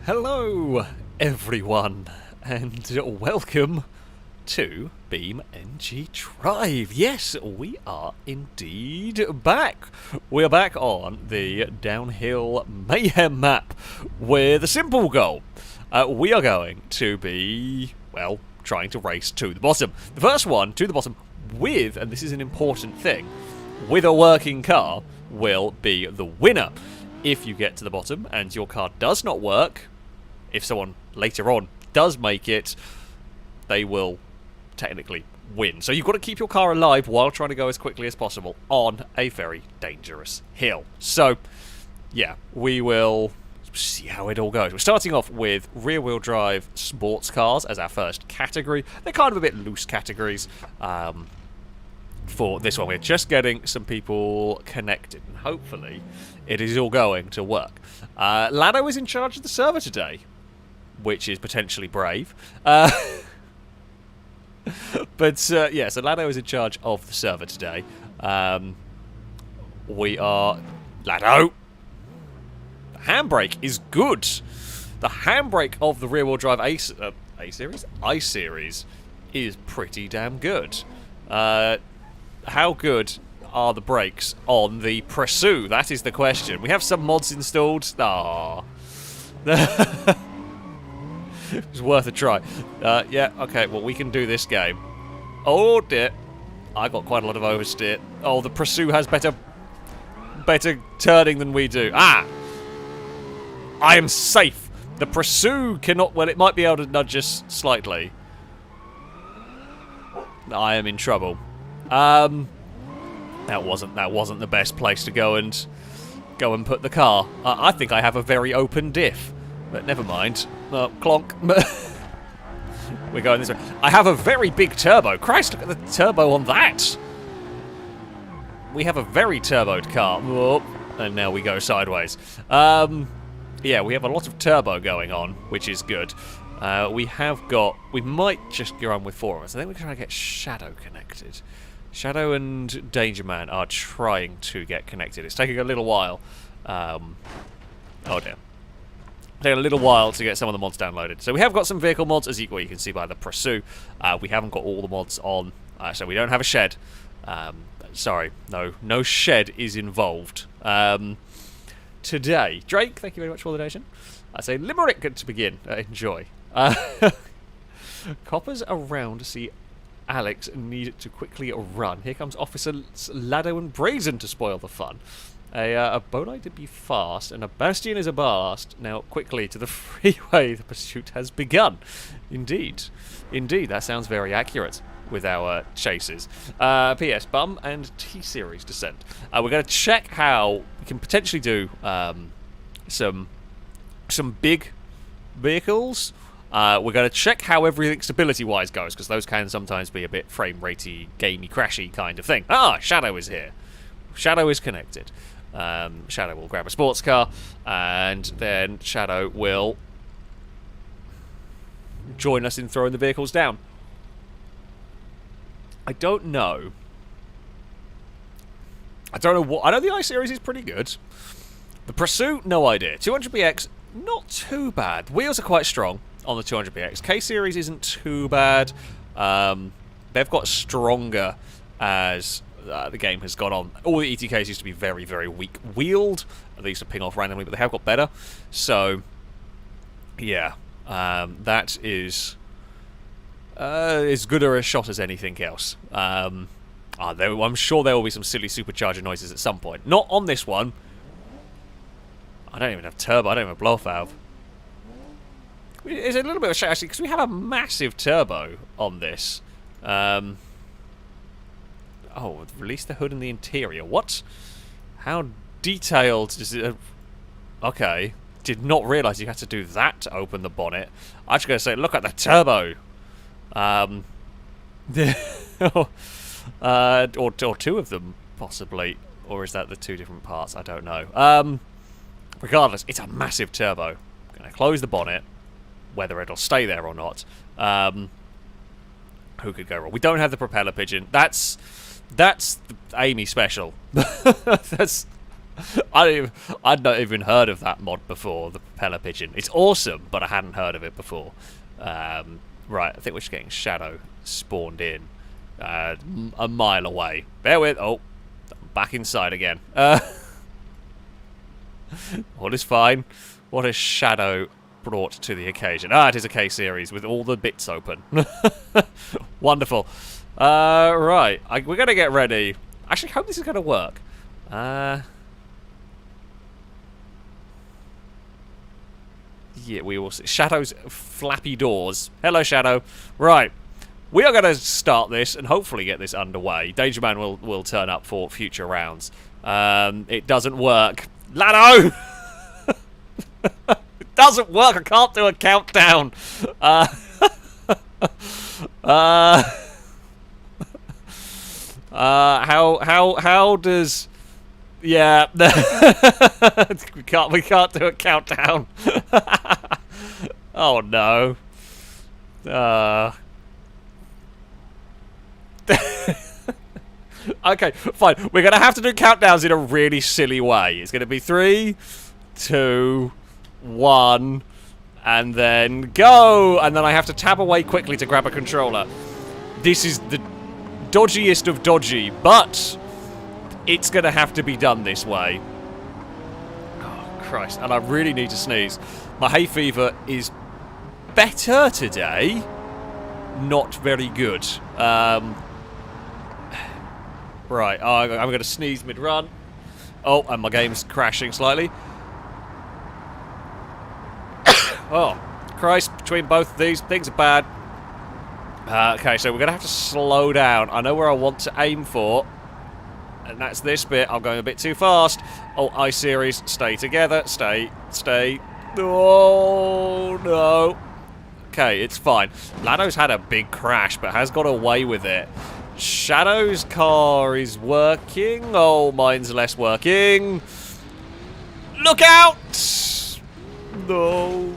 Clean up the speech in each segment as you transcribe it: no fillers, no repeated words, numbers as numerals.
Hello, everyone, and welcome to BeamNG Drive. Yes, we are indeed back. We are back on the downhill mayhem map with a simple goal. We are going to be, well, trying to race to the bottom. The first one to the bottom with, and this is an important thing, with a working car will be the winner. If you get to the bottom and your car does not work, if someone later on does make it, they will technically win. So you've got to keep your car alive while trying to go as quickly as possible on a very dangerous hill. So, yeah, we will see how it all goes. We're starting off with rear-wheel drive sports cars as our first category. They're kind of a bit loose categories. For this one, we're just getting some people connected, and hopefully it is all going to work. Lado is in charge of the server today, which is potentially brave. But yeah, so Lado is in charge of the server today. We are... Lado! The handbrake is good. The handbrake of the rear-wheel drive A-Series? I-Series is pretty damn good. How good are the brakes on the Pursue? That is the question. We have some mods installed. Aww. It's worth a try. Yeah, okay, well, we can do this game. Oh, dear. I got quite a lot of oversteer. Oh, the Pursue has better turning than we do. Ah! I am safe. The Pursue cannot... Well, it might be able to nudge us slightly. I am in trouble. That wasn't the best place to go and put the car. I think I have a very open diff. But never mind. Clonk. We're going this way. I have a very big turbo. Christ, look at the turbo on that. We have a very turboed car. Whoa. And now we go sideways. Yeah, we have a lot of turbo going on, which is good. We might just go on with four of us. I think we're trying to get Shadow connected. Shadow and Danger Man are trying to get connected. It's taking a little while. Oh dear. Taking a little while to get some of the mods downloaded. So we have got some vehicle mods, as you can see by the Pursue. We haven't got all the mods on, so we don't have a shed. Sorry, no shed is involved. Today, Drake, thank you very much for the donation. I say Limerick to begin. Enjoy. Coppers around to see Alex need to quickly run. Here comes Officers Lado and Brazen to spoil the fun. A Bolide to be fast, and a Bastion is a blast. Now, quickly to the freeway, the pursuit has begun. Indeed. Indeed, that sounds very accurate with our chases. P.S. Bum and T-Series descent. We're going to check how we can potentially do some big vehicles. We're going to check how everything stability-wise goes, because those can sometimes be a bit frame-ratey, gamey, crashy kind of thing. Ah, Shadow is here. Shadow is connected. Shadow will grab a sports car, and then Shadow will join us in throwing the vehicles down. I don't know what... I know the I-Series is pretty good. The Pursuit, no idea. 200BX, not too bad. Wheels are quite strong on the 200BX. K-Series isn't too bad. They've got stronger as the game has gone on. All the ETKs used to be very, very weak-wheeled. They used to ping off randomly, but they have got better. So, yeah. That is as good a shot as anything else. I'm sure there will be some silly supercharger noises at some point. Not on this one. I don't even have turbo. I don't even have blow-off valve. It's a little bit of a shame, actually, because we have a massive turbo on this. Oh, release the hood and the interior. What? How detailed is it? Okay. Did not realise you had to do that to open the bonnet. I was just going to say, look at the turbo. Or two of them, possibly. Or is that the two different parts? I don't know. Regardless, it's a massive turbo. I'm going to close the bonnet. Whether it'll stay there or not. Who could go wrong? We don't have the propeller pigeon. That's the Amy special. That's I'd not even heard of that mod before, the propeller pigeon. It's awesome, but I hadn't heard of it before. Right, I think we're just getting Shadow spawned in a mile away. Bear with. Oh, back inside again. All is fine. What has Shadow brought to the occasion? Ah, it is a K-series with all the bits open. Wonderful. Right, we're going to get ready. Actually, hope this is going to work. Yeah, we will see. Shadow's flappy doors. Hello, Shadow. Right. We are going to start this and hopefully get this underway. Danger Man will turn up for future rounds. It doesn't work. Lado! It doesn't work. I can't do a countdown. How does... Yeah, we can't do a countdown. Oh no. Okay, fine. We're gonna have to do countdowns in a really silly way. It's gonna be 3, 2, 1, and then go. And then I have to tab away quickly to grab a controller. This is the dodgiest of dodgy, but it's going to have to be done this way. Oh, Christ. And I really need to sneeze. My hay fever is better today. Not very good. Right. I'm going to sneeze mid-run. Oh, and my game's crashing slightly. Oh, Christ. Between both of these, things are bad. Okay, so we're going to have to slow down. I know where I want to aim for. And that's this bit. I'm going a bit too fast. Oh, I-Series, stay together. Stay. Oh, no. Okay, it's fine. Lado's had a big crash, but has got away with it. Shadow's car is working. Oh, mine's less working. Look out! No.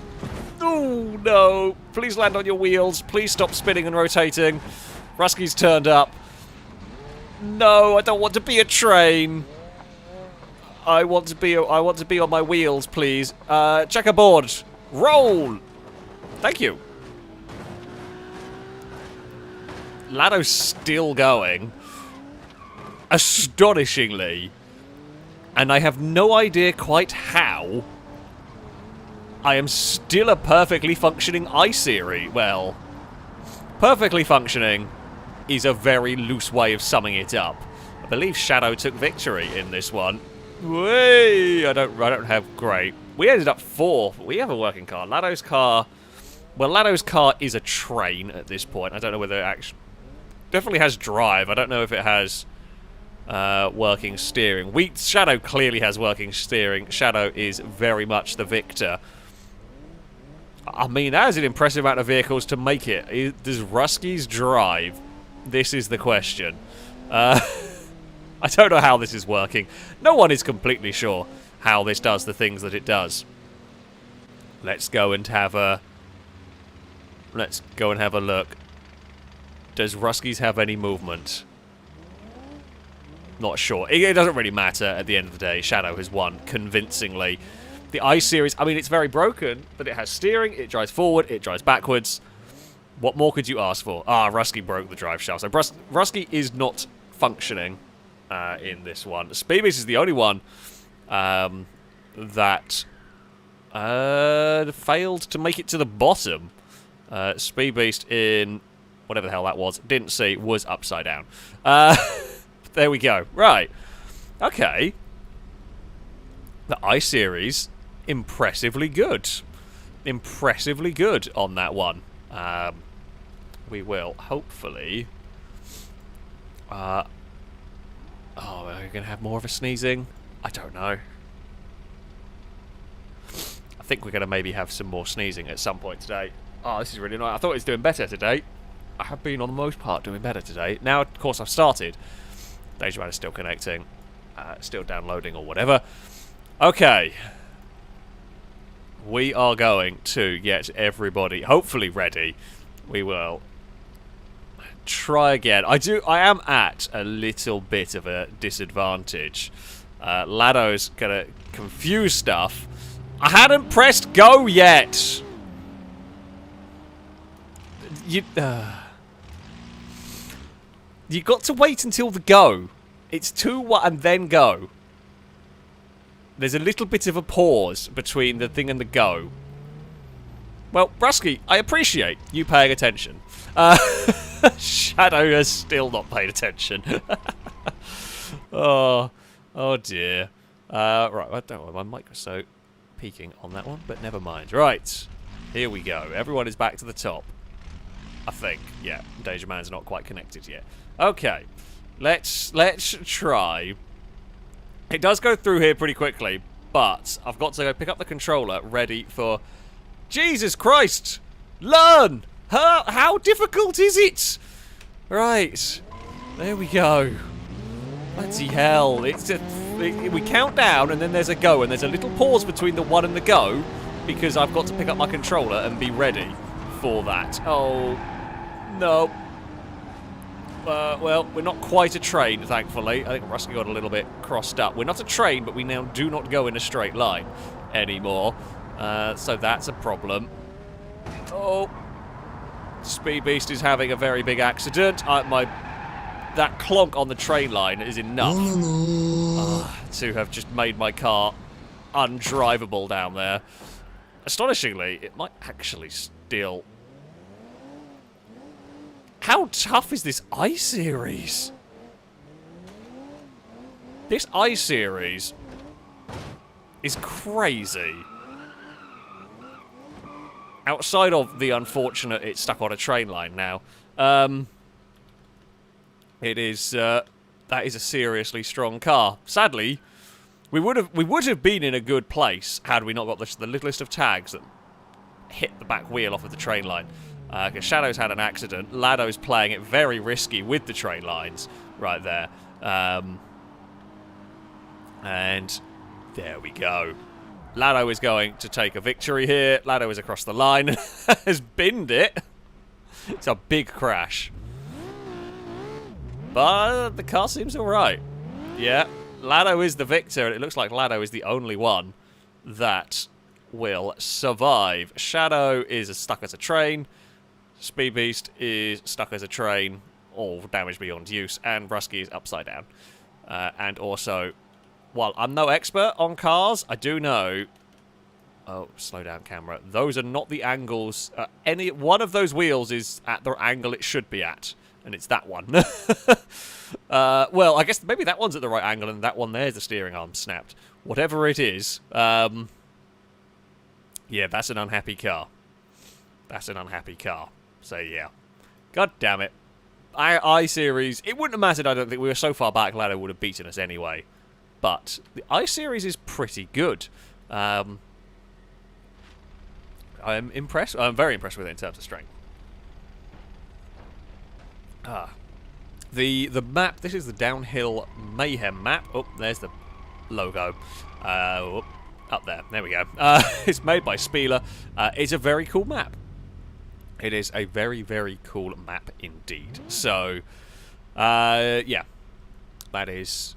Oh, no. Please land on your wheels. Please stop spinning and rotating. Rusky's turned up. No, I don't want to be a train. I want to be on my wheels, please. Checkerboard. Roll. Thank you. Lado's still going. Astonishingly. And I have no idea quite how. I am still a perfectly functioning I-Series. Well, perfectly functioning is a very loose way of summing it up. I believe Shadow took victory in this one. Way, I don't have great. We ended up 4th. We have a working car. Lado's car. Well, Lado's car is a train at this point. I don't know whether it actually definitely has drive. I don't know if it has working steering. Shadow clearly has working steering. Shadow is very much the victor. I mean, that is an impressive amount of vehicles to make it. Does Rusky's drive? This is the question. I don't know how this is working. No one is completely sure how this does the things that it does. Let's go and have a look. Does Rusky's have any movement? Not sure. It doesn't really matter at the end of the day. Shadow has won convincingly. The I-Series, I mean, it's very broken, but it has steering, it drives forward, it drives backwards. What more could you ask for? Ah, Rusky broke the drive shaft. So Rusky is not functioning in this one. Speedbeast is the only one that failed to make it to the bottom. Speedbeast in whatever the hell that was, didn't see, was upside down. There we go. Right. Okay. The I-Series, impressively good. Impressively good on that one. We will hopefully... oh, are we going to have more of a sneezing? I don't know. I think we're going to maybe have some more sneezing at some point today. Oh, this is really nice. I thought it was doing better today. I have been, on the most part, doing better today. Now, of course, I've started. Danger Man is still connecting. Still downloading or whatever. Okay. We are going to get everybody, hopefully, ready. We will try again. I am at a little bit of a disadvantage. Lado's gonna confuse stuff. I hadn't pressed go yet! You got to wait until the go. It's 2-1 and then go. There's a little bit of a pause between the thing and the go. Well, Brusky, I appreciate you paying attention. Shadow has still not paid attention. Oh dear. Right, I don't know, my mic was so peaking on that one, but never mind. Right, here we go. Everyone is back to the top. I think, yeah. Danger Man's not quite connected yet. Okay, let's try. It does go through here pretty quickly, but I've got to go pick up the controller, ready for... Jesus Christ! Learn! How difficult is it? Right, there we go. Bloody hell! We count down, and then there's a go, and there's a little pause between the 1 and the go, because I've got to pick up my controller and be ready for that. Oh, no. Well, we're not quite a train, thankfully. I think Rusky got a little bit crossed up. We're not a train, but we now do not go in a straight line anymore. So that's a problem. Oh. Speed Beast is having a very big accident. That clonk on the train line is enough to have just made my car undrivable down there. Astonishingly, it might actually still... How tough is this I-Series? This I-Series is crazy. Outside of the unfortunate it's stuck on a train line now, it is that is a seriously strong car. Sadly, we would have been in a good place had we not got the littlest of tags that hit the back wheel off of the train line. Because Shadow's had an accident. Lado's playing it very risky with the train lines right there. And there we go. Lado is going to take a victory here. Lado is across the line. Has binned it. It's a big crash. But the car seems alright. Yeah, Lado is the victor, and it looks like Lado is the only one that will survive. Shadow is stuck as a train. Speed Beast is stuck as a train, or damage beyond use, and Brusky is upside down. And also, while I'm no expert on cars, I do know... Oh, slow down camera. Those are not the angles... any one of those wheels is at the angle it should be at, and it's that one. Well, I guess maybe that one's at the right angle, and that one there's the steering arm snapped. Whatever it is, yeah, that's an unhappy car. That's an unhappy car. So, yeah. God damn it. I-Series, it wouldn't have mattered, I don't think. We were so far back, Lado would have beaten us anyway. But the I-Series is pretty good. I'm impressed. I'm very impressed with it in terms of strength. The map, this is the downhill mayhem map. Oh, there's the logo. Up there we go. It's made by Spieler. It's a very cool map. It is a very, very cool map indeed. So, yeah, that is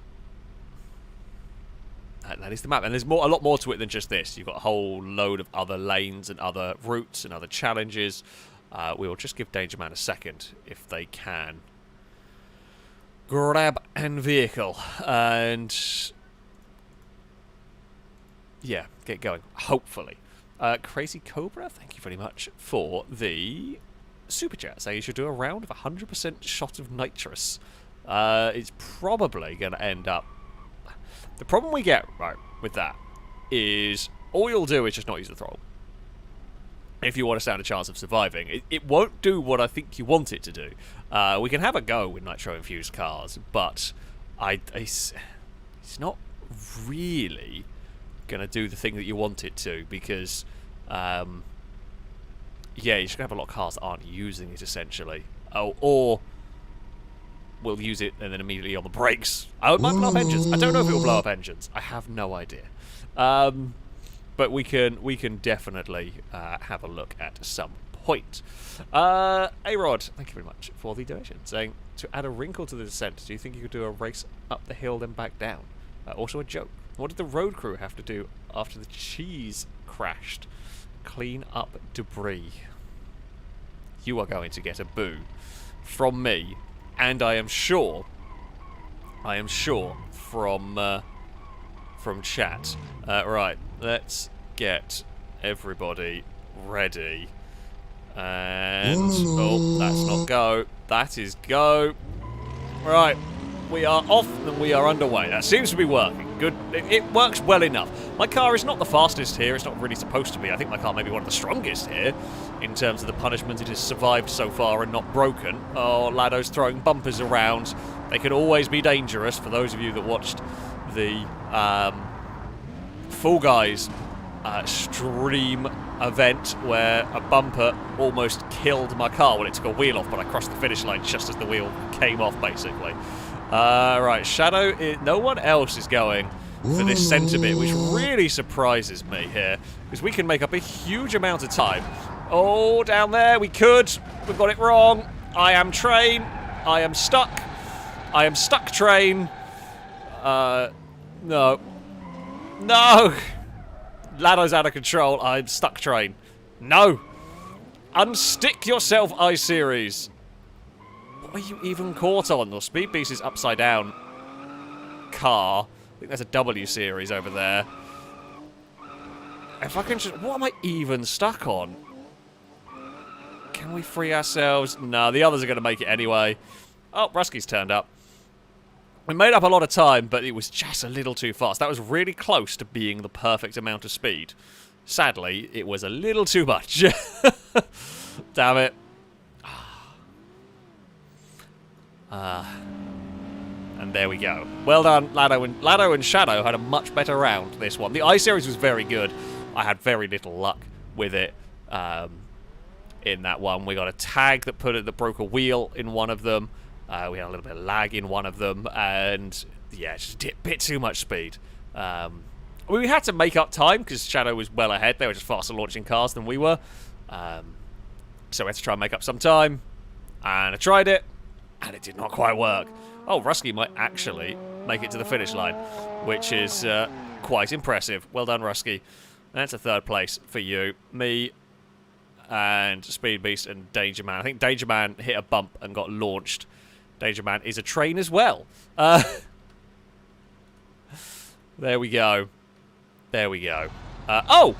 the map, and there's a lot more to it than just this. You've got a whole load of other lanes and other routes and other challenges. We will just give Danger Man a second if they can grab an vehicle and yeah, get going. Hopefully. Crazy Cobra, thank you very much for the super chat. So you should do a round of 100% shot of nitrous. It's probably going to end up... The problem we get, right, with that is all you'll do is just not use the throttle. If you want to stand a chance of surviving. It won't do what I think you want it to do. We can have a go with nitro-infused cars, but it's not really going to do the thing that you want it to, because yeah, you're just going to have a lot of cars that aren't using it, essentially. Oh, or we'll use it and then immediately on the brakes. Oh, it might blow up engines. I don't know if it will blow up engines. I have no idea. But we can definitely have a look at some point. A-Rod, thank you very much for the donation, saying, to add a wrinkle to the descent, do you think you could do a race up the hill then back down? Also a joke. What did the road crew have to do after the cheese crashed? Clean up debris. You are going to get a boo from me, and I am sure from chat. Right, let's get everybody ready. And oh, that's not go. That is go. Right, we are off and we are underway. That seems to be working. Good. It works well enough. My car is not the fastest here. It's not really supposed to be. I think my car may be one of the strongest here in terms of the punishment. It has survived so far and not broken. Oh, Lado's throwing bumpers around. They can always be dangerous. For those of you that watched the Fall Guys stream event where a bumper almost killed my car when it took a wheel off, but I crossed the finish line just as the wheel came off, basically. Right, Shadow, no one else is going for this centre bit, which really surprises me here, because we can make up a huge amount of time. Oh, down there, we could. We got it wrong. I am train. I am stuck. I am stuck train. No. No! Lado's out of control. I'm stuck train. No! Unstick yourself, I-Series. What are you even caught on? The Speed Beast is upside down car. I think there's a W series over there. If I can just... What am I even stuck on? Can we free ourselves? No, the others are going to make it anyway. Oh, Rusky's turned up. We made up a lot of time, but it was just a little too fast. That was really close to being the perfect amount of speed. Sadly, it was a little too much. Damn it. And there we go. Well done, Lado and Shadow had a much better round this one. The I-Series was very good. I had very little luck with it in that one. We got a tag that broke a wheel in one of them. We had a little bit of lag in one of them, and yeah, just a bit too much speed. We had to make up time because Shadow was well ahead. They were just faster launching cars than we were. So we had to try and make up some time, and I tried it, and it did not quite work. Oh, Rusky might actually make it to the finish line, which is quite impressive. Well done, Rusky. That's a third place for you. Me and Speed Beast and Danger Man. I think Danger Man hit a bump and got launched. Danger Man is a train as well. There we go. There we go. Oh!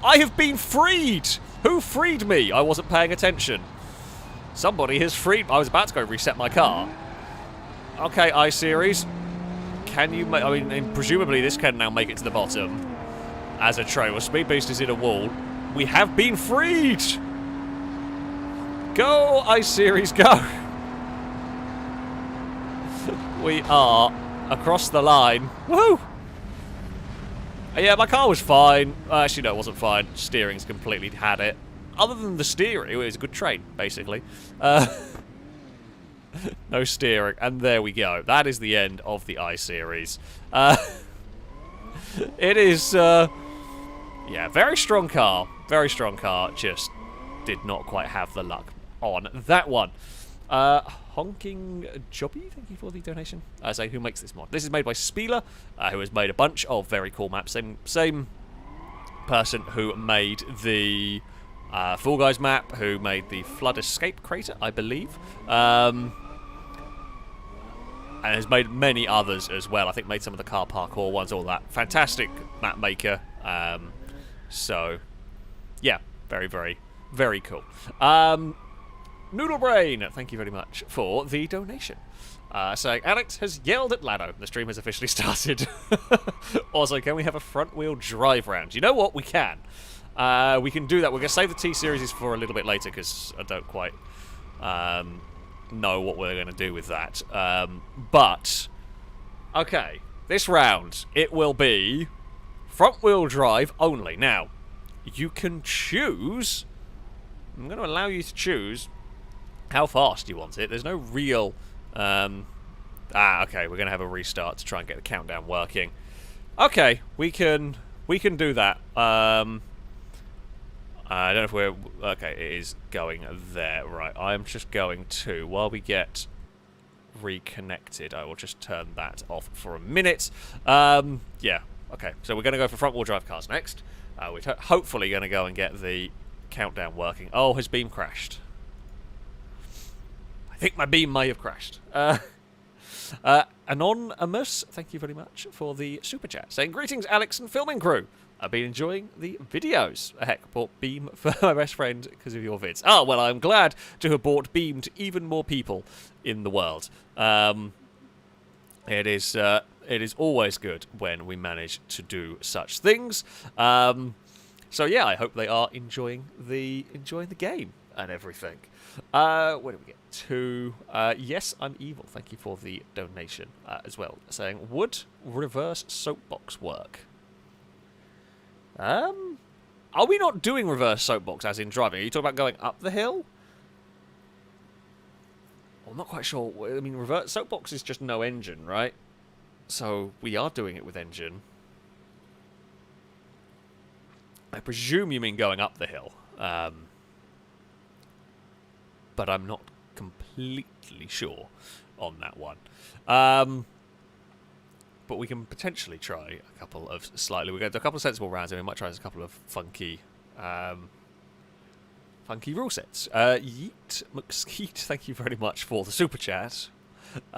I have been freed! Who freed me? I wasn't paying attention. Somebody has freed... I was about to go reset my car. Okay, I-Series. Can you make... I mean, presumably this can now make it to the bottom as a train. Well, Speed Beast is in a wall. We have been freed! Go, I-Series, go! We are across the line. Woohoo! Yeah, my car was fine. Actually, no, it wasn't fine. Steering's completely had it. Other than the steering, it was a good train, basically. No steering, and there we go. That is the end of the I-Series. It is, yeah, very strong car. Very strong car. Just did not quite have the luck on that one. Honking Jobby, thank you for the donation. So who makes this mod? This is made by Spieler, who has made a bunch of very cool maps. Same person who made the Fall Guys map, who made the Flood Escape Crater, I believe. And has made many others as well. I think made some of the car parkour ones, all that. Fantastic map maker. So, yeah, very, very, very cool. Noodle Brain, thank you very much for the donation. Saying, Alex has yelled at Lado. The stream has officially started. Also, can we have a front-wheel drive round? You know what? We can. We can do that. We're going to save the T-Series for a little bit later because I don't quite know what we're going to do with that. But, okay, this round, it will be front-wheel drive only. Now, you can choose... I'm going to allow you to choose how fast you want it. There's no real... okay, we're going to have a restart to try and get the countdown working. Okay, we can do that. I don't know if we're... Okay, it is going there. Right, I'm just going to, while we get reconnected. I will just turn that off for a minute. Yeah, okay. So we're going to go for front-wheel drive cars next. We're hopefully going to go and get the countdown working. Oh, his beam crashed. I think my beam may have crashed. Anonymous, thank you very much for the super chat, saying, greetings, Alex and filming crew. I've been enjoying the videos. Heck, bought Beam for my best friend because of your vids. Oh, well, I'm glad to have bought Beam to even more people in the world. It is always good when we manage to do such things. So yeah, I hope they are enjoying the game and everything. Where do we get to? Yes, I'm evil. Thank you for the donation as well. Saying, would reverse soapbox work? Are we not doing reverse soapbox as in driving? Are you talking about going up the hill? Well, I'm not quite sure. I mean, reverse soapbox is just no engine, right? So we are doing it with engine. I presume you mean going up the hill. But I'm not completely sure on that one. But we can potentially try a couple of slightly... We're going to do a couple of sensible rounds, and we might try a couple of funky rule sets. Yeet McSkeet, thank you very much for the super chat.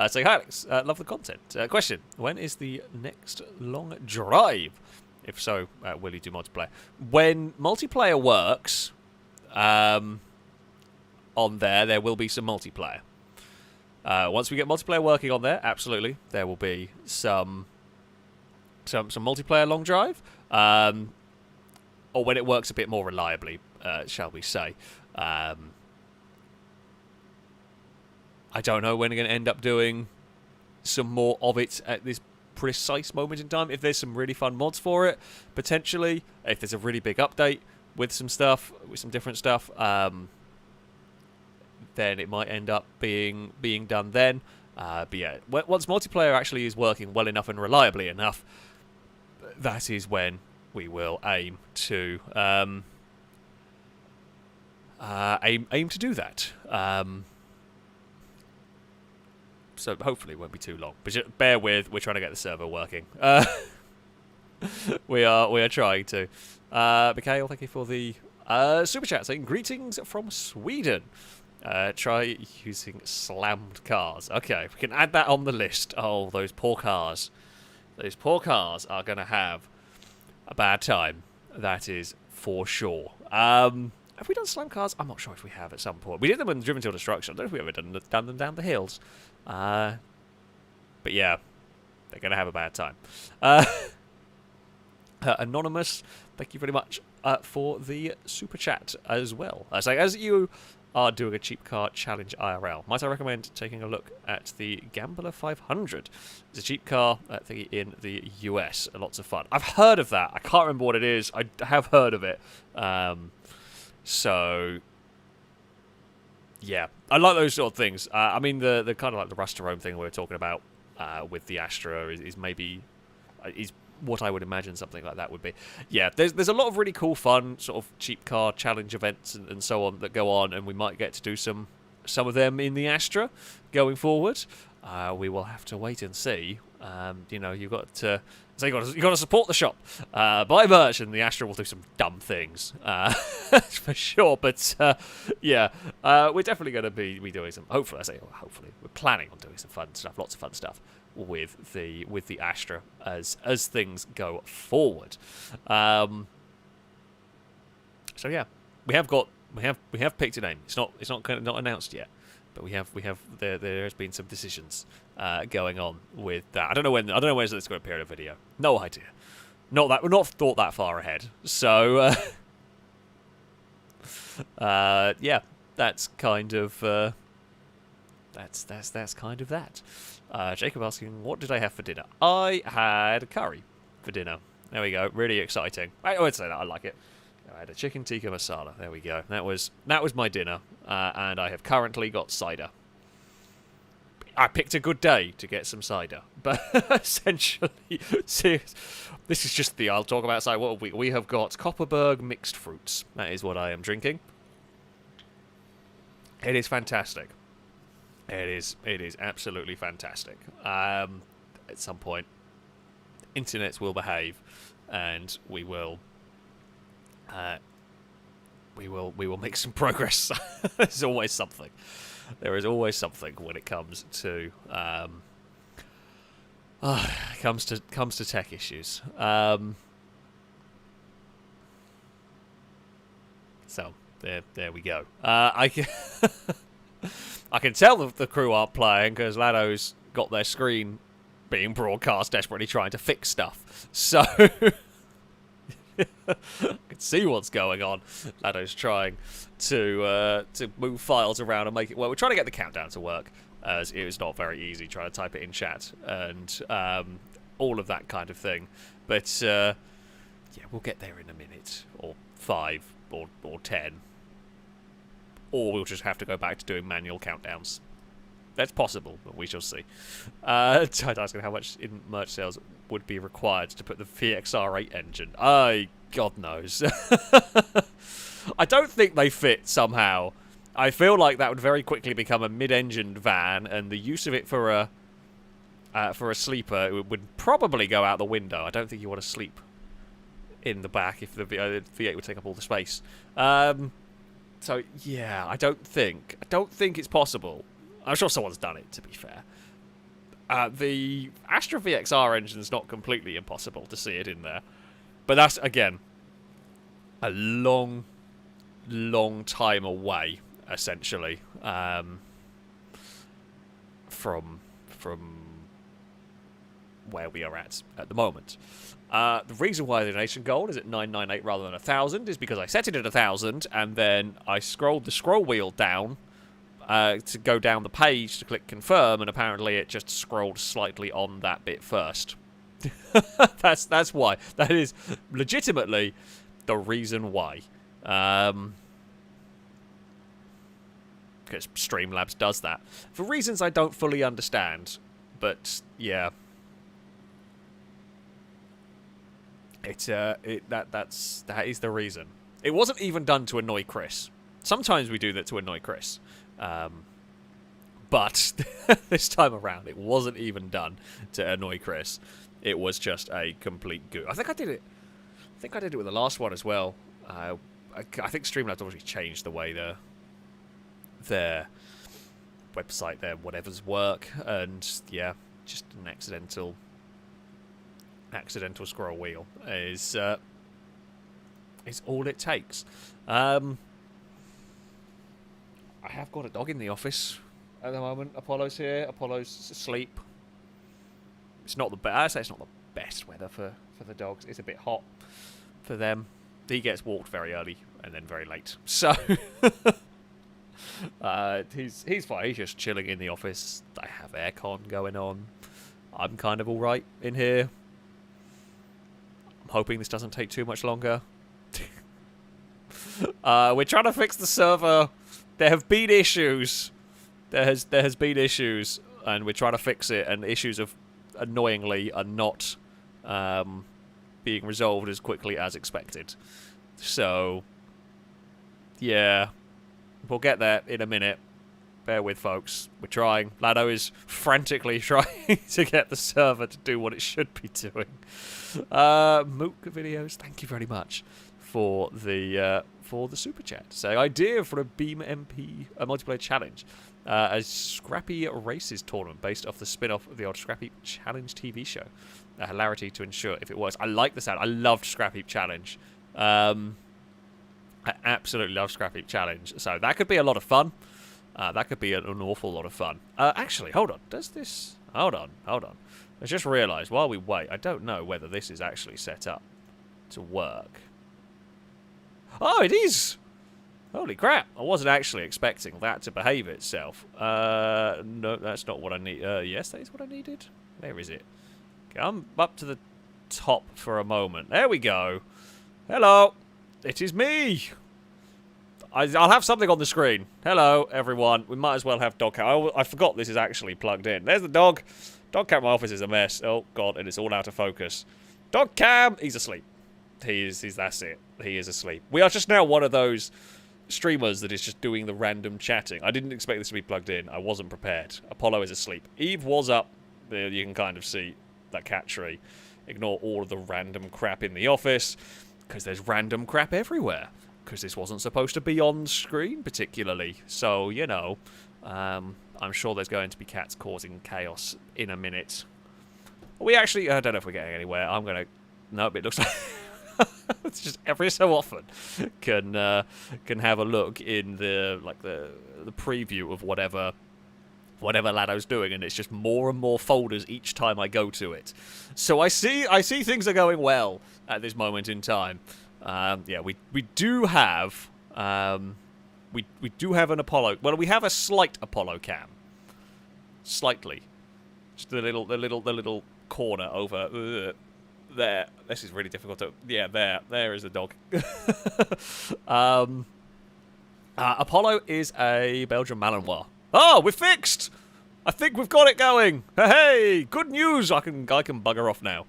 Saying, hi Alex, love the content. Question, when is the next long drive? If so, will you do multiplayer? When multiplayer works, on there will be some multiplayer. Once we get multiplayer working on there, absolutely, there will be some multiplayer long drive, or when it works a bit more reliably, shall we say. I don't know when we're going to end up doing some more of it at this precise moment in time. If there's some really fun mods for it, potentially, if there's a really big update with some stuff, with some different stuff, then it might end up being done then. But yeah, once multiplayer actually is working well enough and reliably enough, that is when we will aim to aim to do that. So hopefully it won't be too long. But just bear with, we're trying to get the server working. We are trying to. Mikhail, thank you for the super chat saying, greetings from Sweden. Try using slammed cars. Okay, we can add that on the list. Oh, those poor cars. Those poor cars are going to have a bad time. That is for sure. Have we done slam cars? I'm not sure if we have at some point. We did them in Driven Till Destruction. I don't know if we ever done them down the hills. But yeah, they're going to have a bad time. Anonymous, thank you very much for the super chat as well. So as you are doing a cheap car challenge IRL, might I recommend taking a look at the Gambler 500? It's a cheap car thingy in the US. Lots of fun. I've heard of that. I can't remember what it is. I have heard of it. So yeah, I like those sort of things. I mean, the kind of like the Rust-to-Roam thing we were talking about with the Astra is maybe is what I would imagine something like that would be. Yeah, there's a lot of really cool, fun sort of cheap car challenge events and so on that go on, and we might get to do some of them in the Astra going forward. We will have to wait and see. You know, you've got to. So you got to support the shop, buy merch, and the Astra will do some dumb things, for sure. But yeah, we're definitely going to be doing some. Hopefully, hopefully, we're planning on doing some fun stuff, lots of fun stuff with the Astra as things go forward. So yeah, we have picked a name. It's not announced yet. But there has been some decisions going on with that. I don't know when it's going to appear in a video. No idea. We're not thought that far ahead. So yeah, that's kind of that's kind of that. Jacob asking, what did I have for dinner? I had curry for dinner. There we go. Really exciting. I would say that I like it. I had a chicken tikka masala. There we go. That was my dinner, and I have currently got cider. I picked a good day to get some cider, but essentially, this is just I'll talk about cider. What we have got Copperberg mixed fruits. That is what I am drinking. It is fantastic. It is absolutely fantastic. At some point, internets will behave, and we will make some progress. There's always something. There is always something when it comes to comes to tech issues. So there we go. I can tell the crew aren't playing because Lado's got their screen being broadcast, desperately trying to fix stuff. So I can see what's going on. Lado's trying to move files around and make it. Well, we're trying to get the countdown to work, as it was not very easy trying to type it in chat and all of that kind of thing. But yeah, we'll get there in a minute, or 5, or 10, or we'll just have to go back to doing manual countdowns. That's possible, but we shall see. Tied asking how much in merch sales would be required to put the VXR8 engine. God knows. I don't think they fit somehow. I feel like that would very quickly become a mid-engined van, and the use of it for a sleeper would probably go out the window. I don't think you want to sleep in the back if the V8 would take up all the space. So yeah, I don't think it's possible. I'm sure someone's done it, to be fair. The Astra VXR engine's not completely impossible to see it in there. But that's, again, a long time away, essentially, from where we are at the moment. The reason why the donation goal is at 998 rather than 1,000 is because I set it at 1,000, and then I scrolled the scroll wheel down to go down the page to click confirm, and apparently it just scrolled slightly on that bit first. That's why. That is legitimately the reason why. Because Streamlabs does that for reasons I don't fully understand. But yeah, that is the reason. It wasn't even done to annoy Chris. Sometimes we do that to annoy Chris. But this time around, it wasn't even done to annoy Chris. It was just a complete goo. I think I did it with the last one as well. I think Streamlabs obviously changed the way their website, their whatever's work, and yeah, just an accidental scroll wheel is all it takes. I have got a dog in the office at the moment. Apollo's here. Apollo's asleep. It's not the best. I say it's not the best weather for the dogs. It's a bit hot for them. He gets walked very early and then very late. So he's fine. He's just chilling in the office. I have aircon going on. I'm kind of all right in here. I'm hoping this doesn't take too much longer. We're trying to fix the server. There have been issues. There has been issues, and we're trying to fix it. And issues annoyingly are not being resolved as quickly as expected. So yeah, we'll get there in a minute. Bear with, folks. We're trying. Lado is frantically trying to get the server to do what it should be doing. Mook videos, thank you very much for the super chat. So, idea for a BeamNG multiplayer challenge. A Scrappy Races tournament based off the spin-off of the old Scrappy Challenge TV show. A hilarity to ensure if it works. I like the sound. I loved Scrappy Challenge. I absolutely love Scrappy Challenge. So that could be a lot of fun. That could be an awful lot of fun. Actually, hold on. Does this... Hold on. I just realised, while we wait, I don't know whether this is actually set up to work. Oh, it is! Holy crap. I wasn't actually expecting that to behave itself. No, that's not what I need. Yes, that is what I needed. Where is it? Okay, I'm up to the top for a moment. There we go. Hello. It is me. I'll have something on the screen. Hello, everyone. We might as well have dog cam. I forgot this is actually plugged in. There's the dog. Dog cam in my office is a mess. Oh, God, and it's all out of focus. Dog cam. He's asleep. That's it. He is asleep. We are just now one of those streamers that is just doing the random chatting. I didn't expect this to be plugged in. I wasn't prepared. Apollo is asleep. Eve was up. You can kind of see that cat tree. Ignore all of the random crap in the office, because there's random crap everywhere. Because this wasn't supposed to be on screen, particularly. So, you know, I'm sure there's going to be cats causing chaos in a minute. We actually, I don't know if we're getting anywhere. I'm going to... Nope, it looks like... It's just every so often can have a look in the preview of whatever Lado's doing, and it's just more and more folders each time I go to it. So I see things are going well at this moment in time. Yeah, we do have we do have an Apollo. Well, we have a slight Apollo cam, slightly, just the little corner over. There. This is really difficult to... Yeah, there is the dog. Apollo is a Belgian Malinois. Oh, we're fixed! I think we've got it going. Hey, good news! I can bugger off now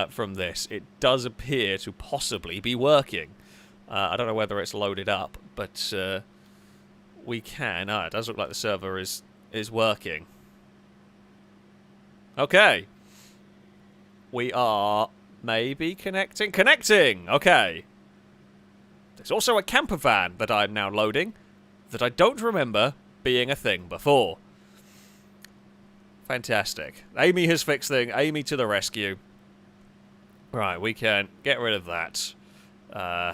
from this. It does appear to possibly be working. I don't know whether it's loaded up, but we can. It does look like the server is working. Okay. We are maybe connecting. Connecting! Okay. There's also a camper van that I'm now loading that I don't remember being a thing before. Fantastic. Amy has fixed things. Amy to the rescue. Right, we can get rid of that. I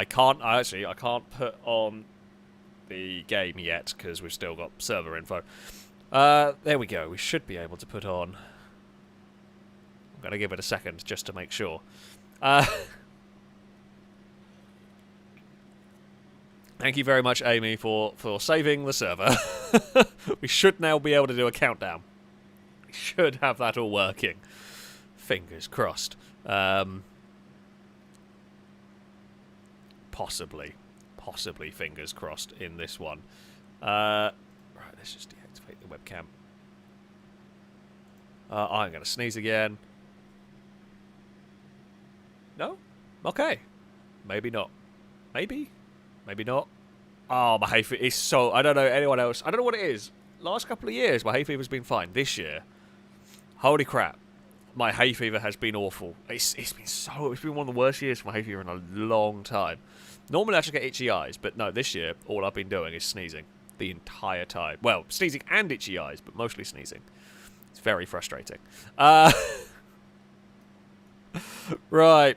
can't put on the game yet because we've still got server info. There we go. We should be able to put on... I'm going to give it a second just to make sure. Thank you very much, Amy, for saving the server. We should now be able to do a countdown. We should have that all working. Fingers crossed. Possibly fingers crossed in this one. Right, let's just deactivate the webcam. I'm going to sneeze again. No? Okay. Maybe not. Maybe? Maybe not. Oh, my hay fever is so... I don't know anyone else. I don't know what it is. Last couple of years, my hay fever's been fine. This year, holy crap. My hay fever has been awful. It's been one of the worst years for my hay fever in a long time. Normally I just get itchy eyes, but no, this year, all I've been doing is sneezing the entire time. Well, sneezing and itchy eyes, but mostly sneezing. It's very frustrating. Right.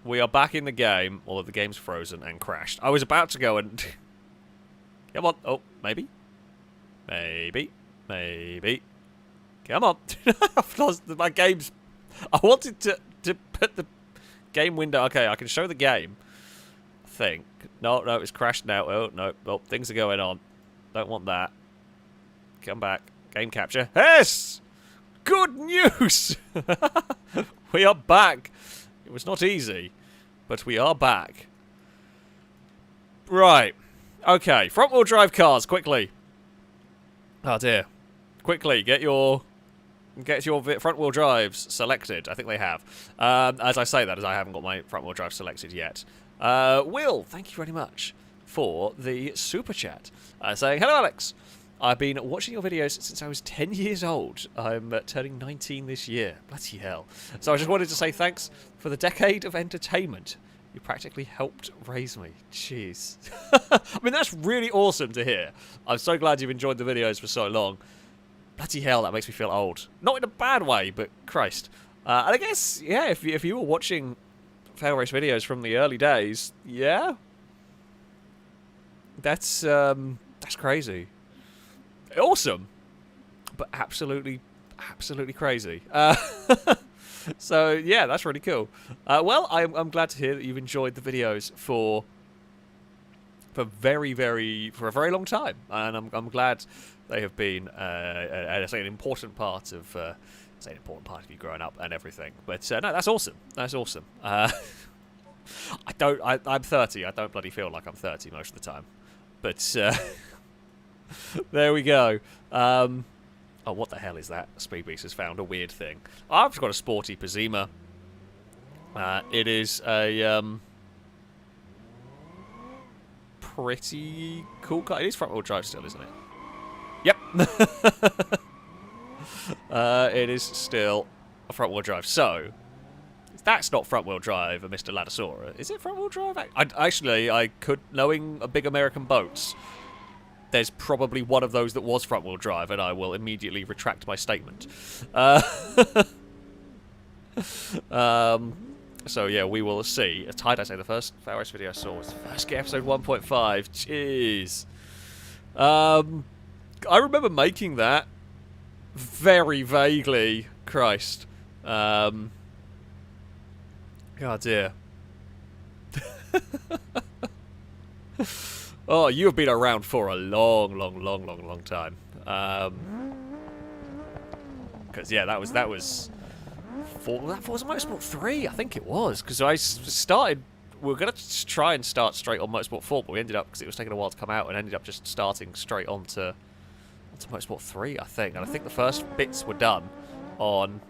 We are back in the game, although the game's frozen and crashed. I was about to go and... Come on. Oh, maybe? Maybe. Maybe. Come on. I've lost my game's... I wanted to put the game window... Okay, I can show the game. I think. No, it's crashed now. Oh, no. Oh, things are going on. Don't want that. Come back. Game capture. Yes! Good news! We are back. It was not easy, but we are back. Right. Okay, front-wheel drive cars, quickly. Oh dear. Quickly, get your front-wheel drives selected. I think they have. As I say that, as I haven't got my front-wheel drive selected yet. Will, thank you very much for the super chat. Saying, hello Alex. I've been watching your videos since I was 10 years old. I'm turning 19 this year. Bloody hell. So I just wanted to say thanks for the decade of entertainment. You practically helped raise me. Jeez. I mean, that's really awesome to hear. I'm so glad you've enjoyed the videos for so long. Bloody hell, that makes me feel old. Not in a bad way, but Christ. And I guess, yeah, if you were watching FailRace videos from the early days, yeah? That's crazy. Awesome, but absolutely crazy. So yeah, that's really cool. Well, I'm glad to hear that you've enjoyed the videos for a very long time, and I'm glad they have been an important part of you growing up and everything. But no, that's awesome. That's awesome. I'm 30. I don't bloody feel like I'm 30 most of the time, but. There we go. Oh, what the hell is that? Speed Beast has found a weird thing. I've just got a sporty Pazima. It is a pretty cool car. It is front-wheel drive still, isn't it? Yep. It is still a front-wheel drive. So, that's not front-wheel drive, Mr. Ladasaura. Is it front-wheel drive? Actually, I could, knowing big American boats, there's probably one of those that was front-wheel drive, and I will immediately retract my statement. So yeah, we will see. Did I say the first FailRace video I saw was first get episode 1.5? Jeez. I remember making that very vaguely. Christ. God dear. Oh, you have been around for a long time. Because yeah, that was that was Motorsport 3, I think it was. Because I started. We were gonna try and start straight on Motorsport 4, but we ended up, because it was taking a while to come out, and ended up just starting straight onto Motorsport 3, I think. And I think the first bits were done on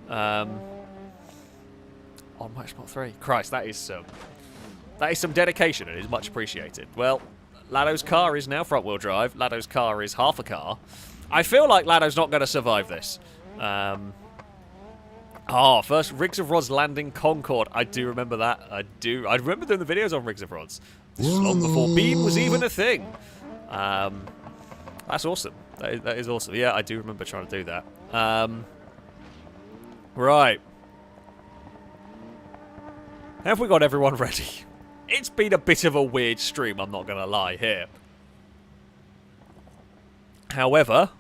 Motorsport 3. Christ, that is some dedication, and it is much appreciated. Well, Lado's car is now front-wheel drive. Lado's car is half a car. I feel like Lado's not going to survive this. First Rigs of Rods landing Concorde. I do remember that. I remember doing the videos on Rigs of Rods. This was long before Beam was even a thing. That's awesome. That is awesome. Yeah, I do remember trying to do that. Right. Have we got everyone ready? It's been a bit of a weird stream, I'm not going to lie here. However,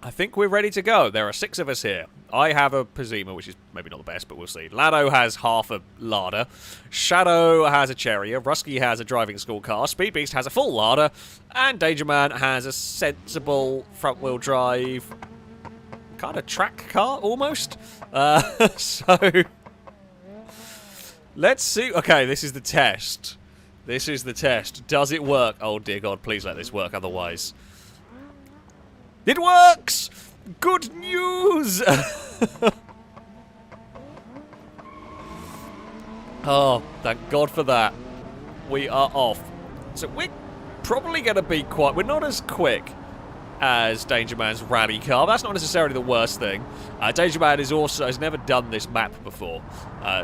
I think we're ready to go. There are 6 of us here. I have a Pazima, which is maybe not the best, but we'll see. Lado has half a Lada. Shadow has a Chariot. Rusky has a driving school car. Speed Beast has a full Lada. And Danger Man has a sensible front-wheel drive kind of track car, almost. So, let's see. Okay, this is the test. This is the test. Does it work? Oh, dear God, please let this work, otherwise. It works! Good news! Oh, thank God for that. We are off. So we're probably going to be quite... We're not as quick as Danger Man's rally car. That's not necessarily the worst thing. Danger Man has never done this map before.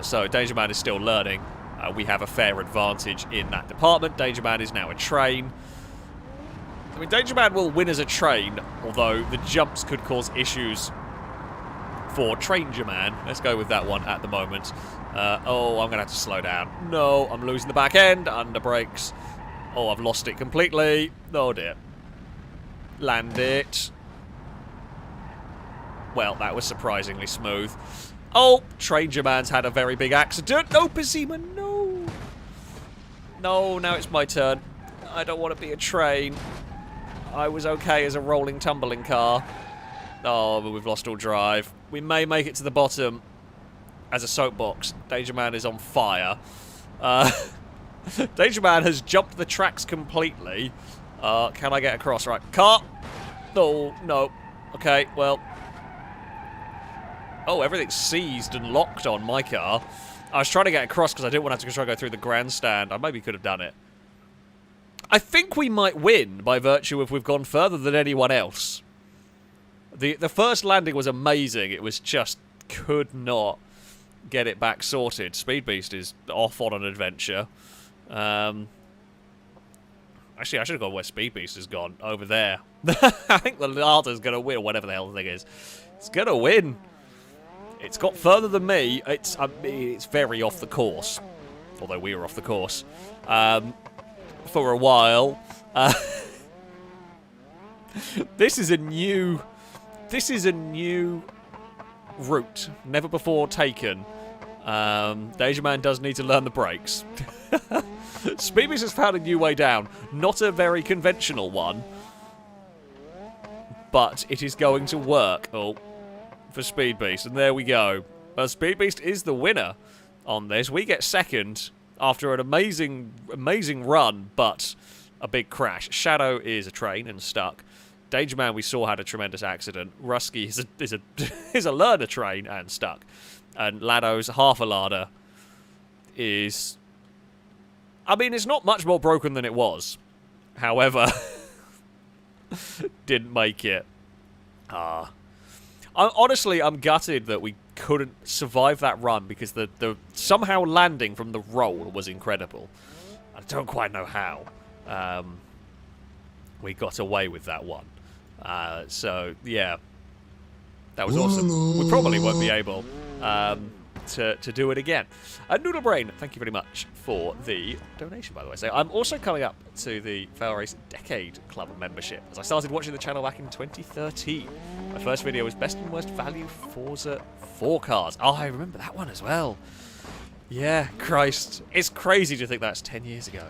So Danger Man is still learning. We have a fair advantage in that department. Danger Man is now a train. I mean, Danger Man will win as a train, although the jumps could cause issues for Tranger Man. Let's go with that one at the moment. Oh, I'm going to have to slow down. No, I'm losing the back end. Under brakes. Oh, I've lost it completely. Oh, dear. Land it. Well, that was surprisingly smooth. Oh, Tranger Man's had a very big accident. No, Pazima, no. No, now it's my turn. I don't want to be a train. I was okay as a rolling, tumbling car. Oh, but we've lost all drive. We may make it to the bottom as a soapbox. Danger Man is on fire. Danger Man has jumped the tracks completely. Can I get across? Right, car. No, no. Okay, well. Oh, everything's seized and locked on my car. I was trying to get across because I didn't want to have to try to go through the grandstand. I maybe could have done it. I think we might win by virtue of we've gone further than anyone else. The first landing was amazing. It was just could not get it back sorted. Speed Beast is off on an adventure. Actually, I should have gone where Speed Beast has gone. Over there. I think the Lada's going to win, or whatever the hell the thing is. It's going to win. It's got further than me. It's very off the course. Although we were off the course. For a while. This is a new route, never before taken. Danger Man does need to learn the brakes. Speed Beast has found a new way down, not a very conventional one, but it is going to work. Oh, for Speed Beast, and there we go. Speed Beast is the winner on this. We get second. After an amazing run, but a big crash. Shadow is a train and stuck. Danger Man we saw had a tremendous accident. Rusky is a learner train and stuck. And Lado's half a larder is... I mean, it's not much more broken than it was. However, didn't make it. Honestly, I'm gutted that we couldn't survive that run because the somehow landing from the roll was incredible. I don't quite know how we got away with that one. So, yeah. That was awesome. We probably won't be able to do it again. Noodle Brain, thank you very much for the donation, by the way. So I'm also coming up to the FailRace Decade Club membership, as I started watching the channel back in 2013. My first video was Best and Worst Value Forza 4 cars. Oh, I remember that one as well. Yeah, Christ. It's crazy to think that's 10 years ago.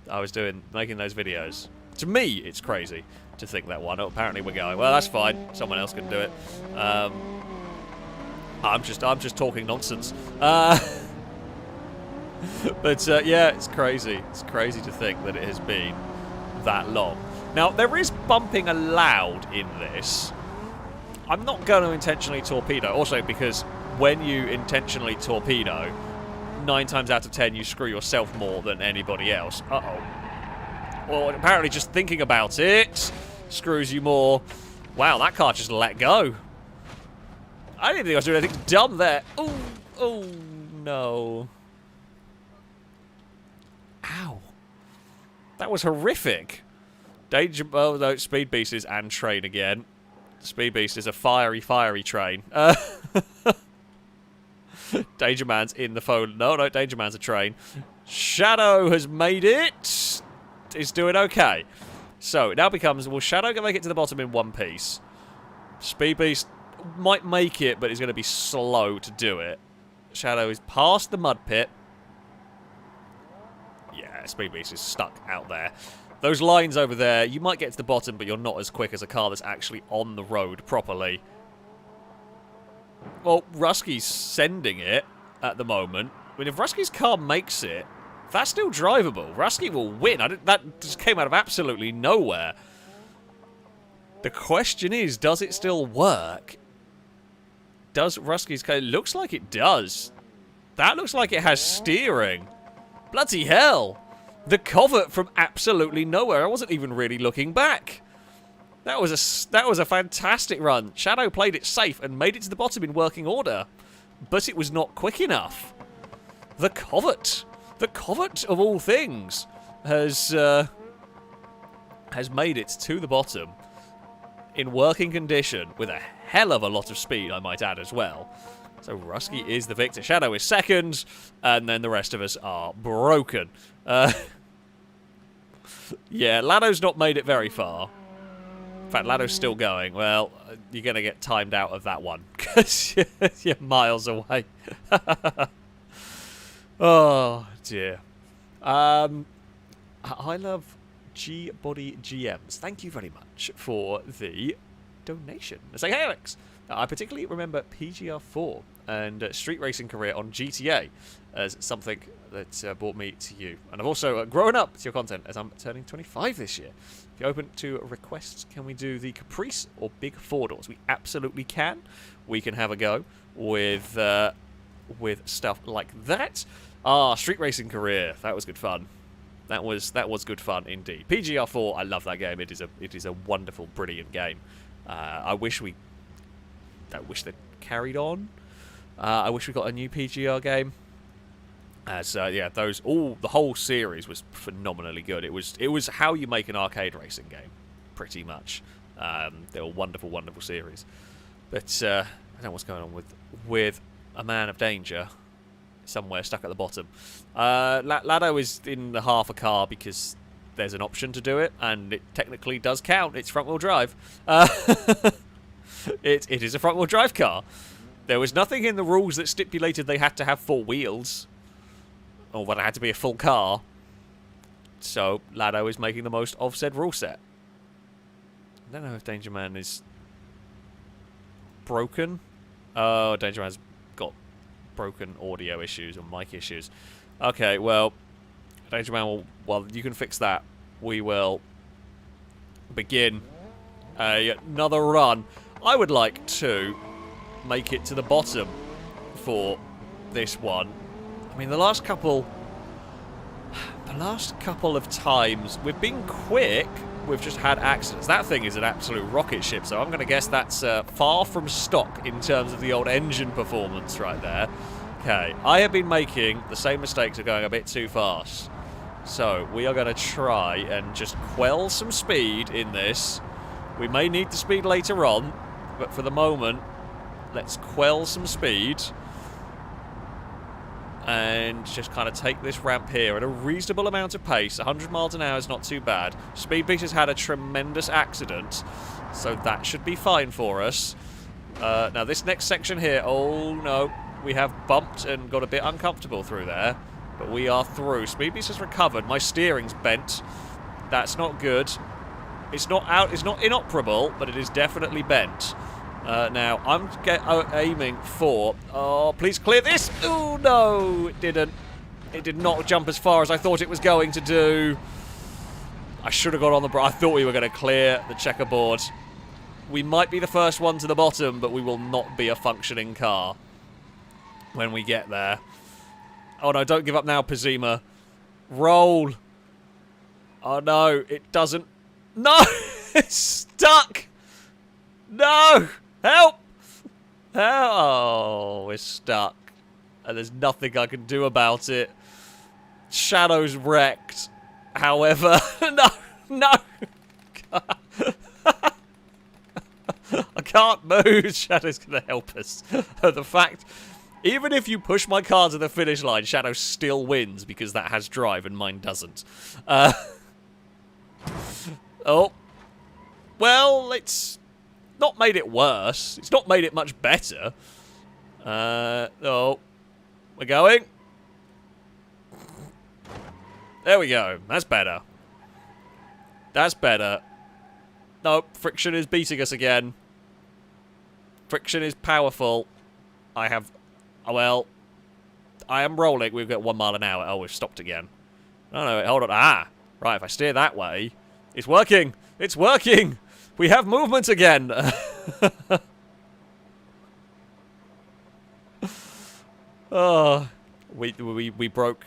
I was making those videos. To me, it's crazy to think that one. Apparently we're going, well, that's fine. Someone else can do it. I'm just talking nonsense. But yeah, it's crazy. It's crazy to think that it has been that long. Now, there is bumping allowed in this. I'm not going to intentionally torpedo. Also, because when you intentionally torpedo, 9 times out of 10 you screw yourself more than anybody else. Uh-oh. Well, apparently just thinking about it screws you more. Wow, that car just let go. I didn't think I was doing anything dumb there. Oh, oh no. Ow. That was horrific. Danger, oh no, Speed Beast is and train again. Speed Beast is a fiery train. Danger Man's in the phone. No, Danger Man's a train. Shadow has made it. Is doing okay. So it now becomes, will Shadow make it to the bottom in one piece? Speed Beast might make it, but he's going to be slow to do it. Shadow is past the mud pit. Yeah, Speed Beast is stuck out there. Those lines over there, you might get to the bottom, but you're not as quick as a car that's actually on the road properly. Well, Rusky's sending it at the moment. I mean, if Rusky's car makes it, that's still drivable. Rusky will win. That just came out of absolutely nowhere. The question is, does it still work? Does Rusky's car... It looks like it does. That looks like it has steering. Bloody hell. The covert from absolutely nowhere. I wasn't even really looking back. That was a fantastic run. Shadow played it safe and made it to the bottom in working order. But it was not quick enough. The covert of all things has made it to the bottom in working condition with a hell of a lot of speed, I might add as well. So Rusky is the victor. Shadow is second, and then the rest of us are broken. Yeah, Lado's not made it very far. In fact, Lado's still going. Well, you're going to get timed out of that one because you're miles away. Oh, dear. I love G-Body GMs. Thank you very much for the donation. It's like, hey, Alex. I particularly remember PGR4 and Street Racing career on GTA as something that brought me to you. And I've also grown up to your content as I'm turning 25 this year. If you're open to requests, can we do the Caprice or Big Four Doors? We absolutely can. We can have a go with stuff like that. Ah, Street Racing career. That was good fun. That was good fun indeed. PGR4, I love that game. It is a wonderful, brilliant game. I wish they'd carried on. I wish we got a new PGR game. As yeah, the whole series was phenomenally good. It was how you make an arcade racing game, pretty much. They were wonderful, wonderful series. But I don't know what's going on with a Man of Danger somewhere stuck at the bottom. Lado is in the half a car because there's an option to do it, and it technically does count. It's front-wheel drive. It is a front-wheel drive car. There was nothing in the rules that stipulated they had to have 4 wheels, or that it had to be a full car. So Lado is making the most of said rule set. I don't know if Danger Man is broken. Oh, Danger Man's got broken audio issues or mic issues. Okay, well, Danger Man will... Well, you can fix that. We will begin another run. I would like to make it to the bottom for this one. I mean, the last couple of times we've been quick, we've just had accidents. That thing is an absolute rocket ship, so I'm going to guess that's far from stock in terms of the old engine performance right there. Okay, I have been making the same mistakes of going a bit too fast. So, we are going to try and just quell some speed in this. We may need the speed later on, but for the moment, let's quell some speed. And just kind of take this ramp here at a reasonable amount of pace. 100 miles an hour is not too bad. Speed Beast has had a tremendous accident, so that should be fine for us. Now, this next section here, oh no, we have bumped and got a bit uncomfortable through there. But we are through. Speed Beast has recovered. My steering's bent. That's not good. It's not out. It's not inoperable, but it is definitely bent. Now, I'm aiming for... Oh, please clear this! Oh, no! It didn't. It did not jump as far as I thought it was going to do. I should have got on the... I thought we were going to clear the checkerboard. We might be the first one to the bottom, but we will not be a functioning car when we get there. Oh, no, don't give up now, Pazima. Roll. Oh, no, it doesn't... No! It's stuck! No! Help! Oh, we're stuck. And there's nothing I can do about it. Shadow's wrecked. However... No! No! I can't move. Shadow's going to help us. The fact... Even if you push my car to the finish line, Shadow still wins because that has drive and mine doesn't. Oh. Well, it's not made it worse. It's not made it much better. Oh. We're going. There we go. That's better. That's better. Nope. Friction is beating us again. Friction is powerful. I have... Well, I am rolling. We've got 1 mile an hour. Oh, we've stopped again. No, no, hold on. Ah, right, if I steer that way. It's working. It's working. We have movement again. Oh, we broke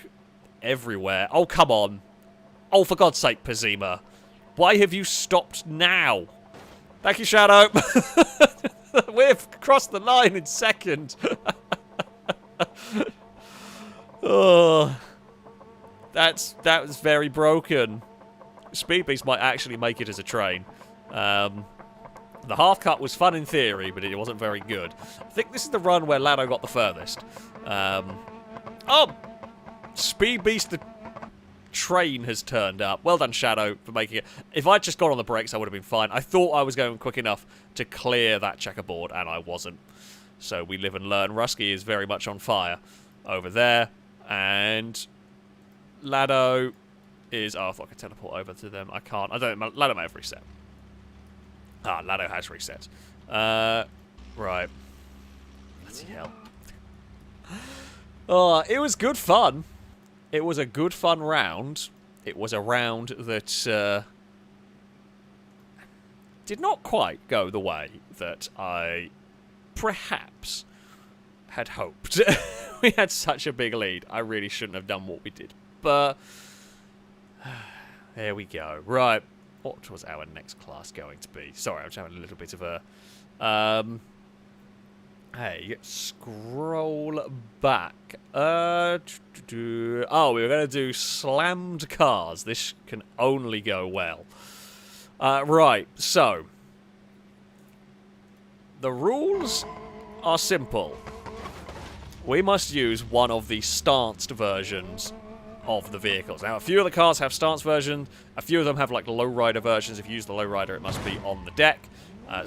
everywhere. Oh, come on. Oh, for God's sake, Pazima. Why have you stopped now? Thank you, Shadow. We've crossed the line in second. Oh, that was very broken. Speed Beast might actually make it as a train. The half cut was fun in theory, but it wasn't very good. I think this is the run where Lado got the furthest. Oh, Speed Beast the train has turned up. Well done, Shadow, for making it. If I'd just gone on the brakes, I would have been fine. I thought I was going quick enough to clear that checkerboard, and I wasn't. So we live and learn. Rusky is very much on fire over there. And Lado is... Oh, I thought I could teleport over to them. I can't. I don't... Lado may have reset. Ah, Lado has reset. Right. Bloody hell. Oh, it was good fun. It was a good fun round. It was a round that did not quite go the way that I... perhaps had hoped. We had such a big lead. I really shouldn't have done what we did. But there we go. Right. What was our next class going to be? Sorry, I'm just having a little bit of a... hey, scroll back. Oh, we were going to do slammed cars. This can only go well. Right, so... The rules are simple. We must use one of the stanced versions of the vehicles. Now, a few of the cars have stance versions. A few of them have, like, lowrider versions. If you use the lowrider, it must be on the deck.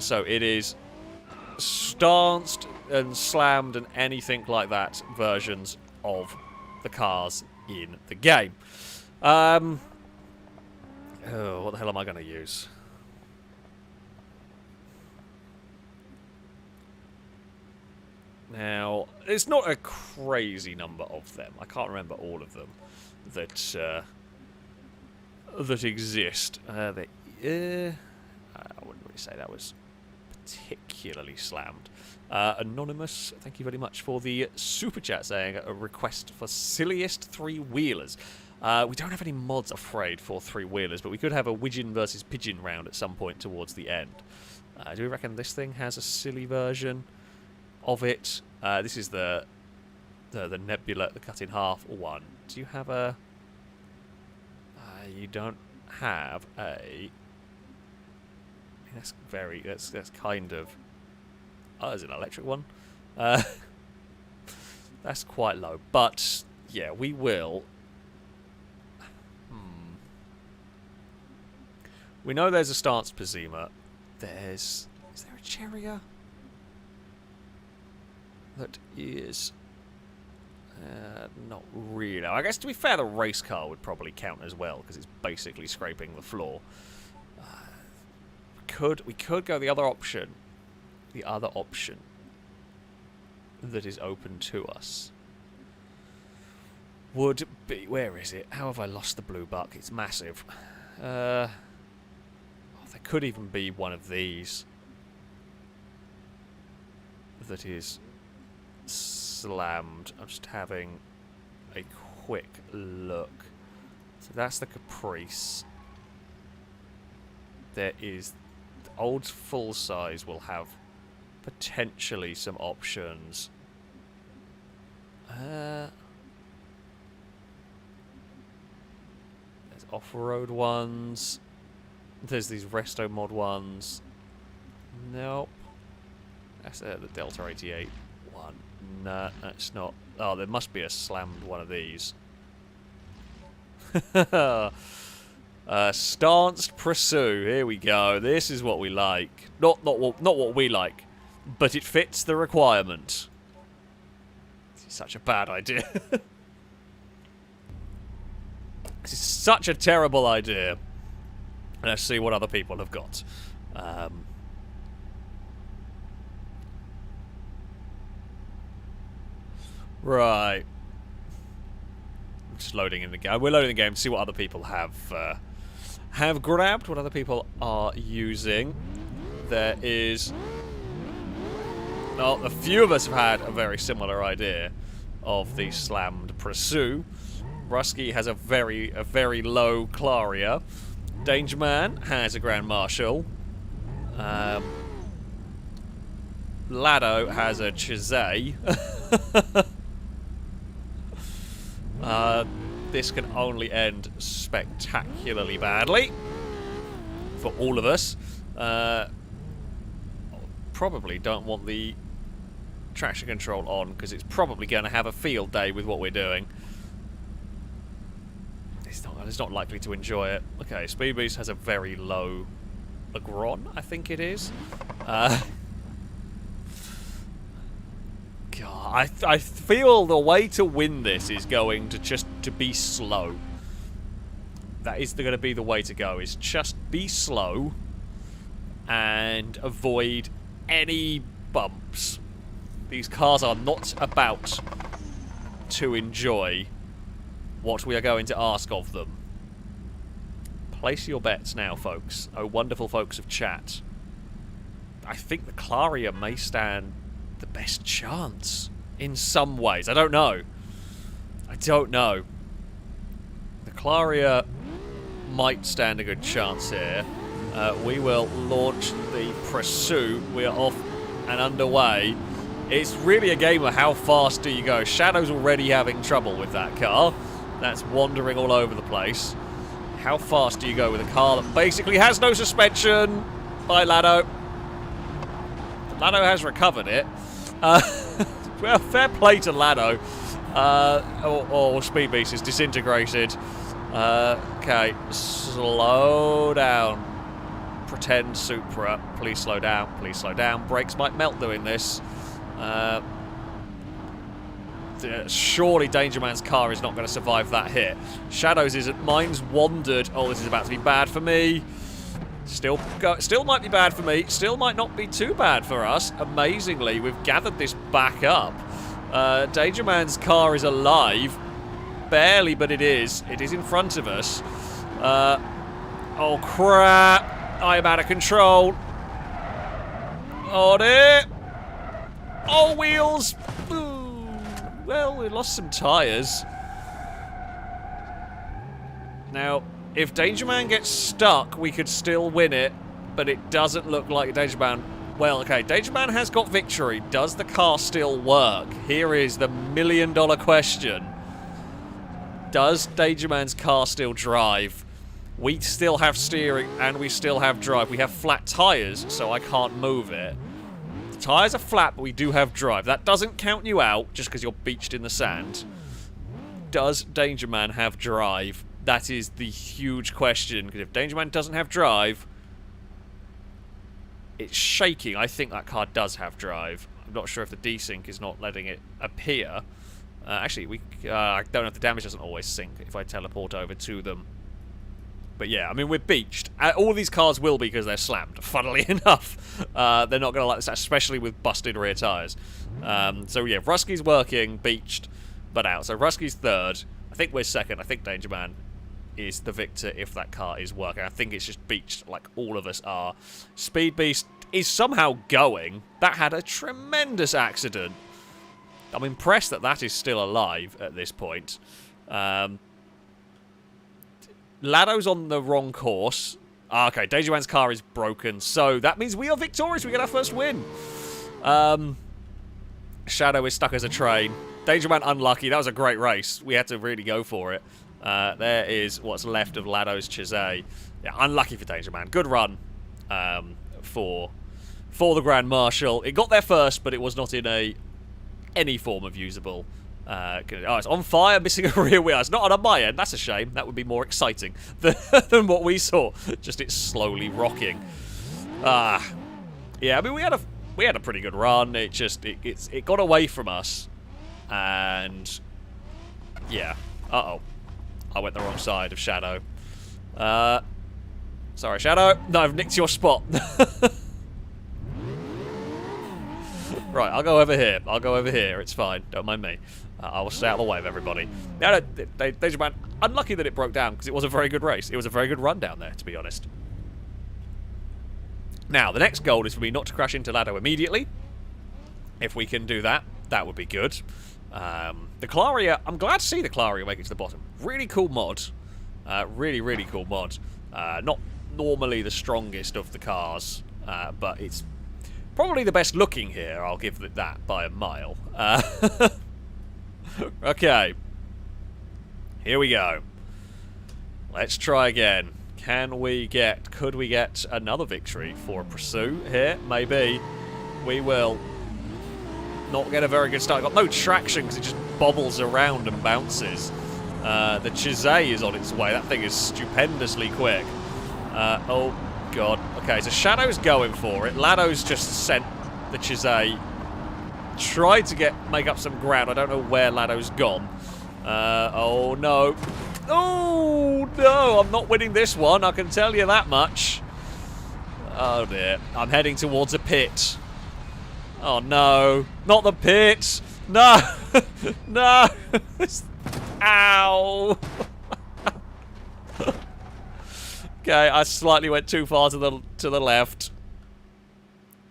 So it is stanced and slammed and anything like that versions of the cars in the game. Oh, what the hell am I going to use? Now, it's not a crazy number of them. I can't remember all of them that that exist. I wouldn't really say that was particularly slammed. Anonymous, thank you very much for the super chat saying a request for silliest three-wheelers. We don't have any mods, afraid, for three-wheelers, but we could have a Widgeon versus Pigeon round at some point towards the end. Do we reckon this thing has a silly version of it? This is the Nebula, the cut in half one. Do you have a... you don't have a... That's very... That's kind of... Oh, is it an electric one? That's quite low. But, yeah, we will... We know there's a stance Pazima. There's... Is there a Cheria? That is... not really. I guess, to be fair, the race car would probably count as well, because it's basically scraping the floor. We could go the other option. The other option that is open to us would be... Where is it? How have I lost the blue buck? It's massive. There could even be one of these that is slammed. I'm just having a quick look. So that's the Caprice. There is... The old full size will have potentially some options. There's off-road ones. There's these resto mod ones. Nope. That's the Delta 88 one. Nah, that's not. Oh, there must be a slammed one of these. Stanced Pursue. Here we go. This is what we like. Not what we like, but it fits the requirement. This is such a bad idea. This is such a terrible idea. Let's see what other people have got. Right. I'm just loading in the game. We're loading the game to see what other people have grabbed, what other people are using. There is... Well, a few of us have had a very similar idea of the slammed Pursue. Rusky has a very low Claria. Danger Man has a Grand Marshal. Lado has a Chizay. This can only end spectacularly badly for all of us. Probably don't want the traction control on because it's probably going to have a field day with what we're doing. It's not likely to enjoy it. Okay, Speed Beast has a very low Agron, I think it is. God, I feel the way to win this is going to just to be slow. That is going to be the way to go, is just be slow and avoid any bumps. These cars are not about to enjoy what we are going to ask of them. Place your bets now, folks. Oh, wonderful folks of chat. I think the Claria may stand the best chance in some ways. I don't know. I don't know. The Claria might stand a good chance here. We will launch the Pursue. We are off and underway. It's really a game of how fast do you go. Shadow's already having trouble with that car. That's wandering all over the place. How fast do you go with a car that basically has no suspension? Bye, Lado. Lado has recovered it. Well, fair play to Lado. Speed Beast is disintegrated. Okay, slow down. Pretend Supra. Please slow down. Please slow down. Brakes might melt doing this. Surely Danger Man's car is not going to survive that hit. Shadows isn't. Mine's wandered. Oh, this is about to be bad for me. Still might be bad for me. Still might not be too bad for us. Amazingly, we've gathered this back up. Danger Man's car is alive. Barely, but it is. It is in front of us. Oh, crap. I am out of control. On it! Oh, wheels! Ooh. Well, we lost some tyres. Now, if Danger Man gets stuck, we could still win it, but it doesn't look like Danger Man... Well, okay, Danger Man has got victory. Does the car still work? Here is the million-dollar question. Does Danger Man's car still drive? We still have steering, and we still have drive. We have flat tyres, so I can't move it. The tyres are flat, but we do have drive. That doesn't count you out, just because you're beached in the sand. Does Danger Man have drive? That is the huge question, because if Danger Man doesn't have drive, it's shaking. I think that car does have drive. I'm not sure if the desync is not letting it appear. Actually, I don't know if the damage doesn't always sync if I teleport over to them. But yeah, I mean, we're beached. All these cars will be because they're slammed, funnily enough. They're not going to like this, especially with busted rear tyres. So yeah, Rusky's working, beached, but out. So Rusky's third. I think we're second. I think Danger Man is the victor if that car is working. I think it's just beached like all of us are. Speed Beast is somehow going. That had a tremendous accident. I'm impressed that that is still alive at this point. Lado's on the wrong course. Okay, Danger Man's car is broken, so that means we are victorious. We get our first win. Shadow is stuck as a train. Danger Man unlucky. That was a great race. We had to really go for it. There is what's left of Lado's Chizay. Yeah, unlucky for Danger Man. Good run for the Grand Marshal. It got there first, but it was not in any form of usable. Oh, it's on fire, missing a rear wheel. It's not on my end. That's a shame. That would be more exciting than what we saw. Just it slowly rocking. Yeah, I mean we had a pretty good run. It just it got away from us, and yeah. Uh-oh. I went the wrong side of Shadow. Sorry, Shadow. No, I've nicked your spot. Right, I'll go over here. I'll go over here. It's fine. Don't mind me. I will stay out of the way of everybody. No, Danger Man, unlucky that it broke down, because it was a very good race. It was a very good run down there, to be honest. Now, the next goal is for me not to crash into Lado immediately. If we can do that, that would be good. The Claria, I'm glad to see the Claria make it to the bottom. Really cool mod. Really, really cool mod. Not normally the strongest of the cars, but it's probably the best looking here. I'll give it that by a mile. Okay. Here we go. Let's try again. Could we get another victory for a pursuit here? Maybe. We will. Not get a very good start. Got no traction because it just bobbles around and bounces. The Chizay is on its way. That thing is stupendously quick. Oh, God. Okay, so Shadow's going for it. Lado's just sent the Chizay. Tried to make up some ground. I don't know where Lado's gone. Oh, no. Oh, no. I'm not winning this one. I can tell you that much. Oh, dear. I'm heading towards a pit. Oh, no. Not the pit. No. No. Ow. Okay, I slightly went too far to the left.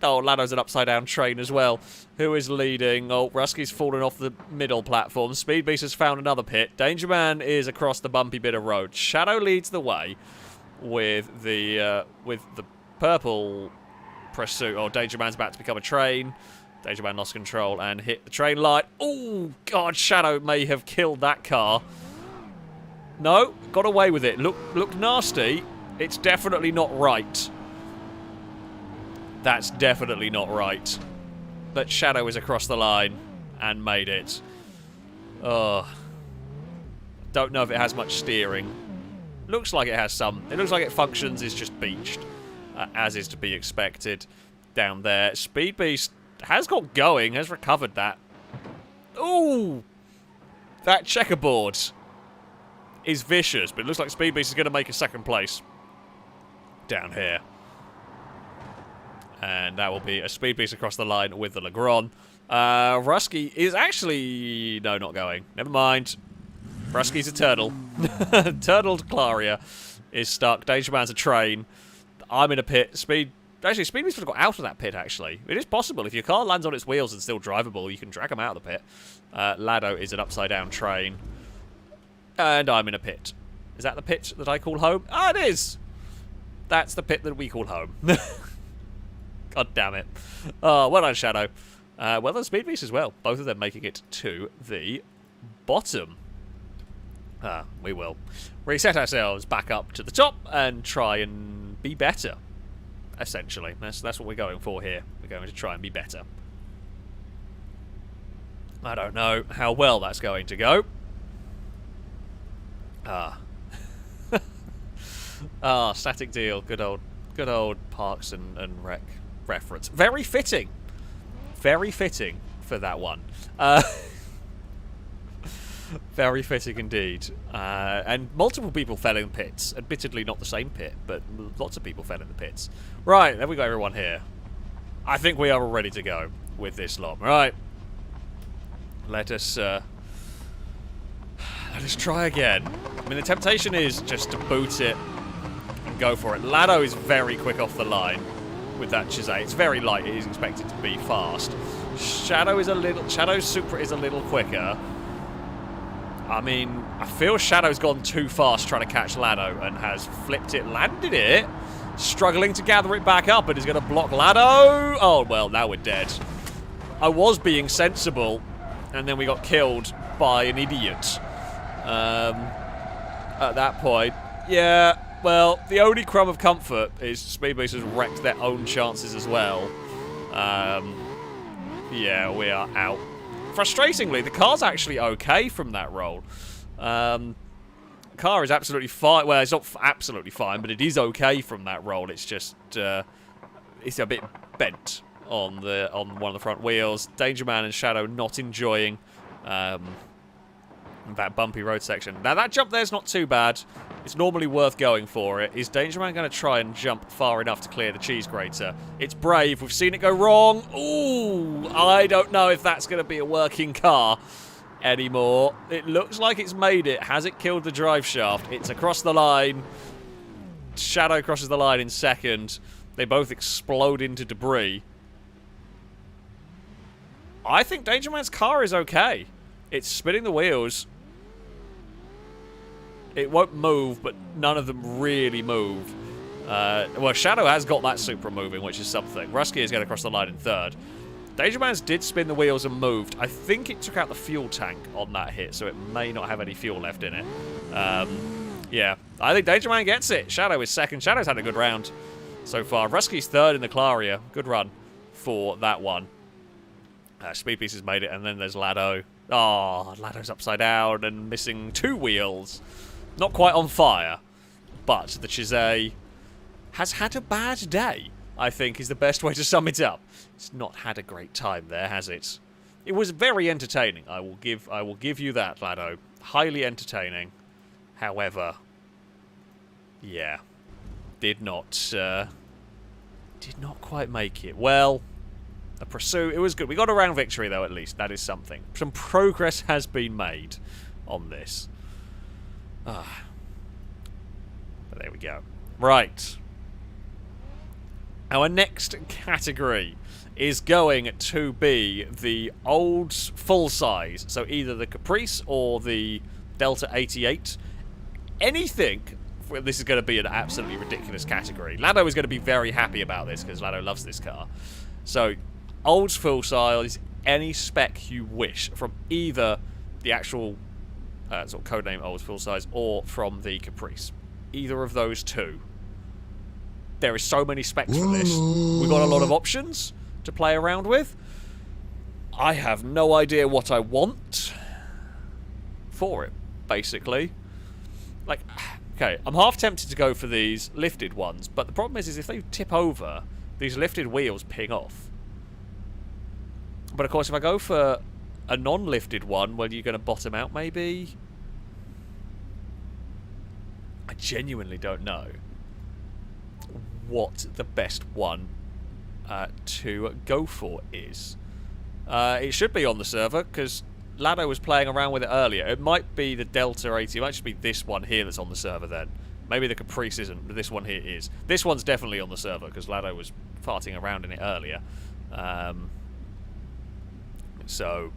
Oh, Lado's an upside-down train as well. Who is leading? Oh, Rusky's fallen off the middle platform. Speed Beast has found another pit. Danger Man is across the bumpy bit of road. Shadow leads the way with the purple pursuit. Oh, Danger Man's about to become a train. Danger Man lost control and hit the train light. Oh, God, Shadow may have killed that car. No, got away with it. Looked nasty. It's definitely not right. That's definitely not right. But Shadow is across the line and made it. Oh. Don't know if it has much steering. Looks like it has some. It looks like it functions, is just beached. As is to be expected down there. Speed Beast has got going, has recovered that. Ooh! That checkerboard is vicious, but it looks like Speed Beast is going to make a second place down here. And that will be a Speed Beast across the line with the Legrand. Rusky is actually... No, not going. Never mind. Rusky's a turtle. Turtled Claria is stuck. Danger Man's a train. I'm in a pit. Speed Actually, Speedbeast would have got out of that pit, actually. It is possible. If your car lands on its wheels and still drivable, you can drag them out of the pit. Lado is an upside-down train. And I'm in a pit. Is that the pit that I call home? Ah, it is! That's the pit that we call home. God damn it. Well done, Shadow. Well done, Speedbeast as well. Both of them making it to the bottom. We will reset ourselves back up to the top and try and be better. Essentially, that's what we're going for here. We're going to try and be better. I don't know how well that's going to go. Static Deal. Good old Parks and Rec reference. Very fitting. Very fitting for that one. Very fitting indeed. And multiple people fell in pits. Admittedly not the same pit, but lots of people fell in the pits. Right, there we go, everyone here. I think we are all ready to go with this lot. Right. Let us try again. I mean, the temptation is just to boot it and go for it. Lado is very quick off the line with that Chizay. It's very light. It is expected to be fast. Shadow's Supra is a little quicker. I mean, I feel Shadow's gone too fast trying to catch Lado and has flipped it, landed it, struggling to gather it back up and is going to block Lado. Oh, well, now we're dead. I was being sensible, and then we got killed by an idiot. At that point, yeah, well, the only crumb of comfort is Speedbeast has wrecked their own chances as well. Yeah, we are out. Frustratingly, the car's actually okay from that roll. The car is absolutely fine. Well, it's not absolutely fine, but it is okay from that roll. It's just it's a bit bent on one of the front wheels. Danger Man and Shadow not enjoying that bumpy road section. Now, that jump there's not too bad. It's normally worth going for it. Is Danger Man going to try and jump far enough to clear the cheese grater? It's brave. We've seen it go wrong. Ooh, I don't know if that's going to be a working car anymore. It looks like it's made it. Has it killed the drive shaft? It's across the line. Shadow crosses the line in second. They both explode into debris. I think Danger Man's car is okay. It's spinning the wheels. It won't move, but none of them really move. Well, Shadow has got that Supra moving, which is something. Rusky is going across the line in third. Danger Man's did spin the wheels and moved. I think it took out the fuel tank on that hit, so it may not have any fuel left in it. Yeah, I think Danger Man gets it. Shadow is second. Shadow's had a good round so far. Rusky's third in the Claria. Good run for that one. Speedbeast has made it, and then there's Lado. Oh, Lado's upside down and missing two wheels. Not quite on fire, but the Chizay has had a bad day, I think is the best way to sum it up. It's not had a great time there, has it? It was very entertaining. I will give you that, Lado. Highly entertaining. However, yeah, did not quite make it. Well, a pursuit. It was good. We got a round victory, though, at least. That is something. Some progress has been made on this. But there we go. Right. Our next category is going to be the old full size. So either the Caprice or the Delta 88. Anything. Well, this is going to be an absolutely ridiculous category. Lado is going to be very happy about this because Lado loves this car. So, old full size, any spec you wish from either the actual sort of codename old full size or from the Caprice. Either of those two. There is so many specs for this. We've got a lot of options to play around with. I have no idea what I want for it, basically. Like, okay, I'm half tempted to go for these lifted ones, but the problem is if they tip over, these lifted wheels ping off. But of course, if I go for a non-lifted one, well, you're going to bottom out, maybe? I genuinely don't know what the best one to go for is. It should be on the server, because Lado was playing around with it earlier. It might be the Delta 80. It might just be this one here that's on the server then. Maybe the Caprice isn't, but this one here is. This one's definitely on the server, because Lado was farting around in it earlier. So,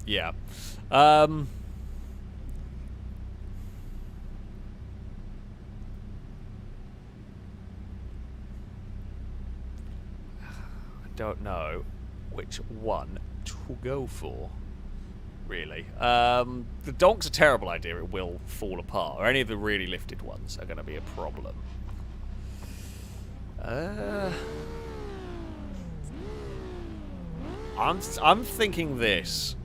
yeah. I don't know which one to go for, really. The donk's a terrible idea. It will fall apart. Or any of the really lifted ones are going to be a problem. I'm thinking this.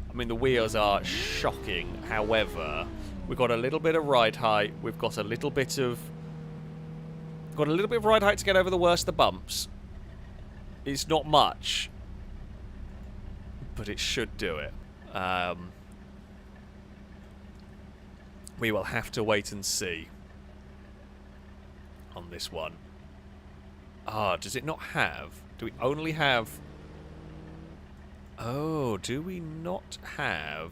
I mean, the wheels are shocking. However, we've got a little bit of ride height. We've got a little bit of ride height to get over the worst of the bumps. It's not much, but it should do it. We will have to wait and see on this one. Does it not have? Do we only have... Oh, do we not have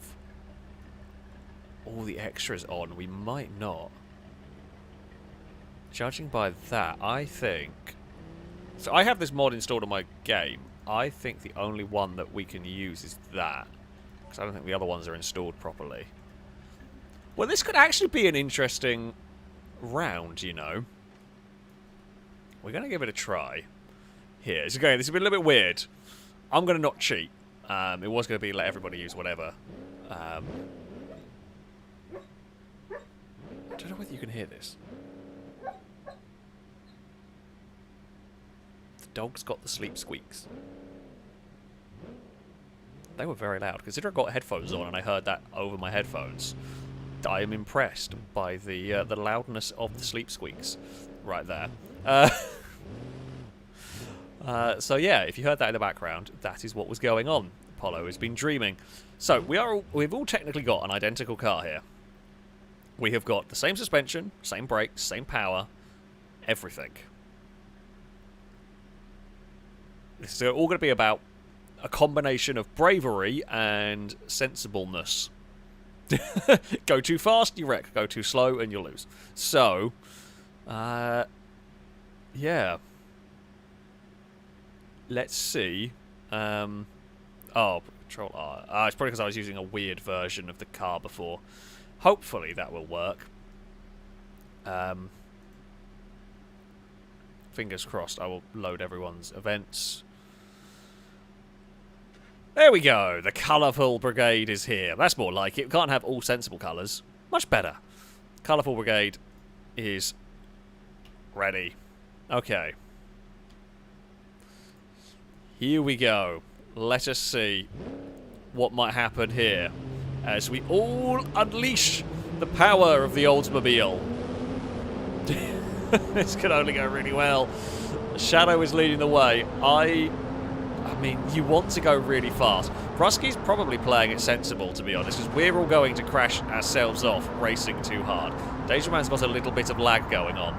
all the extras on? We might not. Judging by that, I think... So I have this mod installed on my game. I think the only one that we can use is that. Because I don't think the other ones are installed properly. Well, this could actually be an interesting round, you know. We're going to give it a try. Here. This has been a little bit weird. I'm going to not cheat. It was going to be let everybody use whatever. I don't know whether you can hear this. Dog's got the sleep squeaks. They were very loud. Considering I got headphones on and I heard that over my headphones, I am impressed by the loudness of the sleep squeaks right there. So yeah, if you heard that in the background, that is what was going on. Apollo has been dreaming. So we've all technically got an identical car here. We have got the same suspension, same brakes, same power, everything. This is all going to be about a combination of bravery and sensibleness. Go too fast, you wreck. Go too slow, and you lose. So, yeah. Let's see. Oh, Control R. It's probably because I was using a weird version of the car before. Hopefully that will work. Fingers crossed. I will load everyone's events. There we go. The colourful brigade is here. That's more like it. We can't have all sensible colours. Much better. Colourful brigade is ready. Okay. Here we go. Let us see what might happen here as we all unleash the power of the Oldsmobile. This could only go really well. Shadow is leading the way. I mean, you want to go really fast. Brusky's probably playing it sensible, to be honest, because we're all going to crash ourselves off racing too hard. Dangerman's got a little bit of lag going on.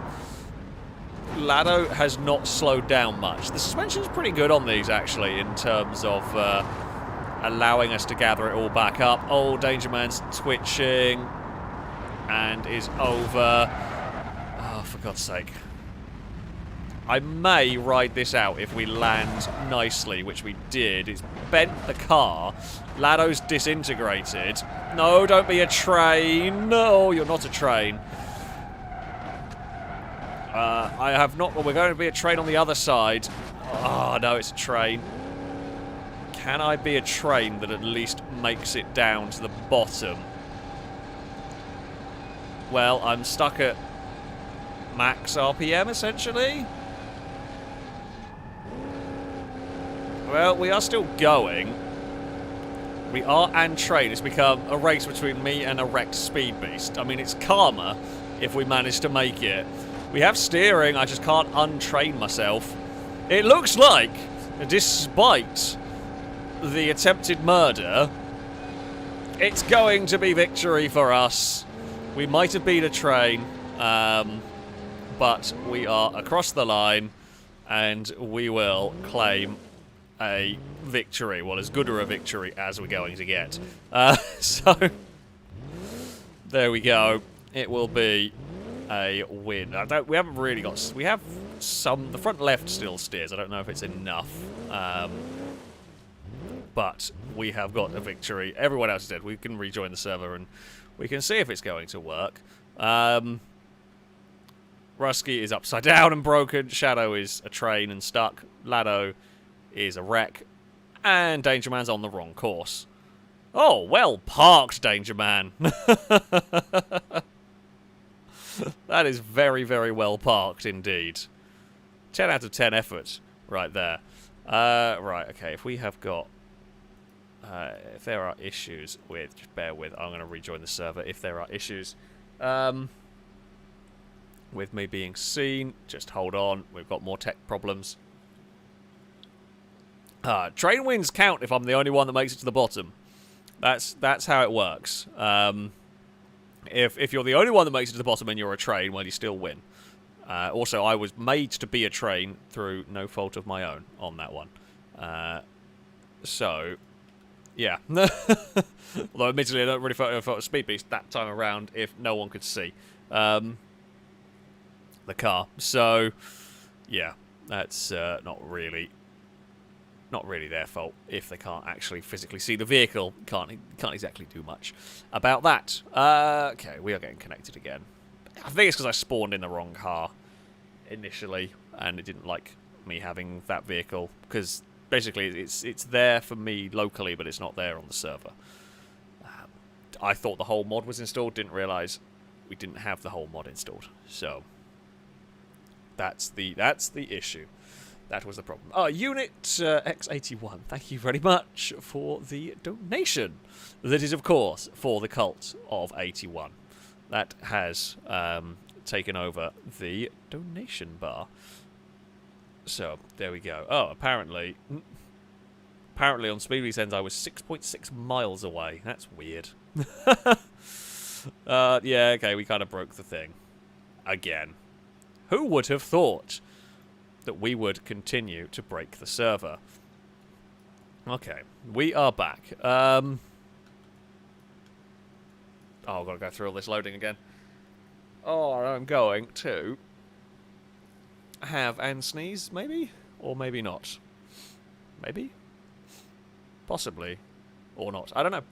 Lado has not slowed down much. The suspension's pretty good on these, actually, in terms of allowing us to gather it all back up. Oh, Dangerman's twitching and is over. Oh, for God's sake. I may ride this out if we land nicely, which we did. It's bent the car. Lado's disintegrated. No, don't be a train. No, you're not a train. I have not... Well, we're going to be a train on the other side. Oh, no, it's a train. Can I be a train that at least makes it down to the bottom? Well, I'm stuck at max RPM, essentially. Well, we are still going. We are and train. It's become a race between me and a wrecked speed beast. I mean, it's karma if we manage to make it. We have steering, I just can't untrain myself. It looks like, despite the attempted murder, it's going to be victory for us. We might have beat a train, but we are across the line, and we will claim a victory. Well, as good a victory as we're going to get. So, there we go. it will be a win. We haven't really got... We have some... The front left still steers. I don't know if it's enough. But we have got a victory. Everyone else is dead. We can rejoin the server and we can see if it's going to work. Rusky is upside down and broken. Shadow is a train and stuck. Lado is a wreck. And Danger Man's on the wrong course. Oh, well parked, Danger Man. That is very, very well parked indeed. 10 out of 10 effort right there. Right, okay, if we have got... if there are issues with... Just bear with, I'm going to rejoin the server. If there are issues with me being seen, just hold on. We've got more tech problems. Train wins count if I'm the only one that makes it to the bottom. That's how it works. If you're the only one that makes it to the bottom and you're a train, well, you still win. Also, I was made to be a train through no fault of my own on that one. So, yeah. Although, admittedly, I don't really felt a speed beast that time around if no one could see the car. So, yeah, that's not really their fault if they can't actually physically see the vehicle. Can't exactly do much about that. Okay, we are getting connected again. I think it's because I spawned in the wrong car initially, and it didn't like me having that vehicle, because basically it's there for me locally, but it's not there on the server. I thought the whole mod was installed, didn't realise we didn't have the whole mod installed. So that's the issue. That was the problem. Unit X81, thank you very much for the donation. That is, of course, for the cult of 81. That has taken over the donation bar. So, there we go. Oh, apparently on Speedweek's ends I was 6.6 miles away. That's weird. Yeah, okay, we kind of broke the thing. Again. Who would have thought that we would continue to break the server? Okay, we are back. Oh, I've got to go through all this loading again. Oh, I'm going to have and sneeze, maybe? Or maybe not. Maybe? Possibly. Or not. I don't know.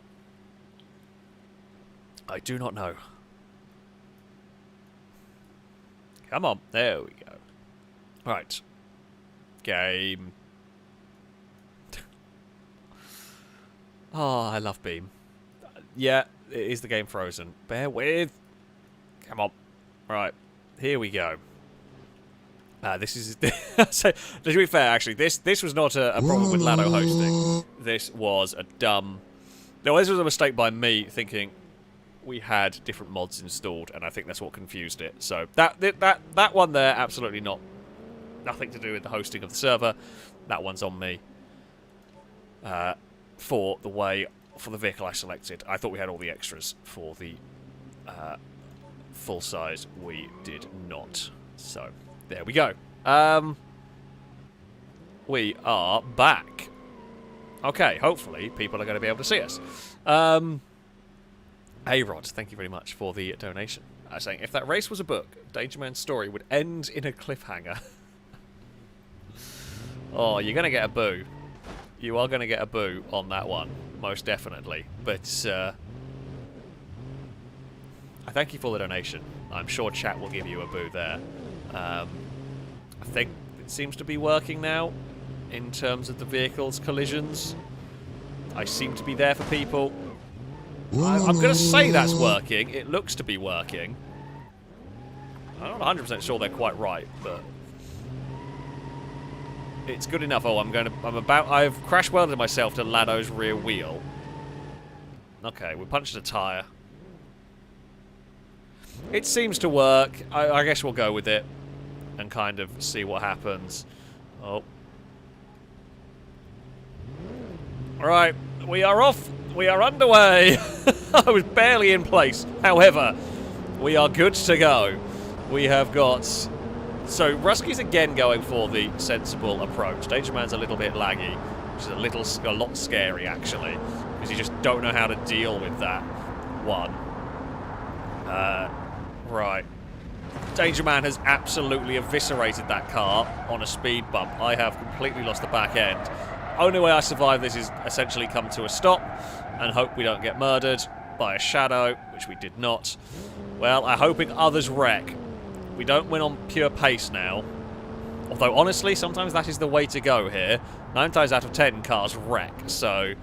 I do not know. Come on. There we go. Right. Game. Oh, I love Beam. Yeah, it is the game frozen. Bear with. Come on. Right. Here we go. This is... so, to be fair, actually, this was not a problem with Lado hosting. This was a dumb... No, this was a mistake by me thinking we had different mods installed, and I think that's what confused it. So, that one there, absolutely not. Nothing to do with the hosting of the server. That one's on me. For the vehicle I selected. I thought we had all the extras for the full size. We did not. So, there we go. We are back. Okay, hopefully people are going to be able to see us. A-Rod, thank you very much for the donation. Saying, if that race was a book, Danger Man's story would end in a cliffhanger. Oh, you're going to get a boo. You are going to get a boo on that one, most definitely. But, I thank you for the donation. I'm sure chat will give you a boo there. I think it seems to be working now, in terms of the vehicle's collisions. I seem to be there for people. I'm going to say that's working. It looks to be working. I'm not 100% sure they're quite right, but... it's good enough. Oh, I've crash welded myself to Lado's rear wheel. Okay, we punched a tyre. It seems to work. I guess we'll go with it and kind of see what happens. Oh. Alright, we are off. We are underway. I was barely in place. However, we are good to go. We have got... So, Rusky's again going for the sensible approach. Danger Man's a little bit laggy, which is a lot scary, actually, because you just don't know how to deal with that one. Right. Danger Man has absolutely eviscerated that car on a speed bump. I have completely lost the back end. Only way I survive this is essentially come to a stop and hope we don't get murdered by a shadow, which we did not. Well, I'm hoping others wreck. We don't win on pure pace now. Although, honestly, sometimes that is the way to go here. 9 times out of 10, cars wreck, so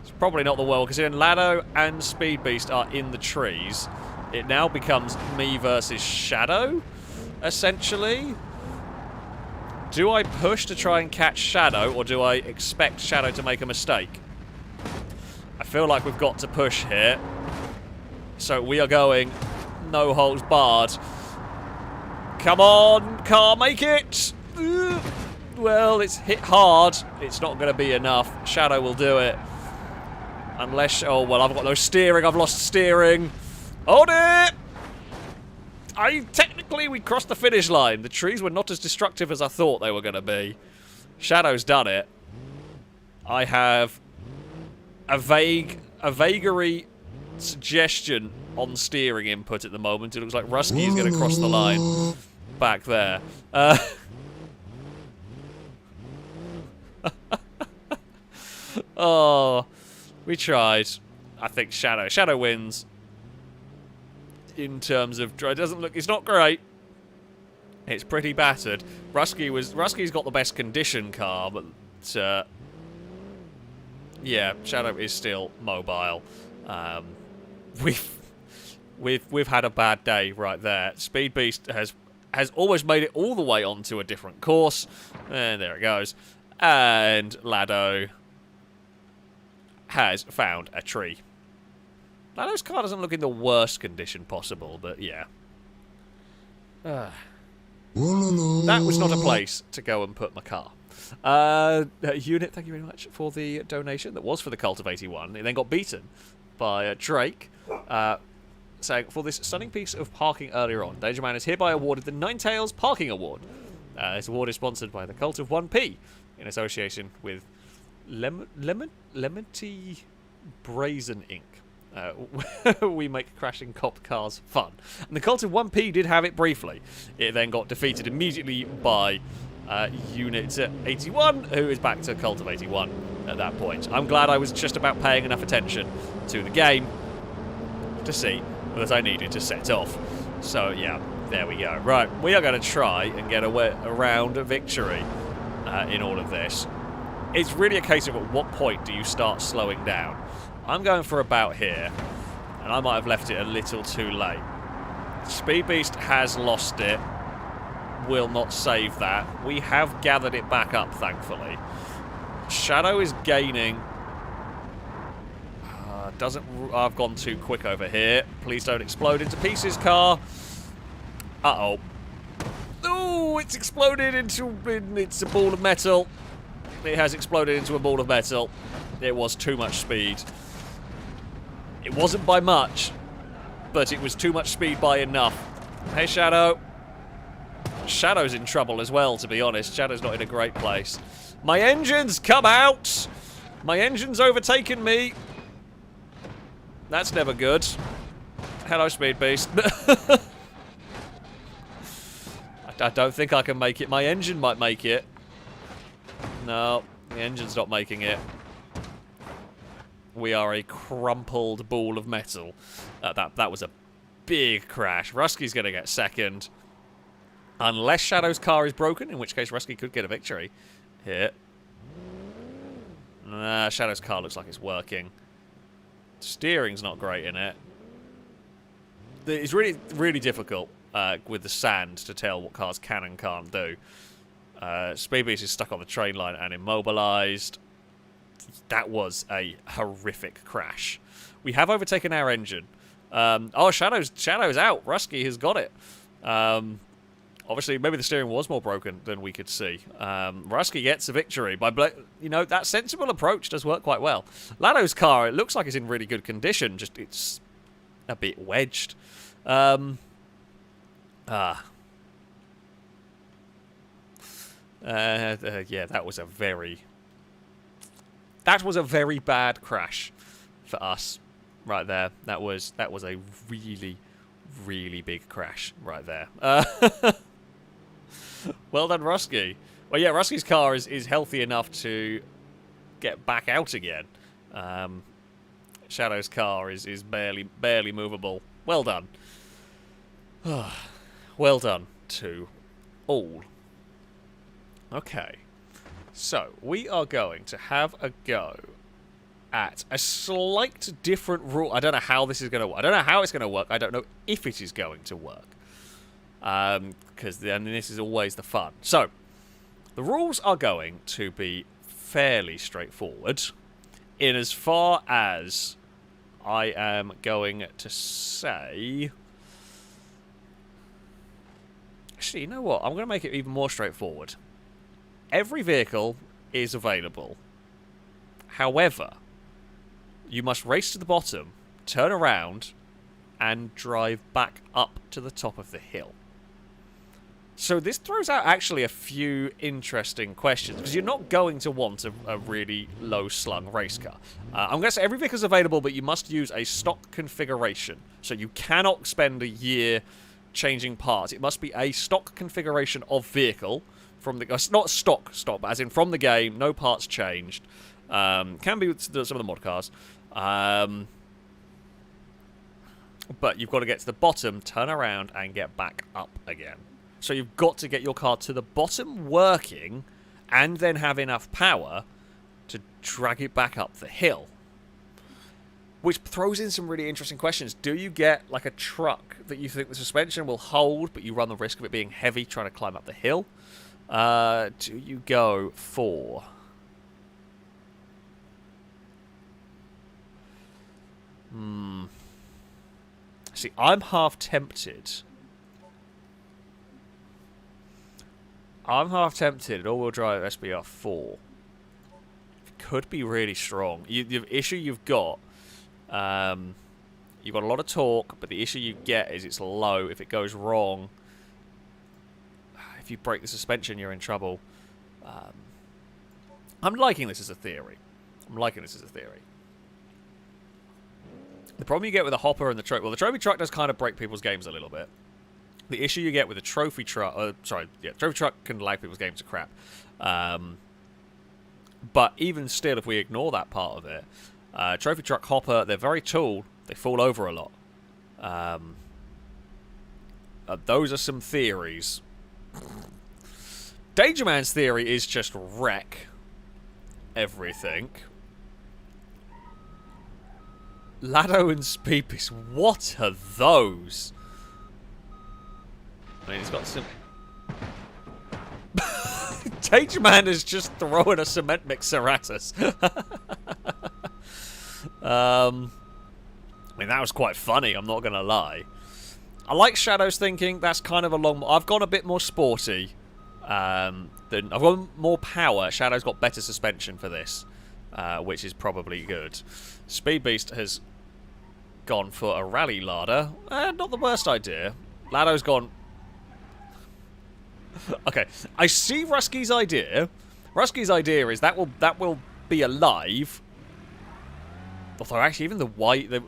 it's probably not the world. Considering Lado and Speed Beast are in the trees, it now becomes me versus Shadow, essentially. Do I push to try and catch Shadow, or do I expect Shadow to make a mistake? I feel like we've got to push here. So we are going no holds barred. Come on, car, make it! Well, it's hit hard. It's not going to be enough. Shadow will do it. Unless... Oh, well, I've got no steering. I've lost steering. Hold it! Technically, we crossed the finish line. The trees were not as destructive as I thought they were going to be. Shadow's done it. I have a vagary suggestion on steering input at the moment. It looks like Rusky is going to cross the line back there. Oh, we tried. I think Shadow wins. In terms of, it doesn't look, it's not great. It's pretty battered. Rusky's got the best condition car, but yeah, Shadow is still mobile. We've had a bad day right there. Speed Beast has almost made it all the way onto a different course, and there it goes. And Lado has found a tree. Lado's car doesn't look in the worst condition possible, but yeah. That was not a place to go and put my car. Unit, thank you very much for the donation. That was for the Cult of 81. It then got beaten by Drake, saying, for this stunning piece of parking earlier on, Danger Man is hereby awarded the Ninetales Parking Award. This award is sponsored by the Cult of 1P in association with Lemity Brazen Inc. We make crashing cop cars fun. And the Cult of 1P did have it briefly. It then got defeated immediately by Unit 81, who is back to Cult of 81 at that point. I'm glad I was just about paying enough attention to the game to see that I needed to set off. So, yeah, there we go. Right, we are going to try and get around a victory in all of this. It's really a case of at what point do you start slowing down. I'm going for about here, and I might have left it a little too late. Speed Beast has lost it. Will not save that. We have gathered it back up, thankfully. Shadow is gaining. I've gone too quick over here. Please don't explode into pieces, car. Uh-oh. Oh, it's exploded into... It's a ball of metal. It has exploded into a ball of metal. It was too much speed. It wasn't by much, but it was too much speed by enough. Hey, Shadow. Shadow's in trouble as well, to be honest. Shadow's not in a great place. My engine's come out! My engine's overtaken me. That's never good. Hello, Speed Beast. I don't think I can make it. My engine might make it. No, the engine's not making it. We are a crumpled ball of metal. That was a big crash. Rusky's going to get second. Unless Shadow's car is broken, in which case Rusky could get a victory here. Shadow's car looks like it's working. Steering's not great in it. It's really, really difficult with the sand to tell what cars can and can't do. Speed Beast is stuck on the train line and immobilized. That was a horrific crash. We have overtaken our engine. Oh, Shadow's out. Rusky has got it. Obviously, maybe the steering was more broken than we could see. Rusky gets a victory. That sensible approach does work quite well. Lado's car, it looks like it's in really good condition. Just, it's a bit wedged. Yeah, that was a very... That was a very bad crash for us right there. That was a really, really big crash right there. Well done, Rusky. Well, yeah, Rusky's car is healthy enough to get back out again. Shadow's car is barely movable. Well done. Well done to all. Okay. So, we are going to have a go at a slight different rule. I don't know how this is going to work. I don't know how it's going to work. I don't know if it is going to work. Because then this is always the fun. So, the rules are going to be fairly straightforward in as far as I am going to say... Actually, you know what? I'm going to make it even more straightforward. Every vehicle is available. However, you must race to the bottom, turn around, and drive back up to the top of the hill. So this throws out actually a few interesting questions, because you're not going to want a really low-slung race car. I'm going to say every vehicle is available, but you must use a stock configuration. So you cannot spend a year changing parts. It must be a stock configuration of vehicle from the... not stock, but as in from the game, no parts changed. Can be with some of the mod cars. But you've got to get to the bottom, turn around, and get back up again. So you've got to get your car to the bottom working, and then have enough power to drag it back up the hill. Which throws in some really interesting questions. Do you get, like, a truck that you think the suspension will hold, but you run the risk of it being heavy trying to climb up the hill? Do you go for... See, I'm half tempted. All-wheel drive SBR4. It could be really strong. The issue you've got a lot of torque, but the issue you get is it's low. If it goes wrong, if you break the suspension, you're in trouble. I'm liking this as a theory. The problem you get with a hopper and the trophy... Well, the trophy truck does kind of break people's games a little bit. The issue you get with a trophy truck... trophy truck can lag people's games to crap. But even still, if we ignore that part of it, trophy truck hopper, they're very tall. They fall over a lot. Those are some theories. Danger Man's theory is just wreck everything. Lado and Speed Beast, what are those? I mean, he's got some... Danger Man is just throwing a cement mixer at us. I mean, that was quite funny, I'm not going to lie. I like Shadow's thinking. That's kind of a long... I've gone a bit more sporty. I've got more power. Shadow's got better suspension for this, which is probably good. Speed Beast has gone for a rally ladder. Not the worst idea. Lado's gone... Okay, I see Rusky's idea. Rusky's idea is that will be alive. Although actually, even the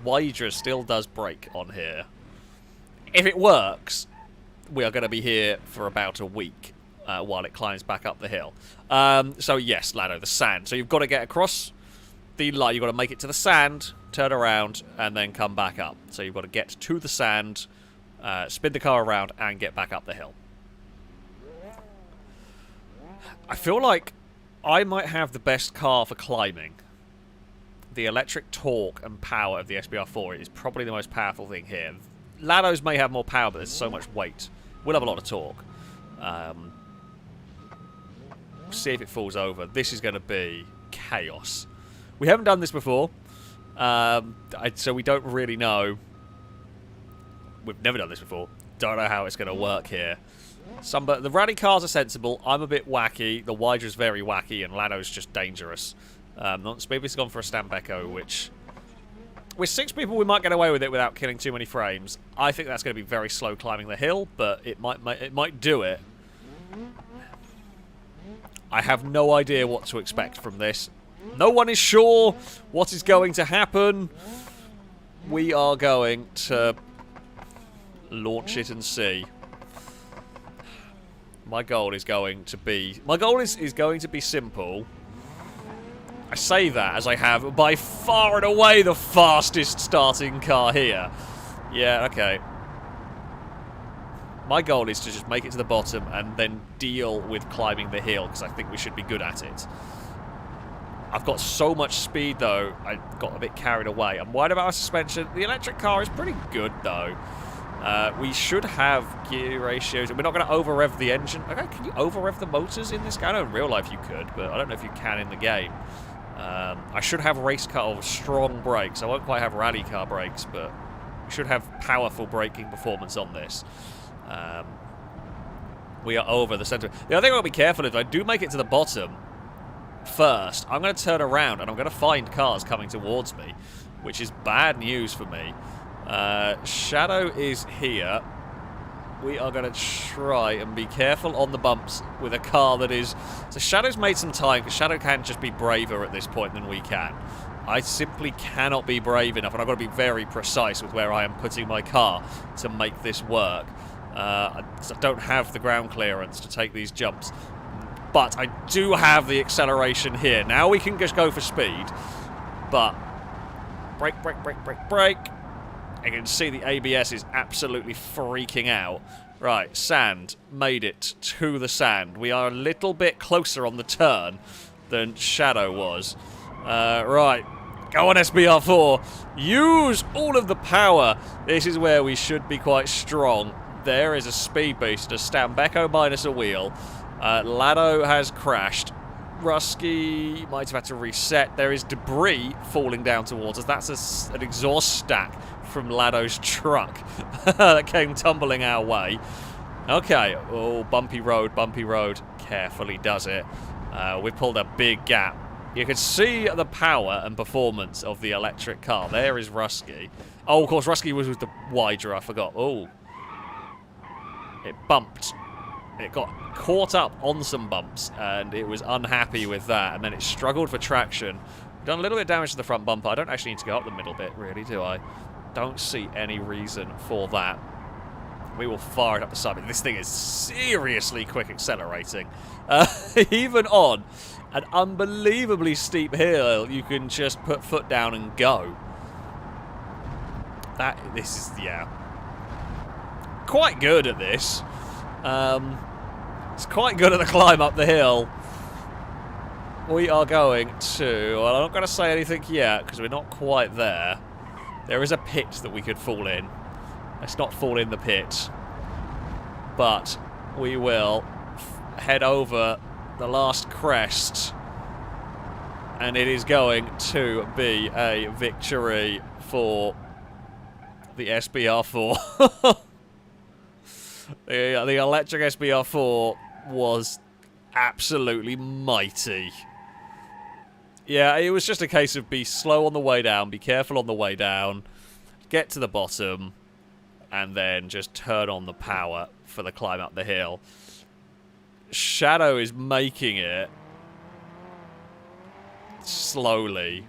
Hydra still does break on here. If it works, we are going to be here for about a week while it climbs back up the hill. So yes, Lado, the sand. So you've got to get across the light. You've got to make it to the sand, turn around, and then come back up. So you've got to get to the sand, spin the car around, and get back up the hill. I feel like I might have the best car for climbing. The electric torque and power of the SBR4 is probably the most powerful thing here. Lado's may have more power, but there's so much weight. We'll have a lot of torque. See if it falls over. This is going to be chaos. We haven't done this before, so we don't really know. We've never done this before. Don't know how it's going to work here. The rally cars are sensible. I'm a bit wacky. The Hydra's very wacky, and Lado's just dangerous. Speedbeast's gone for a Stamp Echo, which... With 6 people, we might get away with it without killing too many frames. I think that's going to be very slow climbing the hill, but it might do it. I have no idea what to expect from this. No one is sure what is going to happen. We are going to launch it and see. My goal is going to be... My goal is going to be simple. I say that as I have by far and away the fastest starting car here. Yeah, okay. My goal is to just make it to the bottom and then deal with climbing the hill, because I think we should be good at it. I've got so much speed, though, I got a bit carried away. I'm worried about our suspension. The electric car is pretty good, though. We should have gear ratios. We're not going to over-rev the engine. Okay, can you over-rev the motors in this game? I know in real life you could, but I don't know if you can in the game. I should have race car or strong brakes. I won't quite have rally car brakes, but we should have powerful braking performance on this. We are over the centre. The other thing I'll be careful if I do make it to the bottom first, I'm going to turn around and I'm going to find cars coming towards me, which is bad news for me. Shadow is here. We are going to try and be careful on the bumps with a car that is... So Shadow's made some time, because Shadow can just be braver at this point than we can. I simply cannot be brave enough, and I've got to be very precise with where I am putting my car to make this work. I don't have the ground clearance to take these jumps, but I do have the acceleration here. Now we can just go for speed, but brake, brake, brake, brake, brake. You can see the ABS is absolutely freaking out. Right, sand. Made it to the sand. We are a little bit closer on the turn than Shadow was. Right. Go on, SBR4. Use all of the power. This is where we should be quite strong. There is a speed booster. Stambecco minus a wheel. Lado has crashed. Rusky might have had to reset. There is debris falling down towards us. That's an exhaust stack from Lado's truck that came tumbling our way. Okay. Oh, bumpy road, bumpy road. Carefully does it. We've pulled a big gap. You can see the power and performance of the electric car. There is Rusky. Oh, of course, Rusky was with the Wider. I forgot. Oh. It bumped. It got caught up on some bumps, and it was unhappy with that, and then it struggled for traction. Done a little bit of damage to the front bumper. I don't actually need to go up the middle bit, really, do I? Don't see any reason for that. We will fire it up the side, but this thing is seriously quick accelerating. Even on an unbelievably steep hill, you can just put foot down and go. This is, yeah, quite good at this. It's quite good at the climb up the hill. We are going to... Well, I'm not going to say anything yet, because we're not quite there. There is a pit that we could fall in. Let's not fall in the pit. But we will head over the last crest. And it is going to be a victory for the SBR4. The electric SBR4 was absolutely mighty. Yeah, it was just a case of be slow on the way down, be careful on the way down, get to the bottom, and then just turn on the power for the climb up the hill. Shadow is making it slowly.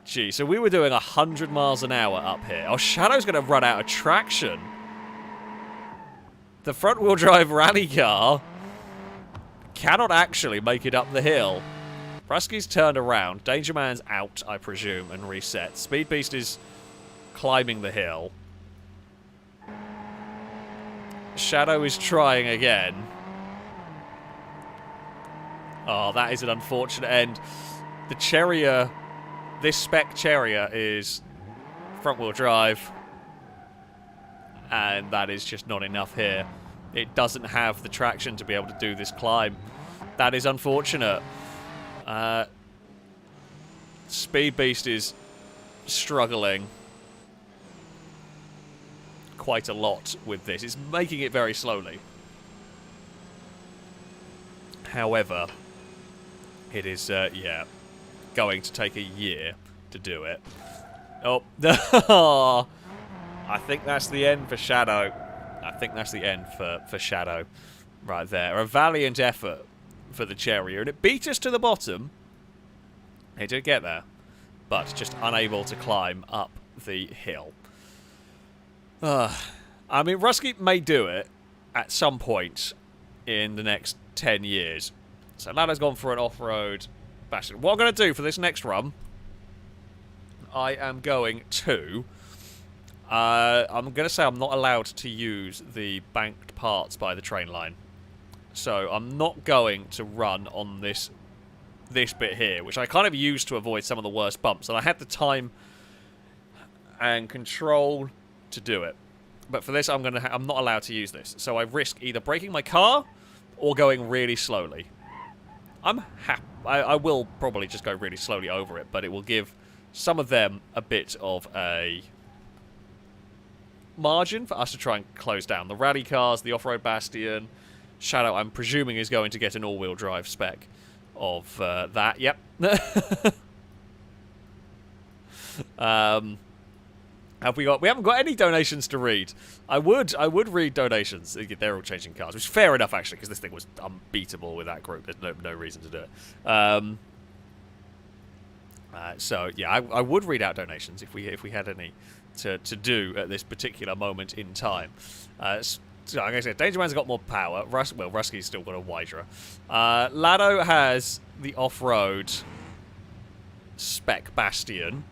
Gee, so we were doing 100 miles an hour up here. Oh, Shadow's going to run out of traction. The front-wheel drive rally car cannot actually make it up the hill. Rusky's turned around. Danger Man's out, I presume, and reset. Speed Beast is climbing the hill. Shadow is trying again. Oh, that is an unfortunate end. The Cherrier, this spec Cherrier is front-wheel drive. And that is just not enough here. It doesn't have the traction to be able to do this climb. That is unfortunate. Speed Beast is struggling quite a lot with this. It's making it very slowly. However, it is, yeah, going to take a year to do it. Oh, I think that's the end for Shadow. I think that's the end for Shadow right there. A valiant effort for the Cherrier. And it beat us to the bottom. It did get there. But just unable to climb up the hill. I mean, Rusky may do it at some point in the next 10 years. So Lado's gone for an off-road bastion. What I'm going to do for this next run, I am going to... I'm going to say I'm not allowed to use the banked parts by the train line. So I'm not going to run on this bit here, which I kind of used to avoid some of the worst bumps. And I had the time and control to do it. But for this, I'm not allowed to use this. So I risk either breaking my car or going really slowly. I'm happy. I will probably just go really slowly over it, but it will give some of them a bit of a margin for us to try and close down. The rally cars, the off-road bastion, Shadow, I'm presuming, is going to get an all-wheel drive spec of that. Yep. Have we got? We haven't got any donations to read. I would read donations. They're all changing cars, which is fair enough actually, because this thing was unbeatable with that group. There's no reason to do it. So yeah, I would read out donations if we had any to do at this particular moment in time. So like I said, Danger Man's got more power. Rusky's still got a Wydra. Lado has the off-road spec Bastion.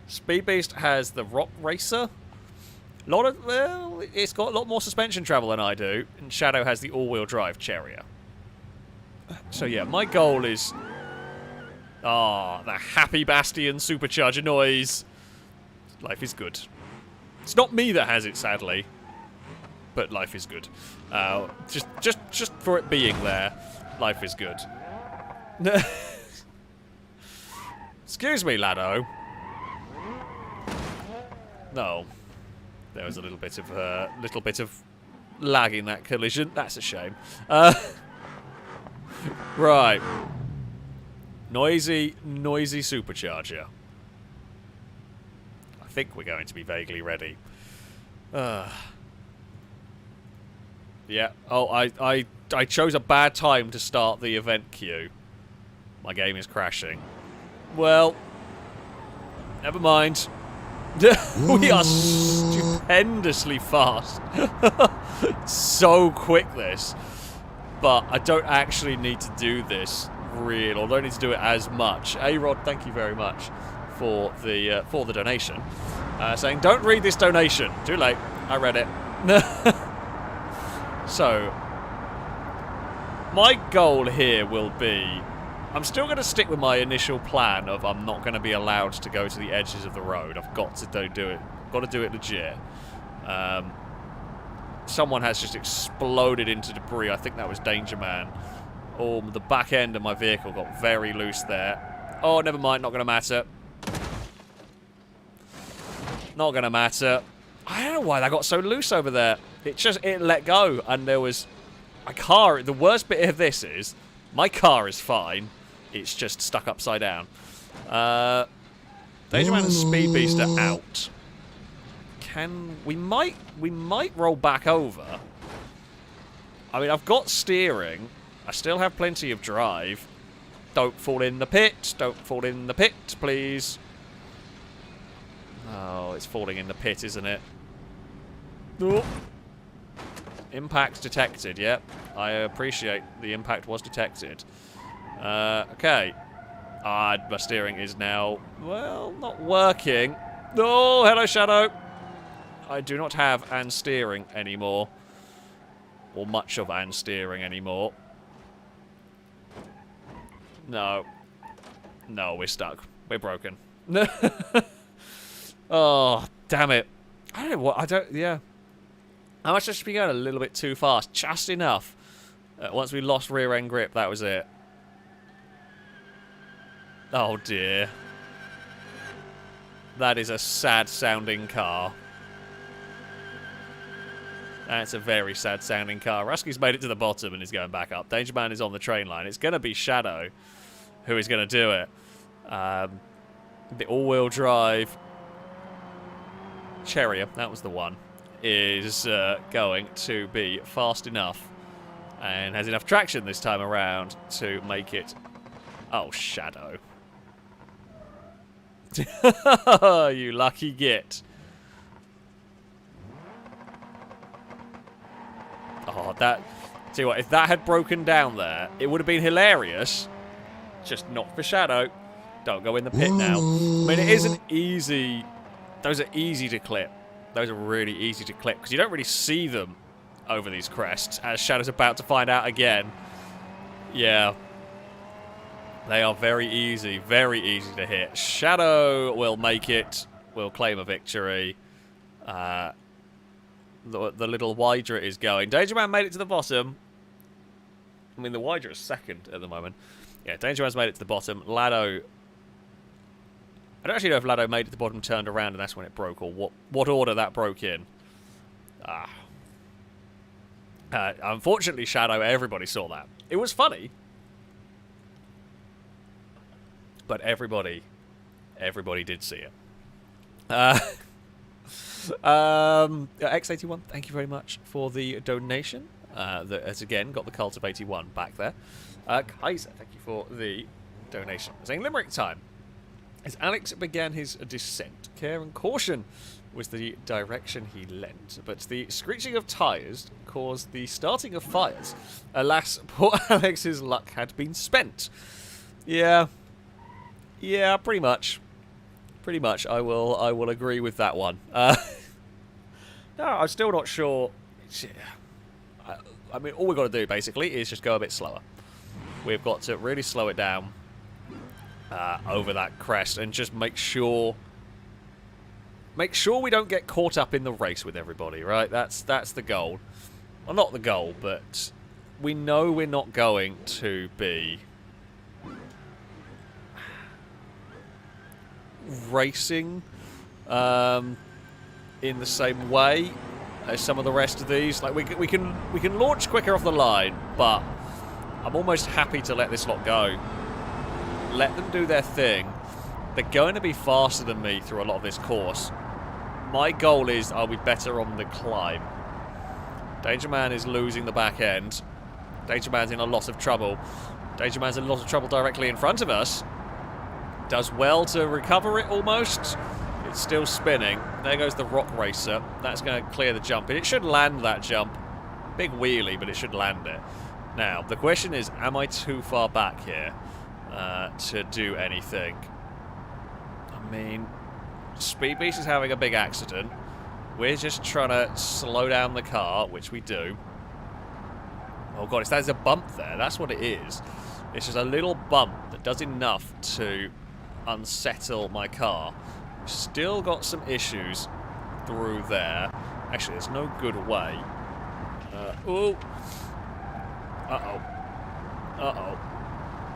Speed Beast has the Rock Racer. It's got a lot more suspension travel than I do. And Shadow has the all-wheel drive Chariot. So yeah, my goal is... the happy Bastion supercharger noise. Life is good. It's not me that has it, sadly. But life is good. Just for it being there, life is good. Excuse me, Lado. No, there was a little bit of lag in that collision. That's a shame. Right, noisy supercharger. I think we're going to be vaguely ready. Yeah. Oh, I chose a bad time to start the event queue. My game is crashing. Well, never mind. We are stupendously fast. So quick, this. But I don't actually need to do this real. I don't need to do it as much. A-Rod, thank you very much for the donation. Saying, don't read this donation. Too late. I read it. So, my goal here will be... I'm still going to stick with my initial plan of I'm not going to be allowed to go to the edges of the road. I've got to do it. Got to do it legit. Someone has just exploded into debris. I think that was Danger Man. Oh, the back end of my vehicle got very loose there. Oh, never mind. Not going to matter. Not going to matter. I don't know why that got so loose over there. It let go, and there was a car. The worst bit of this is my car is fine. It's just stuck upside down. Danger Man and Speed Beast are out. We might roll back over. I mean, I've got steering. I still have plenty of drive. Don't fall in the pit. Don't fall in the pit, please. Oh, it's falling in the pit, isn't it? Oh. Impact detected, yep. I appreciate the impact was detected. Okay. My steering is now, well, not working. Oh, hello, Shadow. I do not have and steering anymore. Or much of and steering anymore. No. No, we're stuck. We're broken. Oh, damn it. I don't know what, yeah. I must just be going a little bit too fast. Just enough. Once we lost rear end grip, that was it. Oh dear. That is a sad sounding car. That's a very sad sounding car. Rusky's made it to the bottom and is going back up. Danger Man is on the train line. It's going to be Shadow who is going to do it. The all-wheel drive Chariot, that was the one, is going to be fast enough and has enough traction this time around to make it... Oh, Shadow. You lucky git. Tell you what, if that had broken down there, it would have been hilarious. Just not for Shadow. Don't go in the pit now. I mean, it isn't easy. Those are easy to clip. Those are really easy to clip because you don't really see them over these crests, as Shadow's about to find out again. Yeah. They are very easy to hit. Shadow will make it. Will claim a victory. The little Wydra is going. Danger Man made it to the bottom. I mean, the Wydra is second at the moment. Yeah, Danger Man's made it to the bottom. Lado... I don't actually know if Lado made it to the bottom, turned around, and that's when it broke, or what order that broke in. Unfortunately, Shadow, everybody saw that. It was funny. But everybody did see it. X81, thank you very much for the donation. That has again got the Cult of 81 back there. Kaiser, thank you for the donation. Saying Limerick time. As Alex began his descent, care and caution was the direction he lent, but the screeching of tyres caused the starting of fires. Alas, poor Alex's luck had been spent. Yeah, pretty much. Pretty much, I will agree with that one. No, I'm still not sure. I mean, all we've got to do, basically, is just go a bit slower. We've got to really slow it down over that crest and just make sure we don't get caught up in the race with everybody, right? That's the goal. Well, not the goal, but we know we're not going to be racing in the same way as some of the rest of these. Like we can launch quicker off the line, but I'm almost happy to let this lot go. Let them do their thing. They're going to be faster than me through a lot of this course. My goal is I'll be better on the climb. Danger Man is losing the back end. Danger Man's in a lot of trouble. Danger Man's in a lot of trouble directly in front of us. Does well to recover it almost. It's still spinning. There goes the Rock Racer. That's going to clear the jump. It should land that jump. Big wheelie, but it should land it. Now, the question is, am I too far back here to do anything? I mean, Speed Beast is having a big accident. We're just trying to slow down the car, which we do. Oh god, there's a bump there. That's what it is. It's just a little bump that does enough to unsettle my car. Still got some issues through there. Actually, there's no good way. Uh-oh.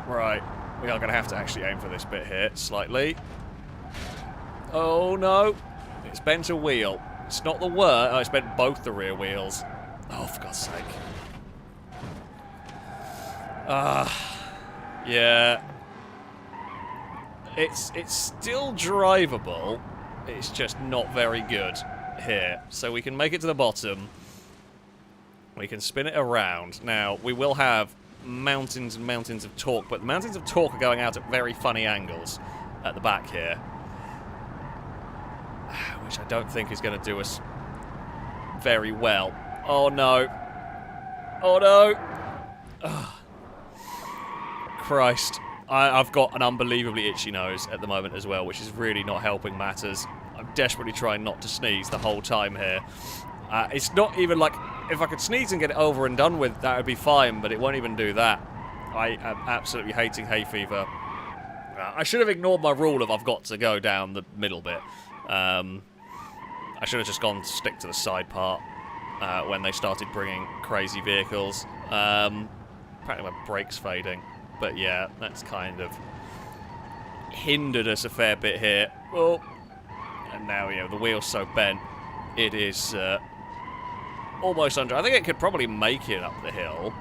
Right. We are going to have to actually aim for this bit here, slightly. Oh, no. It's bent a wheel. It's not the worst. Oh, it's bent both the rear wheels. Oh, for God's sake. Yeah. It's still drivable. It's just not very good here. So we can make it to the bottom. We can spin it around. Now, we will have mountains and mountains of torque, but the mountains of torque are going out at very funny angles at the back here. Which I don't think is going to do us very well. Oh, no. Oh, no. Ugh. Christ. I've got an unbelievably itchy nose at the moment as well, which is really not helping matters. I'm desperately trying not to sneeze the whole time here. It's not even like... If I could sneeze and get it over and done with, that would be fine, but it won't even do that. I am absolutely hating hay fever. I should have ignored my rule of I've got to go down the middle bit. I should have just gone to stick to the side part when they started bringing crazy vehicles. Apparently my brake's fading. But yeah, that's kind of hindered us a fair bit here. Oh. And now, you know, the wheel's so bent, it is almost under. I think it could probably make it up the hill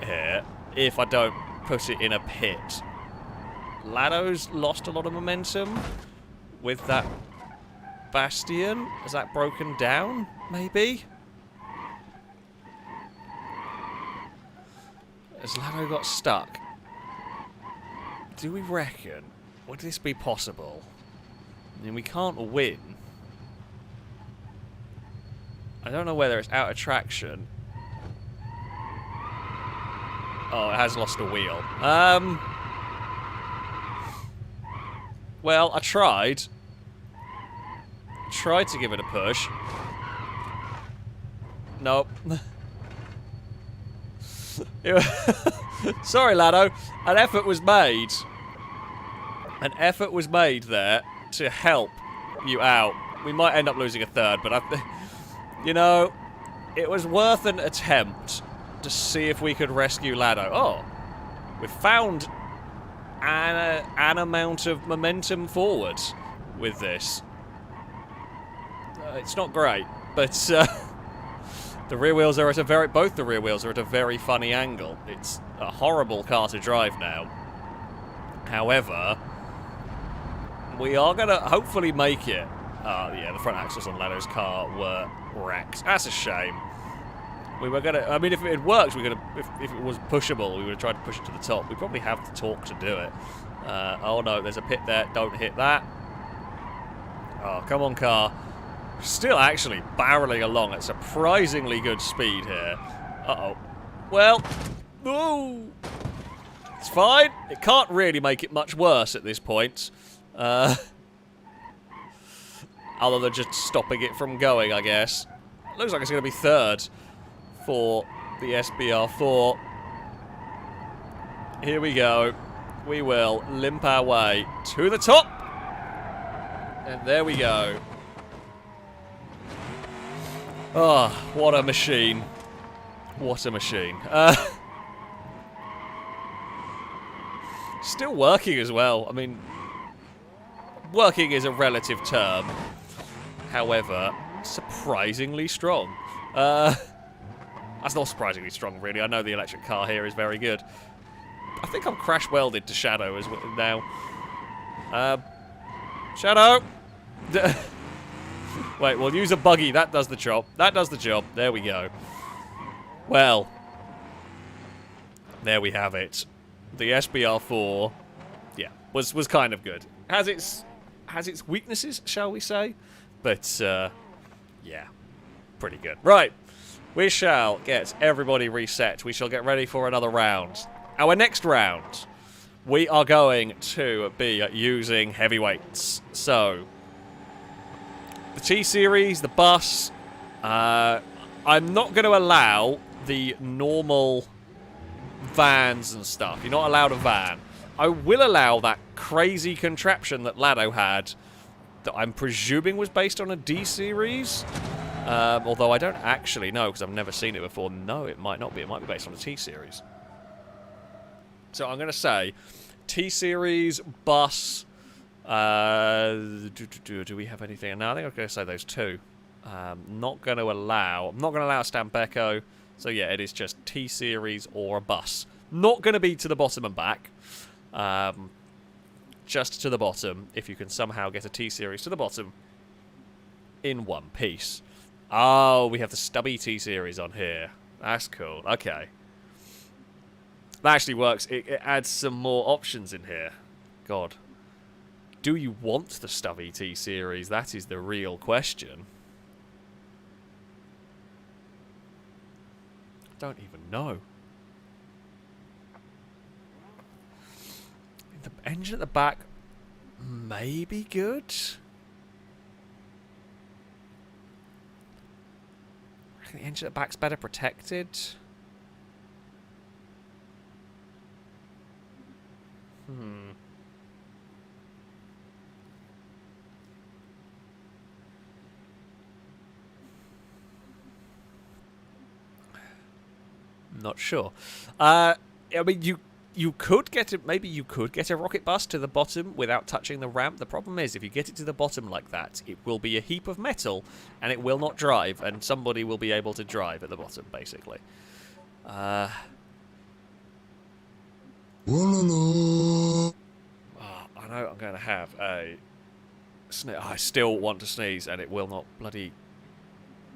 here if I don't put it in a pit. Lado's lost a lot of momentum with that bastion. Has that broken down, maybe? Has Lado got stuck? Do we reckon? Would this be possible? I mean, we can't win. I don't know whether it's out of traction Oh, it has lost a wheel. Well, I tried. Tried to give it a push. Nope. Sorry, Lado. An effort was made. An effort was made there to help you out. We might end up losing a third, but you know, it was worth an attempt to see if we could rescue Lado. Oh, we found an amount of momentum forward with this. It's not great, but the rear wheels are at both the rear wheels are at a very funny angle. It's a horrible car to drive now. However, we are gonna hopefully make it. Yeah, the front axles on Lado's car were wrecked. That's a shame. We were gonna. I mean, if it had worked, we could have. If it was pushable, we would have tried to push it to the top. We probably have the torque to do it. Oh no, there's a pit there. Don't hit that. Oh, come on, car. Still actually barreling along at surprisingly good speed here. Uh-oh. Well, ooh, it's fine. It can't really make it much worse at this point. Other than just stopping it from going, I guess. Looks like it's going to be third for the SBR4. Here we go. We will limp our way to the top. And there we go. Oh, what a machine. What a machine. Still working as well. I mean, working is a relative term. However, surprisingly strong. That's not surprisingly strong, really. I know the electric car here is very good. I think I'm crash welded to Shadow as well now. Shadow! Wait, we'll use a buggy. That does the job. That does the job. There we go. Well, there we have it. The SBR4, yeah, was kind of good. Has its weaknesses, shall we say? But yeah, pretty good. Right, we shall get everybody reset. We shall get ready for another round. Our next round, we are going to be using heavyweights. So, the T-Series, the bus, I'm not going to allow the normal vans and stuff. You're not allowed a van. I will allow that crazy contraption that Lado had that I'm presuming was based on a D-Series. Although I don't actually know because I've never seen it before. No, it might not be. It might be based on a T-Series. So I'm going to say T-Series, bus. Do we have anything? No, I think I'm going to say those two. Not going to allow. I'm not going to allow a Stamp Echo. So yeah, it is just T-Series or a bus. Not going to be to the bottom and back. Just to the bottom. If you can somehow get a T-Series to the bottom in one piece. Oh, we have the stubby T-Series on here. That's cool. Okay. That actually works. It adds some more options in here. God. Do you want the stubby T-Series? That is the real question. I don't even know. The engine at the back may be good. I think the engine at the back's better protected. Not sure. I mean, you could get it. Maybe you could get a rocket bus to the bottom without touching the ramp. The problem is, if you get it to the bottom like that, it will be a heap of metal, and it will not drive, and somebody will be able to drive at the bottom, basically. Oh, I know I'm going to have a sneeze. I still want to sneeze, and it will not bloody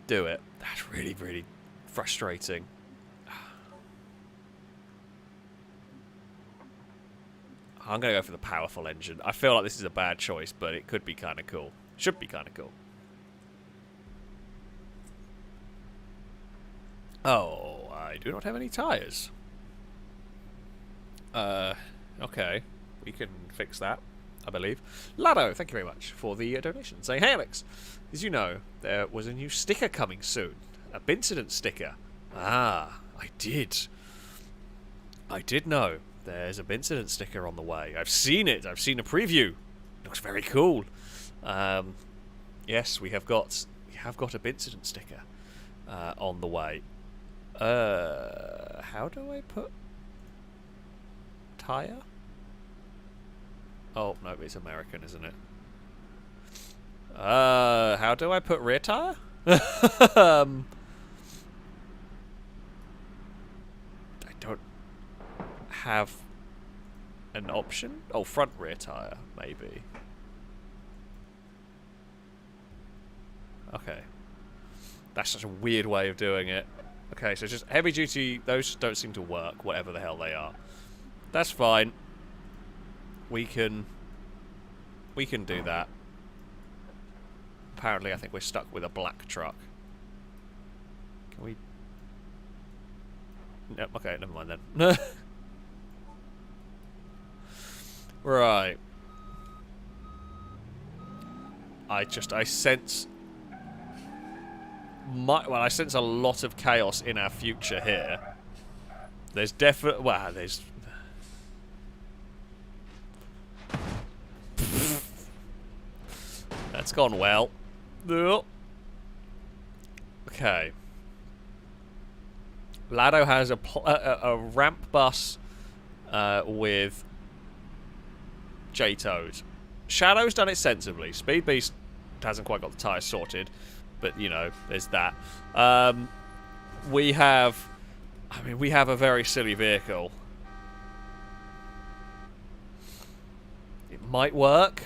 do it. That's really, really frustrating. I'm going to go for the powerful engine. I feel like this is a bad choice, but it could be kind of cool. Should be kind of cool. Oh, I do not have any tyres. Okay. We can fix that, I believe. Lado, thank you very much for the donation. Saying, hey Alex, did you know there was a new sticker coming soon? A Bincident sticker. Ah, I did. I did know there's a Bincident sticker on the way. I've seen it. I've seen a preview. Looks very cool. Yes, we have got a Bincident sticker on the way. How do I put tire? Oh no, it's American, isn't it? How do I put rear tire? I don't have an option. Oh, front rear tire, maybe. Okay. That's such a weird way of doing it. Okay, so just heavy duty, those don't seem to work, whatever the hell they are. That's fine. We can do that. Apparently, I think we're stuck with a black truck. Can we? No, okay, never mind then. Right. I sense I sense a lot of chaos in our future here. There's definitely... Well, there's... That's gone well. Okay. Lado has a ramp bus with J-Toad. Shadow's done it sensibly. Speed Beast hasn't quite got the tyres sorted. But, you know, there's that. We have a very silly vehicle. It might work.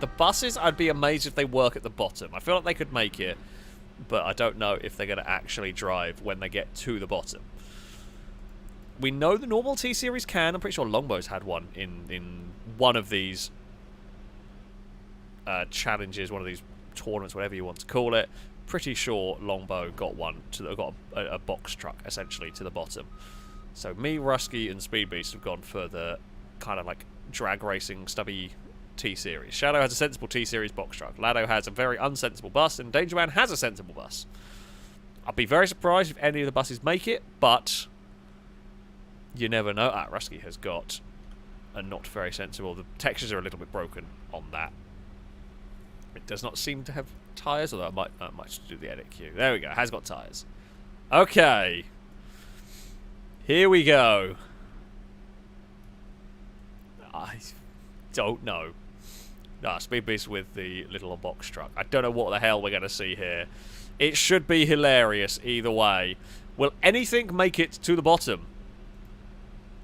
The buses, I'd be amazed if they work at the bottom. I feel like they could make it, but I don't know if they're going to actually drive when they get to the bottom. We know the normal T-Series can. I'm pretty sure Longbow's had one in one of these challenges, one of these tournaments, whatever you want to call it. Pretty sure Longbow got one. Got a box truck, essentially, to the bottom. So me, Rusky, and Speed Beast have gone for the kind of like drag racing, stubby T-Series. Shadow has a sensible T-Series box truck. Lado has a very unsensible bus, and Danger Man has a sensible bus. I'll be very surprised if any of the buses make it, but you never know. Rusky has got a not very sensible. The textures are a little bit broken on that. It does not seem to have tyres, although I might just do the edit queue. There we go. Has got tyres. Okay. Here we go. I don't know. Speed Beast with the little box truck. I don't know what the hell we're going to see here. It should be hilarious either way. Will anything make it to the bottom?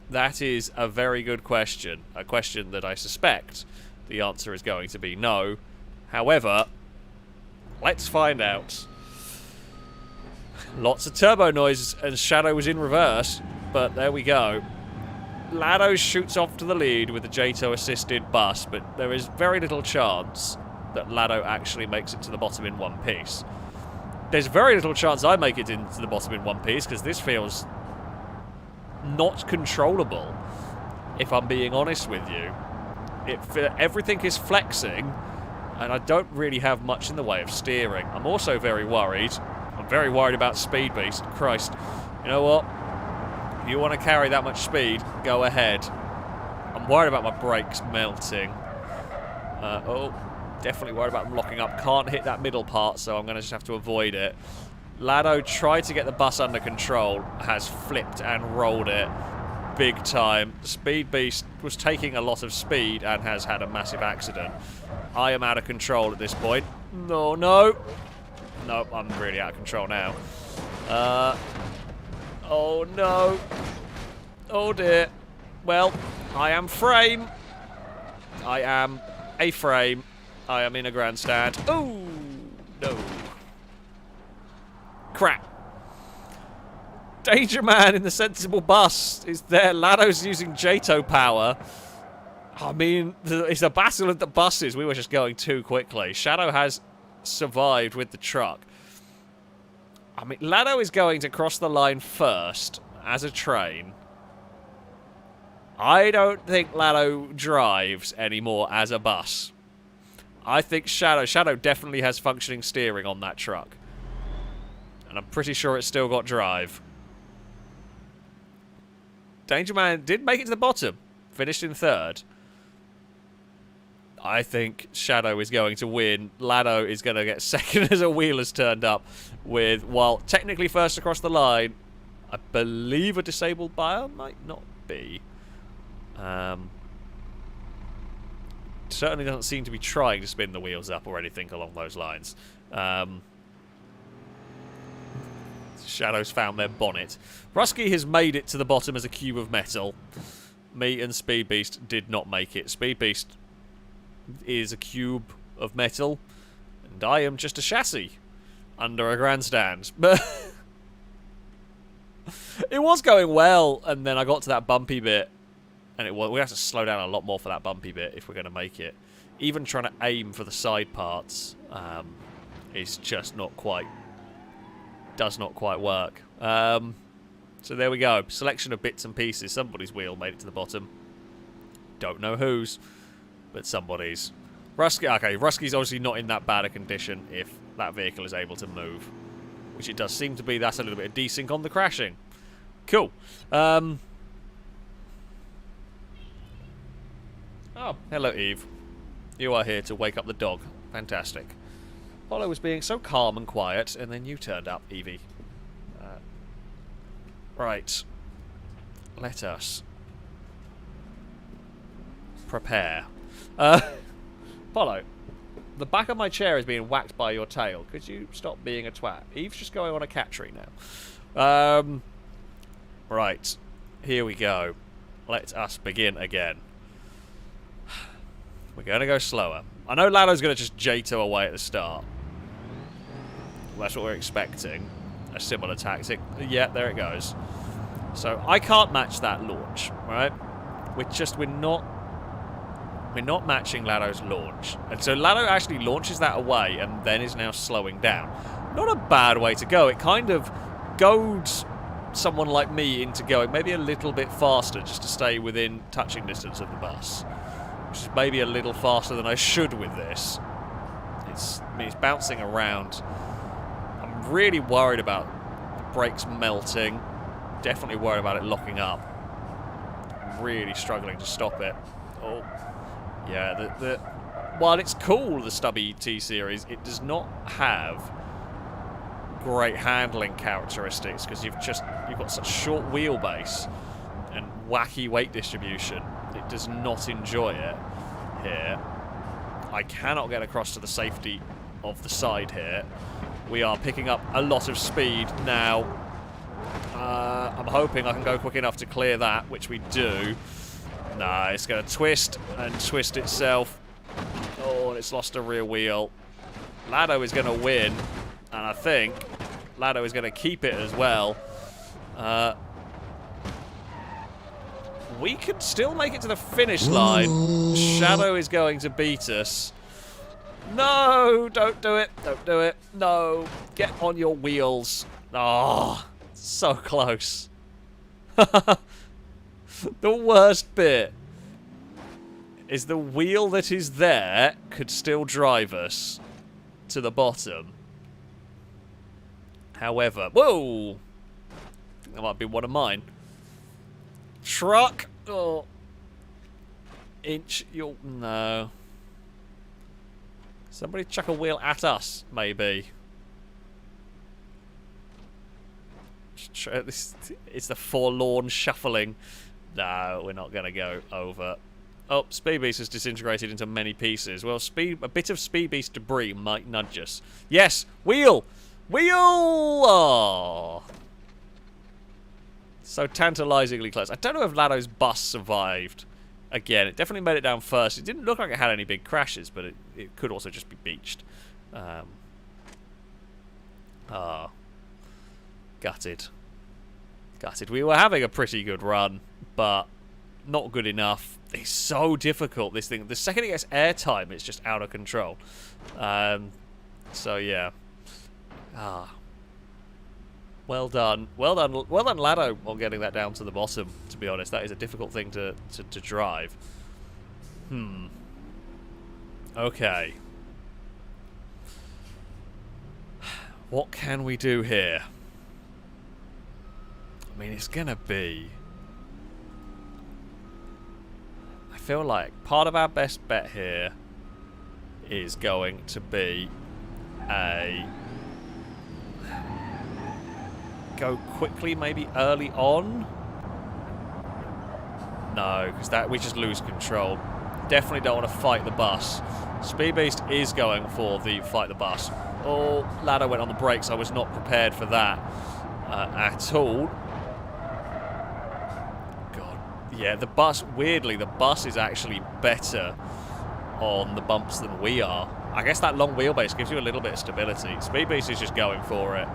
That is a very good question. A question that I suspect the answer is going to be no. However, let's find out. Lots of turbo noise and Shadow was in reverse, but there we go. Lado shoots off to the lead with the J-Tow assisted bus, but there is very little chance that Lado actually makes it to the bottom in one piece. There's very little chance I make it into the bottom in one piece, because this feels not controllable, if I'm being honest with you. Everything is flexing, and I don't really have much in the way of steering. I'm also very worried. I'm very worried about Speed Beast. Christ. You know what? If you want to carry that much speed, go ahead. I'm worried about my brakes melting. Oh, definitely worried about them locking up. Can't hit that middle part, so I'm going to just have to avoid it. Lado tried to get the bus under control, has flipped and rolled it big time. Speed Beast was taking a lot of speed and has had a massive accident. I am out of control at this point. No. No, I'm really out of control now. Oh no. Oh dear. Well, I am frame. I am a frame. I am in a grandstand. Oh no. Crap. Danger Man in the sensible bus is there. Lado's using J-Tow power. I mean, it's a battle of the buses. We were just going too quickly. Shadow has survived with the truck. I mean, Lado is going to cross the line first, as a train. I don't think Lado drives anymore as a bus. I think Shadow definitely has functioning steering on that truck. And I'm pretty sure it's still got drive. Danger Man did make it to the bottom. Finished in 3rd. I think Shadow is going to win. Lado is going to get 2nd as a wheel has turned up with, while technically 1st across the line, I believe a disabled buyer might not be. Certainly doesn't seem to be trying to spin the wheels up or anything along those lines. Shadow's found their bonnet. Rusky has made it to the bottom as a cube of metal. Me and Speed Beast did not make it. Speed Beast is a cube of metal, and I am just a chassis under a grandstand. But it was going well, and then I got to that bumpy bit, and we have to slow down a lot more for that bumpy bit if we're going to make it. Even trying to aim for the side parts is just not quite, does not quite work. So there we go. Selection of bits and pieces. Somebody's wheel made it to the bottom. Don't know whose, but somebody's. Rusky, okay, Rusky's obviously not in that bad a condition if that vehicle is able to move, which it does seem to be. That's a little bit of desync on the crashing. Cool. Oh, hello, Eve. You are here to wake up the dog. Fantastic. Apollo was being so calm and quiet, and then you turned up, Evie. Right. Let us prepare. Apollo, the back of my chair is being whacked by your tail. Could you stop being a twat? Eve's just going on a cat tree now. Right. Here we go. Let us begin again. We're going to go slower. I know Lado's going to just J2 away at the start. That's what we're expecting. A similar tactic. Yeah, there it goes. So I can't match that launch, right? We're not matching Lado's launch. And so Lado actually launches that away and then is now slowing down. Not a bad way to go. It kind of goads someone like me into going maybe a little bit faster just to stay within touching distance of the bus. Which is maybe a little faster than I should with this. It's bouncing around. I'm really worried about the brakes melting. Definitely worried about it locking up. I'm really struggling to stop it. Oh, yeah. While it's cool, the stubby T-Series, it does not have great handling characteristics because you've got such short wheelbase and wacky weight distribution. It does not enjoy it here. I cannot get across to the safety of the side here. We are picking up a lot of speed now. I'm hoping I can go quick enough to clear that, which we do. No, it's going to twist and twist itself. Oh, and it's lost a rear wheel. Lado is going to win, and I think Lado is going to keep it as well. We could still make it to the finish line. Shadow is going to beat us. No, don't do it. Don't do it. No, get on your wheels. Oh, so close. The worst bit is the wheel that is there could still drive us to the bottom. However, whoa! That might be one of mine. Truck! Oh. Inch, you'll... No. Somebody chuck a wheel at us, maybe. It's the forlorn shuffling. No, we're not going to go over. Oh, Speed Beast has disintegrated into many pieces. Well, a bit of Speed Beast debris might nudge us. Yes! Wheel! Wheel! Oh. So tantalizingly close. I don't know if Lado's bus survived. Again, it definitely made it down first. It didn't look like it had any big crashes, but it could also just be beached. Gutted. Gutted. We were having a pretty good run, but not good enough. It's so difficult, this thing. The second it gets airtime, it's just out of control. So, yeah. Well done. Well done, Lado, on getting that down to the bottom, to be honest. That is a difficult thing to drive. Okay. What can we do here? I mean, it's gonna be... I feel like part of our best bet here is going to be a... go quickly, maybe early on? No, because we just lose control. Definitely don't want to fight the bus. Speed Beast is going for the fight the bus. Oh, Ladder went on the brakes. I was not prepared for that at all. God. Yeah, the bus, weirdly, the bus is actually better on the bumps than we are. I guess that long wheelbase gives you a little bit of stability. Speed Beast is just going for it,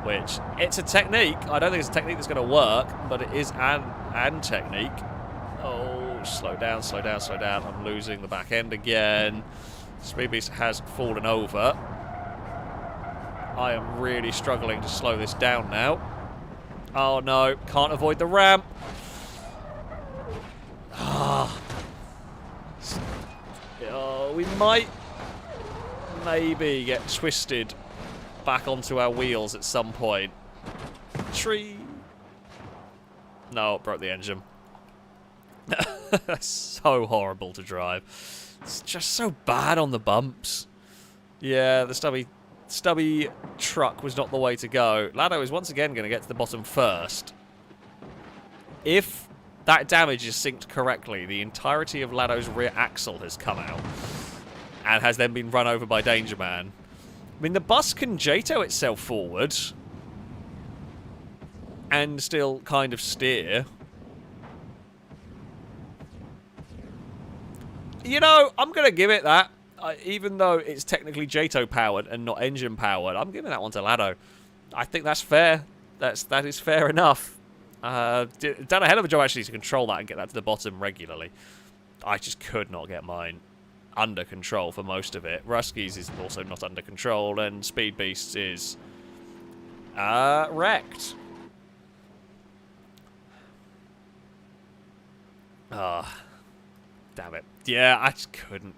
which, it's a technique. I don't think it's a technique that's going to work, but it is an technique. Oh, slow down, slow down, slow down. I'm losing the back end again. Speed Beast has fallen over. I am really struggling to slow this down now. Oh no, can't avoid the ramp. Ah. Oh, we might maybe get twisted back onto our wheels at some point. Tree. No, broke the engine. That's so horrible to drive. It's just so bad on the bumps. Yeah, the stubby truck was not the way to go. Lado is once again going to get to the bottom first. If that damage is synced correctly, the entirety of Lado's rear axle has come out and has then been run over by Danger Man. I mean, the bus can JATO itself forward and still kind of steer. You know, I'm going to give it that. Even though it's technically JATO powered and not engine powered, I'm giving that one to Lado. I think that's fair. That is fair enough. Done a hell of a job actually to control that and get that to the bottom regularly. I just could not get mine under control for most of it. Rusky's is also not under control, and Speed Beast's is wrecked. Ah, damn it. Yeah, I just couldn't.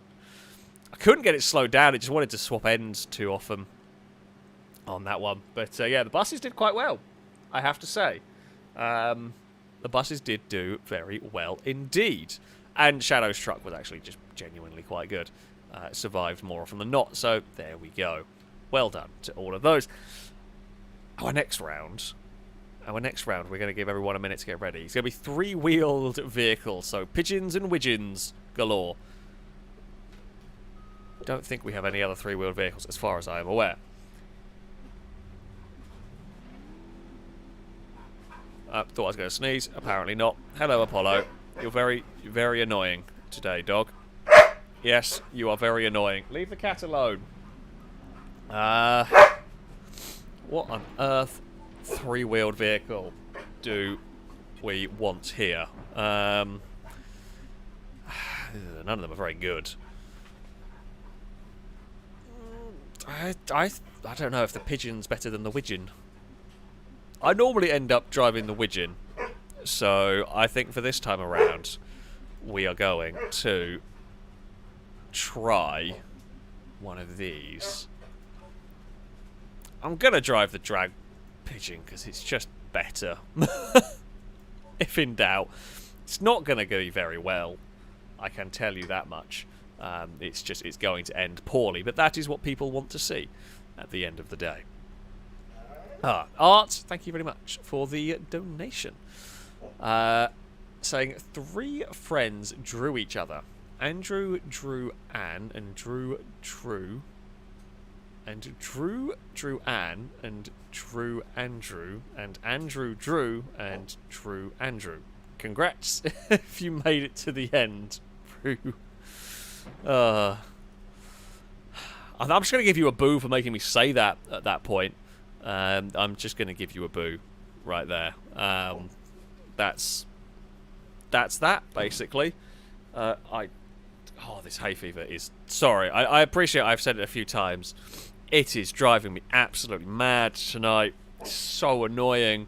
I couldn't get it slowed down. It just wanted to swap ends too often on that one. But yeah, the buses did quite well, I have to say. The buses did do very well indeed. And Shadow's truck was actually just genuinely quite good. Survived more often than not, so there we go. Well done to all of those. Our next round, we're going to give everyone a minute to get ready. It's going to be three-wheeled vehicles, so pigeons and widgeons galore. Don't think we have any other three-wheeled vehicles as far as I am aware. Thought I was going to sneeze. Apparently not. Hello, Apollo. You're very annoying today, dog. Yes, you are very annoying. Leave the cat alone. What on earth three-wheeled vehicle do we want here? None of them are very good. I don't know if the pigeon's better than the widgeon. I normally end up driving the widgeon, so I think for this time around we are going to try one of these. I'm gonna drive the drag pigeon because it's just better. If in doubt, it's not gonna go very well, I can tell you that much. It's going to end poorly, but that is what people want to see at the end of the day. Art, thank you very much for the donation. Saying 3 friends drew each other. Andrew drew Anne, and Drew drew. And Drew drew Anne, and Drew Andrew, and Andrew drew, and Drew Andrew. Congrats if you made it to the end, Drew. I'm just going to give you a boo for making me say that at that point. I'm just going to give you a boo right there. That's that, basically. This hay fever is... Sorry, I appreciate I've said it a few times. It is driving me absolutely mad tonight. So annoying.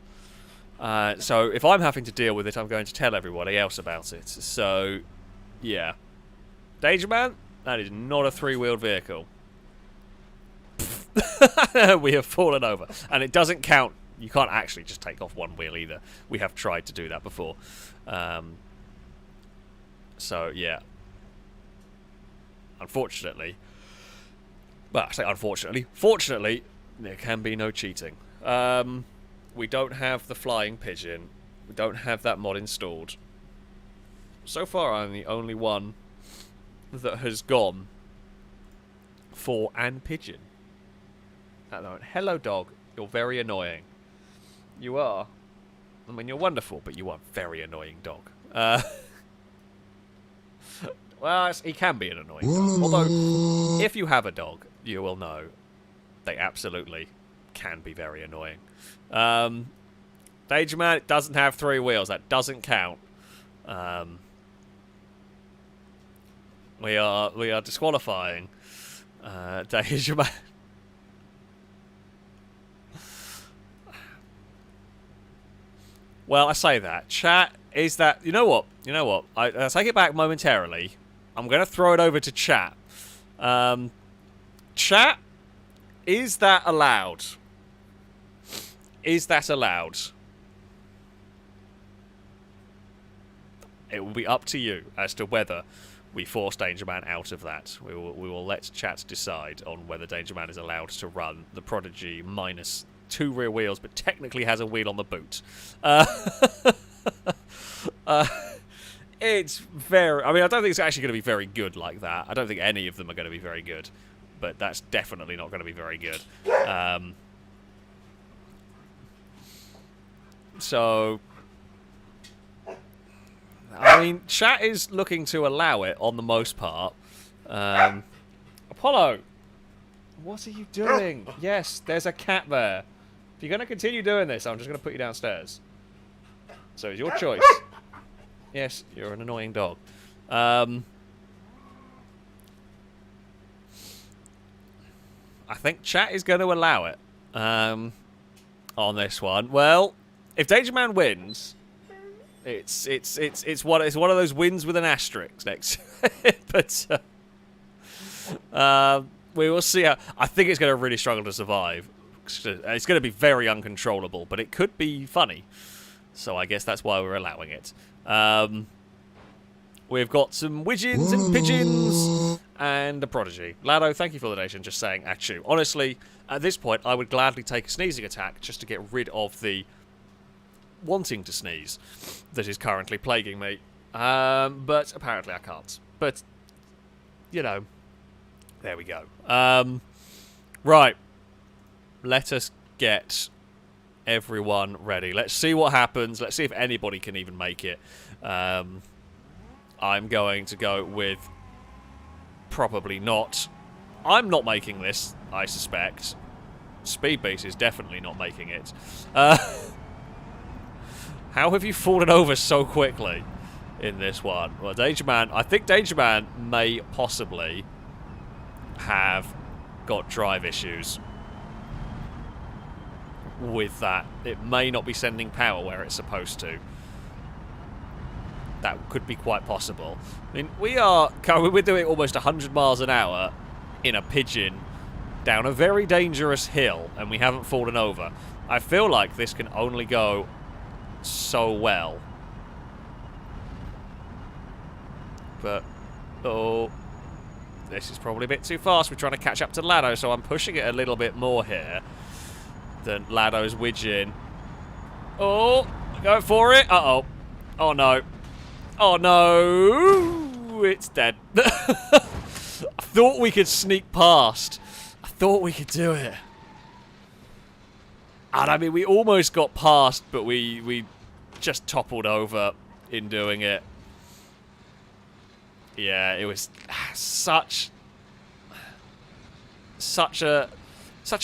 So if I'm having to deal with it, I'm going to tell everybody else about it. So, yeah. Danger Man, that is not a three-wheeled vehicle. We have fallen over. And it doesn't count. You can't actually just take off one wheel either. We have tried to do that before. So, yeah. Unfortunately. Well, I say unfortunately. Fortunately, there can be no cheating. We don't have the flying pigeon. We don't have that mod installed. So far, I'm the only one that has gone for an pigeon. Hello, dog. You're very annoying. You are. I mean, you're wonderful, but you are a very annoying dog. Well, he can be an annoying dog. Although, if you have a dog, you will know they absolutely can be very annoying. Danger Man, it doesn't have three wheels. That doesn't count. We are disqualifying Danger Man. Well, I say that. Chat, is that... You know what? I take it back momentarily. I'm going to throw it over to chat. Chat, is that allowed? Is that allowed? It will be up to you as to whether we force Danger Man out of that. We will let chat decide on whether Danger Man is allowed to run the Prodigy minus 2 rear wheels, but technically has a wheel on the boot. It's very... I mean, I don't think it's actually going to be very good like that. I don't think any of them are going to be very good. But that's definitely not going to be very good. So... I mean, chat is looking to allow it on the most part. Apollo! What are you doing? Yes, there's a cat there. If you're going to continue doing this, I'm just going to put you downstairs. So it's your choice. Yes, you're an annoying dog. I think chat is going to allow it on this one. Well, if Danger Man wins, it's one of those wins with an asterisk next. But we will see how. I think it's going to really struggle to survive. It's going to be very uncontrollable, but it could be funny. So I guess that's why we're allowing it. We've got some widgeons and pigeons and a Prodigy. Lado, thank you for the donation. Just saying, achoo. Honestly, at this point, I would gladly take a sneezing attack just to get rid of the wanting to sneeze that is currently plaguing me. But apparently I can't. But, you know, there we go. Right. Let us get everyone ready. Let's see what happens. Let's see if anybody can even make it. I'm going to go with probably not. I'm not making this, I suspect. Speedbeast is definitely not making it. How have you fallen over so quickly in this one? Well, Danger Man, I think Danger Man may possibly have got drive issues with that. It may not be sending power where it's supposed to. That could be quite possible. I mean, we're doing almost 100 miles an hour in a pigeon down a very dangerous hill, and we haven't fallen over. I feel like this can only go so well. But, oh, this is probably a bit too fast. We're trying to catch up to Lado, so I'm pushing it a little bit more here than Lado's widgeon. Oh, go for it. Uh-oh. Oh, no. Oh, no. It's dead. I thought we could sneak past. I thought we could do it. And I mean, we almost got past, but we just toppled over in doing it. Yeah, it was such a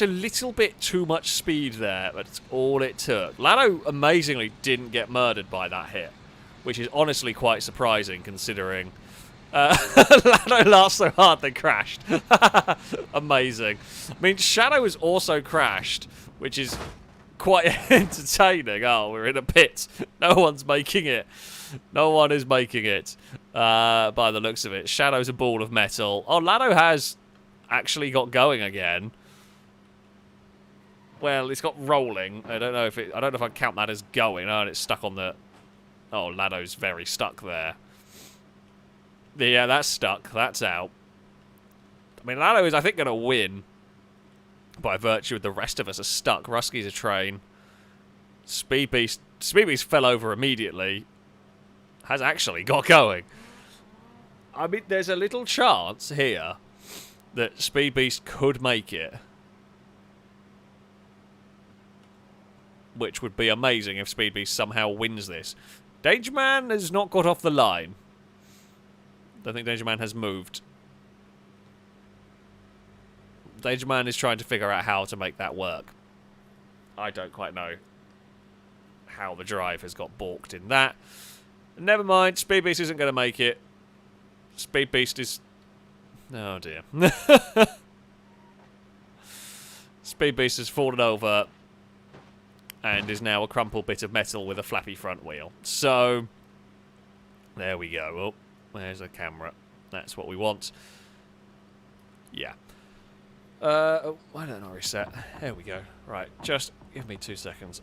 little bit too much speed there, but it's all it took. Lado amazingly didn't get murdered by that hit, which is honestly quite surprising considering Lado laughed so hard they crashed. Amazing. I mean, Shadow has also crashed, which is quite entertaining. Oh, we're in a pit. No one's making it. No one is making it, by the looks of it. Shadow's a ball of metal. Oh, Lado has actually got going again. Well, it's got rolling. I don't know if I'd count that as going. Oh, and it's stuck on the... Oh, Lado's very stuck there. Yeah, that's stuck. That's out. I mean, Lado is, I think, going to win by virtue of the rest of us are stuck. Rusky's a train. Speed Beast fell over immediately. Has actually got going. I mean, there's a little chance here that Speed Beast could make it. Which would be amazing if Speed Beast somehow wins this. Danger Man has not got off the line. Don't think Danger Man has moved. Danger Man is trying to figure out how to make that work. I don't quite know how the drive has got balked in that. Never mind, Speed Beast isn't going to make it. Speed Beast is... Oh dear. Speed Beast has fallen over and is now a crumpled bit of metal with a flappy front wheel. So, there we go. Oh, there's a camera. That's what we want. Yeah. Oh, why don't I reset? There we go. Right, just give me 2 seconds.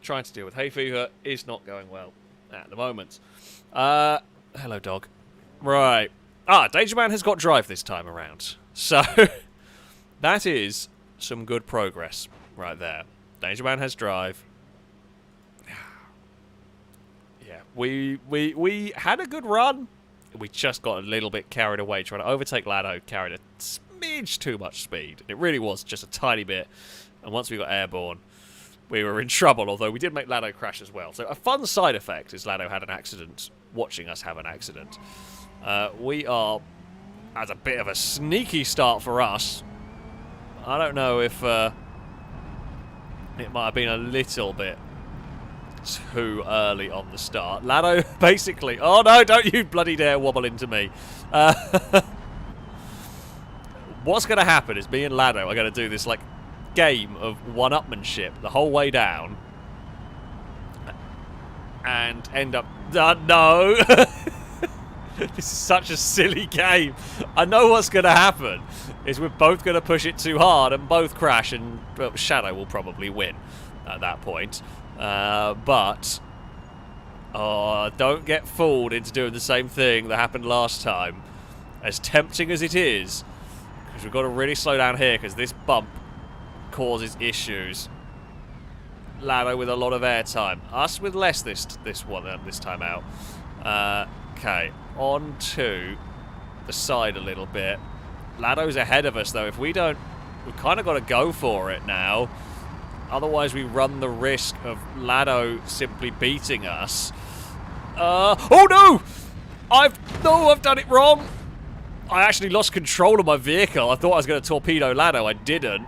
Trying to deal with hay fever is not going well at the moment. Hello, dog. Right. Danger Man has got drive this time around. So, that is some good progress right there. Danger Man has drive. Yeah, we had a good run. We just got a little bit carried away trying to overtake Lado. Carried a smidge too much speed. It really was just a tiny bit. And once we got airborne, we were in trouble, although we did make Lado crash as well. So a fun side effect is Lado had an accident, watching us have an accident. We are at a bit of a sneaky start for us. I don't know if it might have been a little bit too early on the start. Lado basically... Oh no, don't you bloody dare wobble into me. What's going to happen is me and Lado are going to do this, like, game of one-upmanship the whole way down and end up... no! This is such a silly game. I know what's going to happen is we're both going to push it too hard and both crash, and well, Shadow will probably win at that point. But don't get fooled into doing the same thing that happened last time. As tempting as it is, because we've got to really slow down here because this bump causes issues. Lado with a lot of airtime. Us with less this time out. Okay, on to the side a little bit. Lado's ahead of us though. If we don't, we've kind of got to go for it now. Otherwise we run the risk of Lado simply beating us. Oh no! I've done it wrong! I actually lost control of my vehicle. I thought I was going to torpedo Lado. I didn't.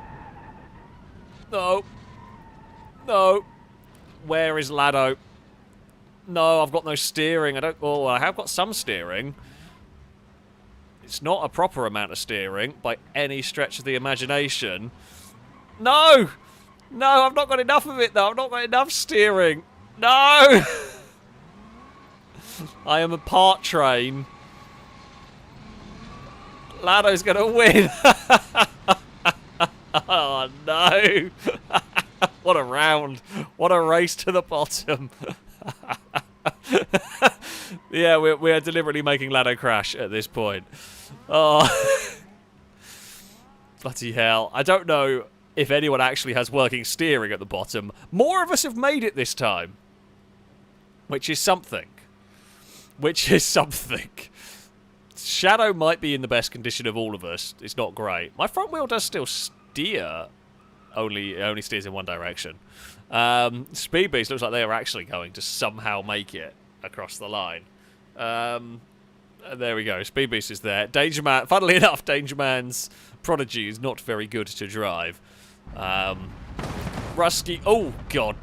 No. No. Where is Lado? No, I've got no steering. I have got some steering. It's not a proper amount of steering by any stretch of the imagination. No! No, I've not got enough of it, though. I've not got enough steering. No! I am a part train. Lado's going to win. Oh, no. What a round. What a race to the bottom. Yeah, we are deliberately making Lado crash at this point. Oh. Bloody hell. I don't know if anyone actually has working steering at the bottom. More of us have made it this time. Which is something. Which is something. Shadow might be in the best condition of all of us. It's not great. My front wheel does still steer. It only steers in one direction. Speed Beast looks like they are actually going to somehow make it across the line. There we go. Speed Beast is there. Danger Man, funnily enough, Danger Man's Prodigy is not very good to drive. Rusky. Oh, God.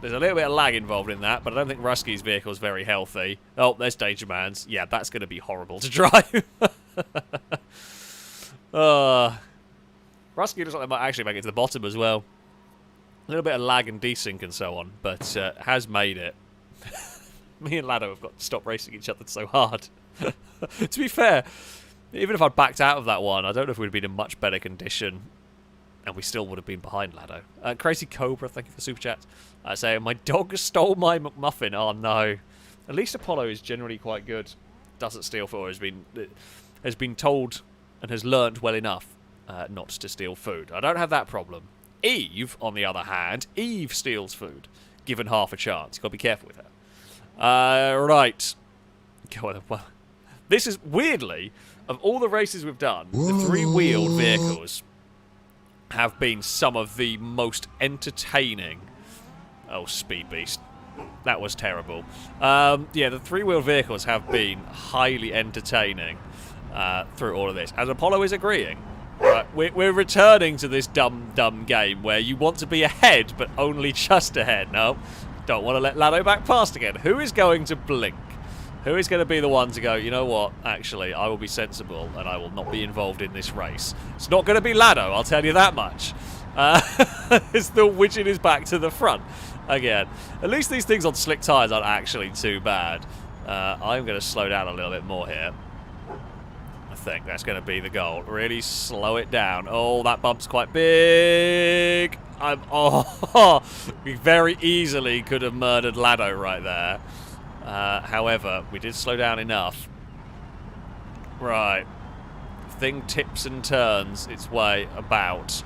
There's a little bit of lag involved in that, but I don't think Rusky's vehicle is very healthy. Oh, there's Danger Man's. Yeah, that's going to be horrible to drive. Rusky looks like they might actually make it to the bottom as well. A little bit of lag and desync and so on, but has made it. Me and Lado have got to stop racing each other so hard. To be fair, even if I'd backed out of that one, I don't know if we'd have been in much better condition. And we still would have been behind Lado. Crazy Cobra, thank you for super chat. Saying, my dog stole my McMuffin. Oh, no. At least Apollo is generally quite good. Doesn't steal food. Has been told and has learnt well enough not to steal food. I don't have that problem. Eve, on the other hand, Eve steals food. Given half a chance. You've got to be careful with her. Right. Well, this is, weirdly, of all the races we've done, the three-wheeled vehicles have been some of the most entertaining. Oh, Speed Beast. That was terrible. Yeah, the three-wheeled vehicles have been highly entertaining through all of this. As Apollo is agreeing, right, we're returning to this dumb game where you want to be ahead, but only just ahead. No, don't want to let Lado back past again. Who is going to blink? Who is going to be the one to go, you know what, actually, I will be sensible and I will not be involved in this race. It's not going to be Lado, I'll tell you that much. It's the widget is back to the front again. At least these things on slick tyres aren't actually too bad. I'm going to slow down a little bit more here. I think that's going to be the goal. Really slow it down. Oh, that bump's quite big. We very easily could have murdered Lado right there. However, we did slow down enough. Right. Thing tips and turns its way about.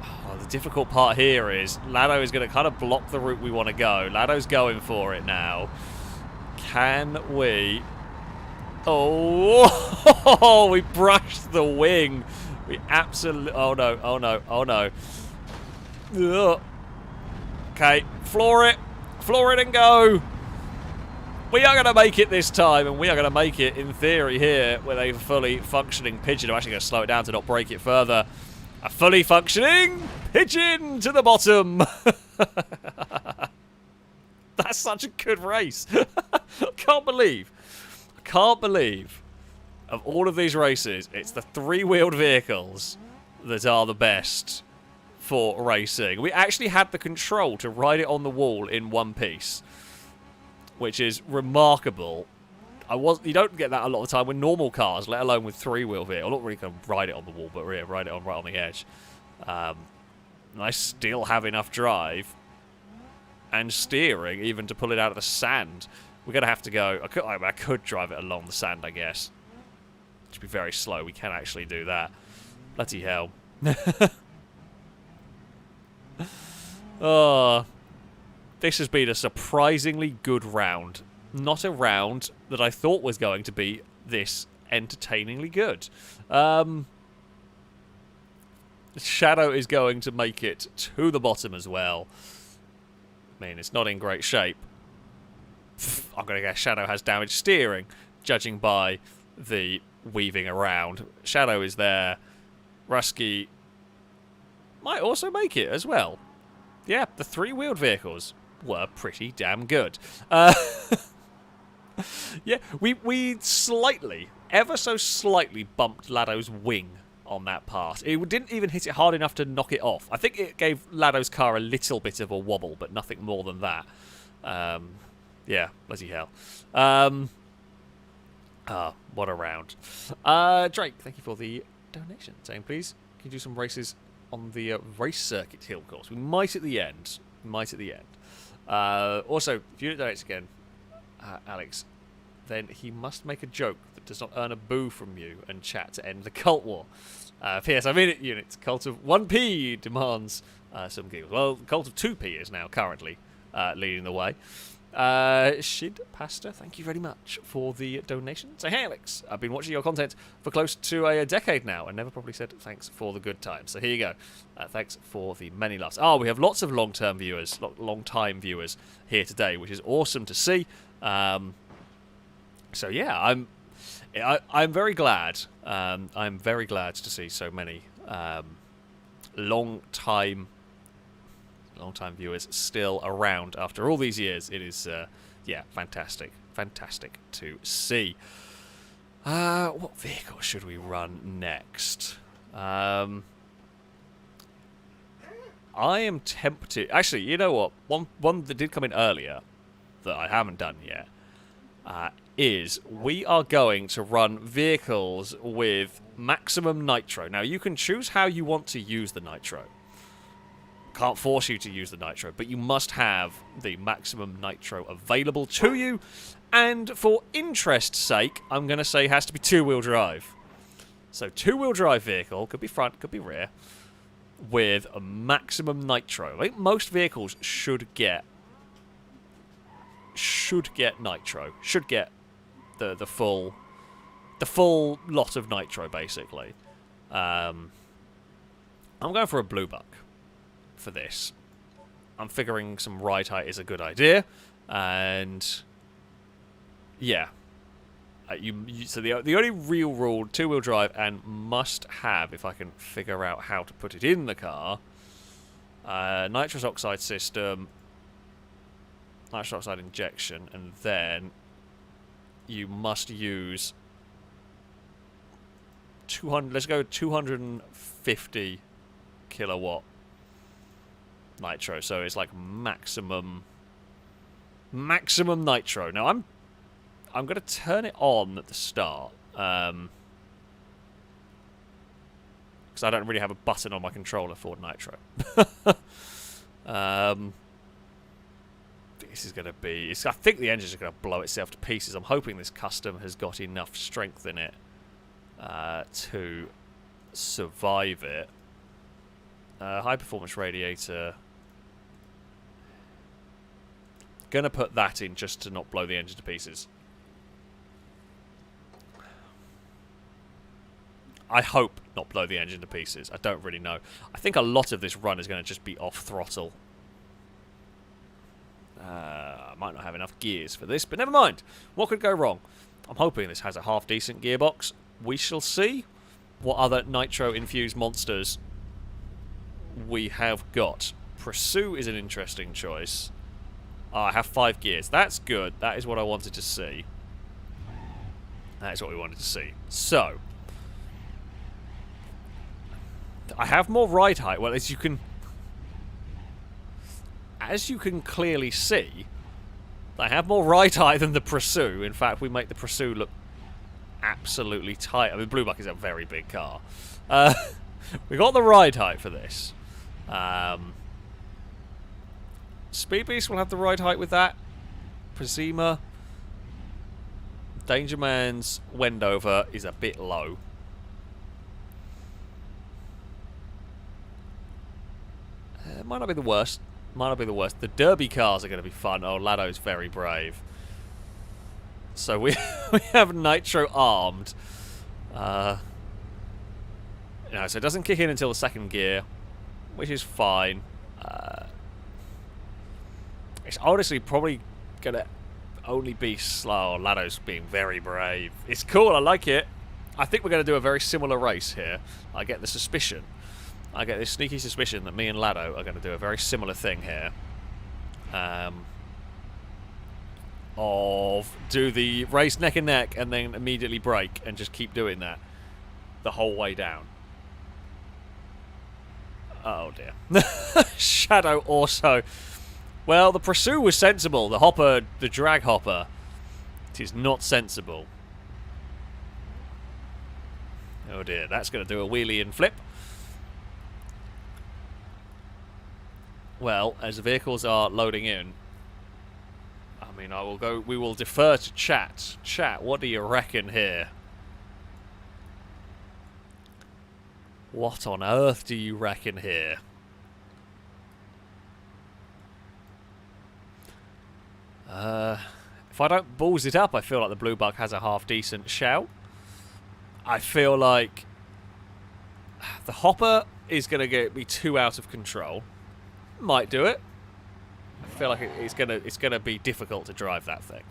Oh, the difficult part here is Lado is going to kind of block the route we want to go. Lado's going for it now. Can we... Oh, we brushed the wing. We absolutely... Oh, no, oh, no, oh, no. Ugh. Okay, floor it. Floor it and go. We are going to make it this time, and we are going to make it, in theory, here with a fully functioning pigeon. I'm actually going to slow it down to not break it further. A fully functioning pigeon to the bottom. That's such a good race. I can't believe, of all of these races, it's the three-wheeled vehicles that are the best for racing. We actually had the control to ride it on the wall in one piece, which is remarkable. You don't get that a lot of the time with normal cars, let alone with three-wheel vehicle. I'm not really going to ride it on the wall, but yeah, ride it on right on the edge. And I still have enough drive and steering even to pull it out of the sand. We're going to have to go... I could drive it along the sand, I guess. It should be very slow. We can actually do that. Bloody hell. Oh... This has been a surprisingly good round. Not a round that I thought was going to be this entertainingly good. Shadow is going to make it to the bottom as well. I mean, it's not in great shape. I'm going to guess Shadow has damaged steering, judging by the weaving around. Shadow is there. Rusky might also make it as well. Yeah, the three-wheeled vehicles were pretty damn good. Yeah, we slightly, ever so slightly bumped Lado's wing on that pass. It didn't even hit it hard enough to knock it off. I think it gave Lado's car a little bit of a wobble, but nothing more than that. Yeah, bloody hell. What a round. Drake, thank you for the donation. Saying, please, can you do some races on the race circuit hill course? We might at the end. Also, if you donate again, Alex, then he must make a joke that does not earn a boo from you and chat to end the cult war. P.S. I'm in it units. Cult of 1p demands some giggles. Well, cult of 2p is now currently leading the way. Shid Pasta, thank you very much for the donation. So, hey Alex, I've been watching your content for close to a decade now and never probably said thanks for the good times. So here you go. Thanks for the many laughs. Oh, we have lots of long-term viewers, long-time viewers here today, which is awesome to see. So yeah, I'm very glad. I'm very glad to see so many long-time viewers still around after all these years. It is, yeah, fantastic to see. What vehicle should we run next? I am tempted. Actually, you know what? One that did come in earlier that I haven't done yet is we are going to run vehicles with maximum nitro. Now, you can choose how you want to use the nitro. Can't force you to use the nitro, but you must have the maximum nitro available to you. And for interest's sake, I'm going to say it has to be two-wheel drive. So two-wheel drive vehicle, could be front, could be rear, with a maximum nitro. I think most vehicles should get nitro. Should get the full lot of nitro, basically. I'm going for a blue buck for this. I'm figuring some ride height is a good idea, and yeah, so the only real rule, two-wheel drive, and must have, if I can figure out how to put it in the car, nitrous oxide system, nitrous oxide injection, and then you must use 200. Let's go 250 kilowatt nitro. So it's like maximum nitro. Now I'm going to turn it on at the start because I don't really have a button on my controller for nitro. This is going to be... I think the engine's going to blow itself to pieces. I'm hoping this custom has got enough strength in it to survive it. High performance radiator. Going to put that in just to not blow the engine to pieces. I hope not blow the engine to pieces. I don't really know. I think a lot of this run is going to just be off throttle. I might not have enough gears for this, but never mind. What could go wrong? I'm hoping this has a half-decent gearbox. We shall see what other nitro-infused monsters we have got. Pursue is an interesting choice. I have 5 gears. That's good. That is what I wanted to see. That is what we wanted to see. So, I have more ride height. Well, as you can clearly see, I have more ride height than the Pursue. In fact, we make the Pursue look absolutely tight. I mean, Blue Buck is a very big car. We got the ride height for this. Speed Beast will have the ride height with that. Prisima. Danger Man's Wendover is a bit low. It might not be the worst. Might not be the worst. The Derby cars are going to be fun. Oh, Lado's very brave. So we have Nitro armed. So it doesn't kick in until the second gear, which is fine. It's honestly probably going to only be slow. Lado's being very brave. It's cool. I like it. I think we're going to do a very similar race here. I get the suspicion. I get this sneaky suspicion that me and Lado are going to do a very similar thing here. Of do the race neck and neck and then immediately brake and just keep doing that the whole way down. Oh dear. Shadow also. Well, the Pursue was sensible. The hopper, the drag hopper, it is not sensible. Oh dear, that's going to do a wheelie and flip. Well, as the vehicles are loading in, I mean, we will defer to chat. Chat, what do you reckon here? What on earth do you reckon here? If I don't balls it up, I feel like the Blue Buck has a half-decent shout. I feel like the hopper is going to get me too out of control. Might do it. I feel like it's gonna be difficult to drive that thing.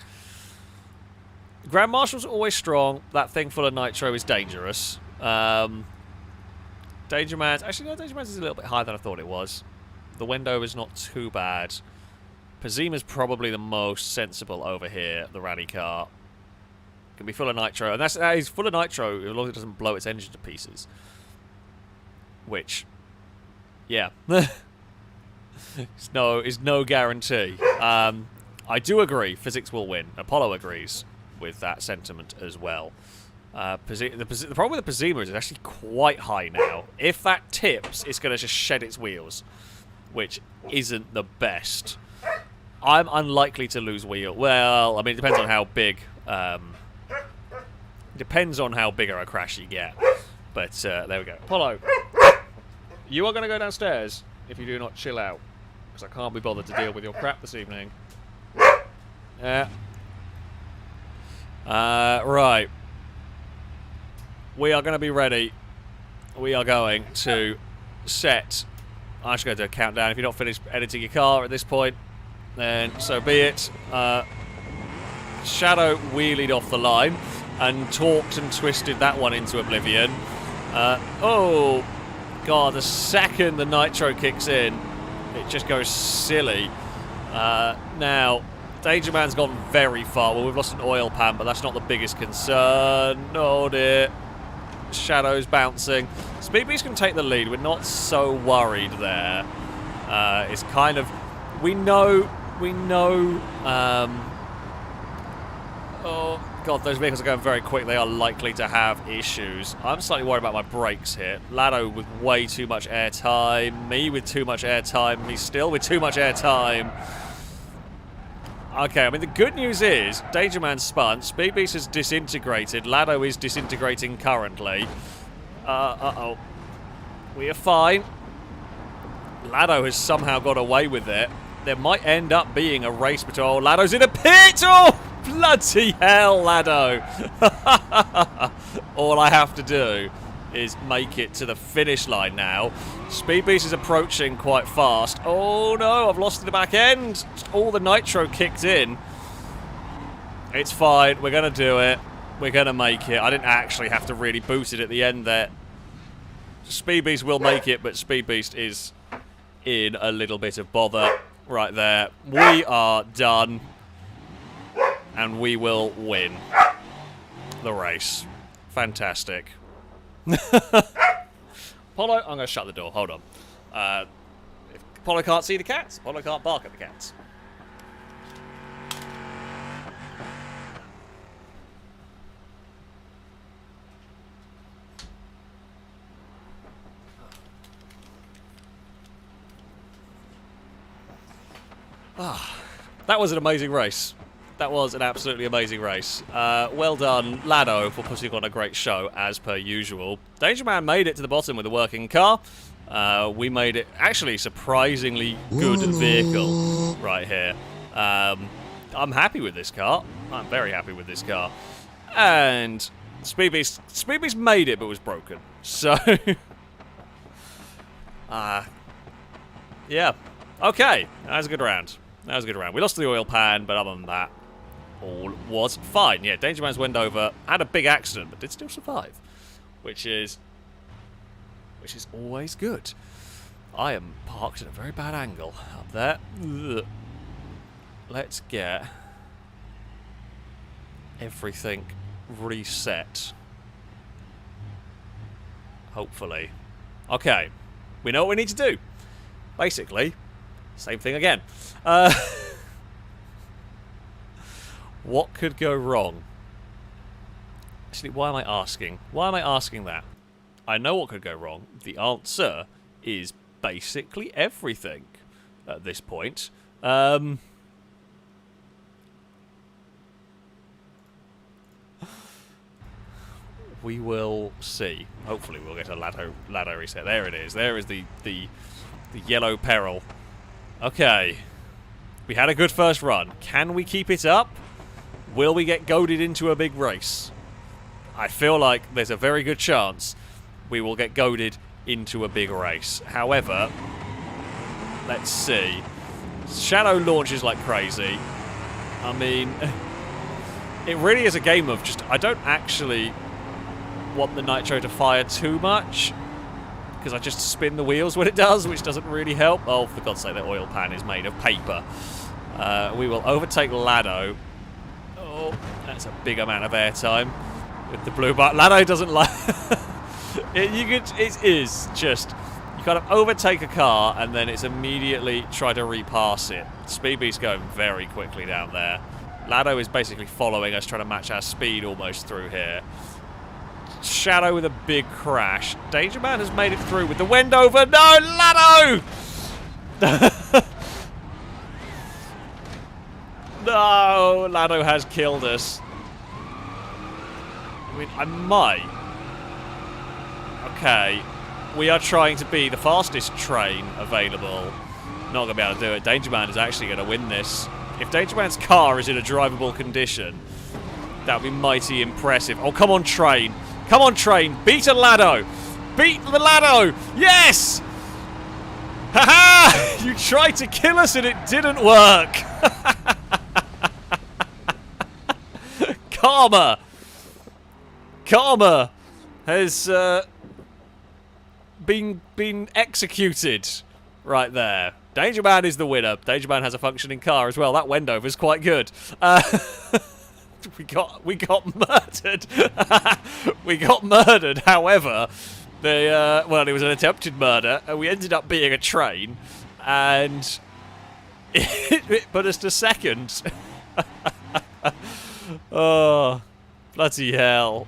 Grand Marshal's always strong. That thing full of nitro is dangerous. Danger Man's... Actually, no, Danger Man's is a little bit higher than I thought it was. The window is not too bad. Pazima's probably the most sensible over here, the rally car. Can be full of nitro, and that is full of nitro as long as it doesn't blow its engine to pieces. Which, yeah, is no guarantee. I do agree, physics will win. Apollo agrees with that sentiment as well. The problem with the Pazima is it's actually quite high now. If that tips, it's going to just shed its wheels, which isn't the best. I'm unlikely to lose wheel. Well, I mean, it depends on how big. Depends on how big of a crash you get. But there we go. Apollo, you are going to go downstairs if you do not chill out, because I can't be bothered to deal with your crap this evening. Yeah. Right. We are going to be ready. We are going to set. I'm just going to do a countdown. If you're not finished editing your car at this point, then so be it. Shadow wheelied off the line and torqued and twisted that one into oblivion. Oh, God, the second the nitro kicks in, it just goes silly. Now, Danger Man's gone very far. Well, we've lost an oil pan, but that's not the biggest concern. Oh, dear. Shadow's bouncing. Speed Beast can take the lead. We're not so worried there. It's kind of... We know... oh, God, those vehicles are going very quick. They are likely to have issues. I'm slightly worried about my brakes here. Lado with way too much air time. Me with too much air time. Me still with too much air time. Okay, I mean, the good news is Danger Man spun. Speed Beast is disintegrated. Lado is disintegrating currently. Uh-oh. We are fine. Lado has somehow got away with it. There might end up being a race between... Oh, Lado's in a pit! Oh, bloody hell, Lado. All I have to do is make it to the finish line now. Speed Beast is approaching quite fast. Oh, no, I've lost the back end. All the nitro kicked in. It's fine. We're going to do it. We're going to make it. I didn't actually have to really boost it at the end there. Speed Beast will make it, but Speed Beast is in a little bit of bother right there. We are done. And we will win the race. Fantastic. Apollo, I'm going to shut the door. Hold on. If Apollo can't see the cats, Apollo can't bark at the cats. That was an amazing race. That was an absolutely amazing race. Well done, Lado, for putting on a great show, as per usual. Danger Man made it to the bottom with a working car. We made it, actually, surprisingly good vehicle right here. I'm happy with this car. I'm very happy with this car. And Speed Beast made it, but was broken. So, yeah. Okay, that was a good round. That was a good round. We lost the oil pan, but other than that, all was fine. Yeah, Danger Man's went over, had a big accident, but did still survive, which is always good. I am parked at a very bad angle up there. Ugh. Let's get everything reset. Hopefully. Okay, we know what we need to do. Basically, same thing again. What could go wrong? Actually, why am I asking? Why am I asking that? I know what could go wrong. The answer is basically everything at this point. We will see. Hopefully we'll get a Lado reset. There it is. There is the yellow peril. Okay. We had a good first run. Can we keep it up? Will we get goaded into a big race? I feel like there's a very good chance we will get goaded into a big race. However, let's see. Shadow launches like crazy. I mean, it really is a game of just... I don't actually want the nitro to fire too much. because I just spin the wheels when it does, which doesn't really help. Oh, for God's sake, that oil pan is made of paper. We will overtake Lado. Oh, that's a big amount of airtime with the blue bar. Lado doesn't like... It is just... You kind of overtake a car and then it's immediately try to repass it. Speed Beast's going very quickly down there. Lado is basically following us, trying to match our speed almost through here. Shadow with a big crash. Danger Man has made it through with the Wendover. No, Lado! No, Lado has killed us. I mean, I might. Okay, we are trying to be the fastest train available. Not going to be able to do it. Danger Man is actually going to win this. If Danger Man's car is in a drivable condition, that would be mighty impressive. Oh, come on, train. Come on, train. Beat a Lado. Beat the Lado. Yes! Ha-ha! You tried to kill us and it didn't work. Karma. Karma has been executed right there. Danger Man is the winner. Danger Man has a functioning car as well. That Wendover's quite good. We got murdered. We got murdered. However, well, it was an attempted murder, and we ended up being a train, and it put us to second. Oh, bloody hell.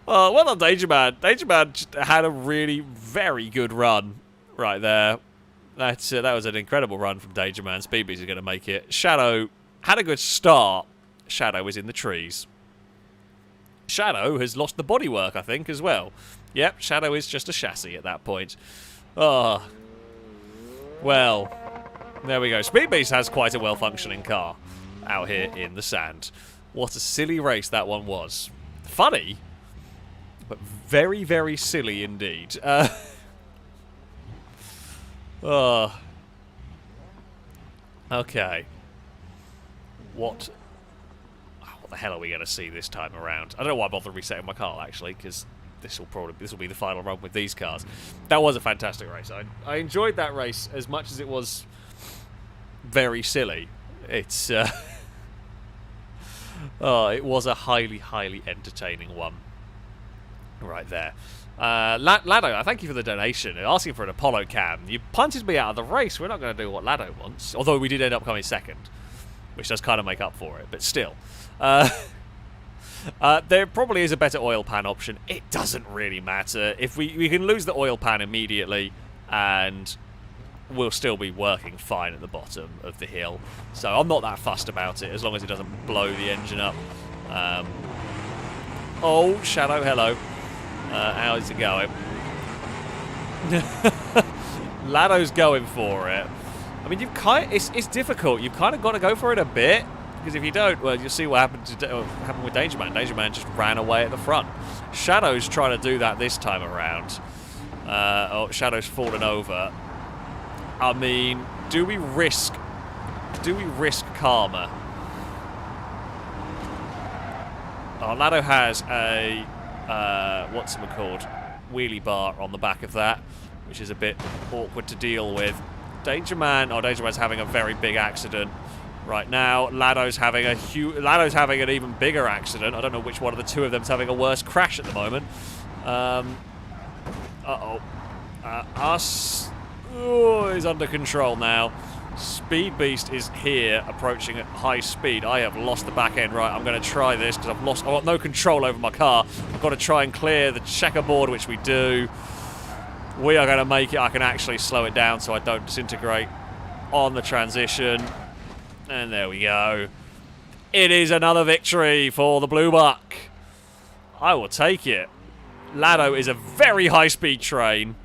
Oh, well done, Danger Man. Danger Man had a really very good run right there. That was an incredible run from Danger Man. Speed Beast is going to make it. Shadow had a good start. Shadow is in the trees. Shadow has lost the bodywork, I think, as well. Yep, Shadow is just a chassis at that point. Oh. Well, there we go. Speed Beast has quite a well-functioning car out here in the sand. What a silly race that one was. Funny, but very, very silly indeed. Oh. Okay. What the hell are we going to see this time around? I don't know why I bothered resetting my car, actually, because this will be the final run with these cars. That was a fantastic race. I enjoyed that race as much as it was very silly. It's oh, it was a highly, highly entertaining one. Right there. Lado, I thank you for the donation. Asking for an Apollo cam. You punted me out of the race. We're not going to do what Lado wants. Although we did end up coming second, which does kind of make up for it. But still. There probably is a better oil pan option. It doesn't really matter. If we can lose the oil pan immediately, and we'll still be working fine at the bottom of the hill. So I'm not that fussed about it, as long as it doesn't blow the engine up. Oh, Shadow, hello. How is it going? Lado's going for it. I mean, it's difficult. You've kind of got to go for it a bit, because if you don't, well, you'll see what happened with Danger Man. Danger Man just ran away at the front. Shadow's trying to do that this time around. Oh, Shadow's fallen over. I mean, do we risk karma? Oh, Lado has a what's it called? Wheelie bar on the back of that, which is a bit awkward to deal with. Danger Man's having a very big accident right now. Lado's having an even bigger accident. I don't know which one of the two of them's having a worse crash at the moment. Us. Oh, he's under control now. Speed Beast is here, approaching at high speed. I have lost the back end. Right, I'm going to try this because I've got no control over my car. I've got to try and clear the checkerboard, which we do. We are going to make it. I can actually slow it down so I don't disintegrate on the transition. And there we go. It is another victory for the Blue Buck. I will take it. Lado is a very high-speed train.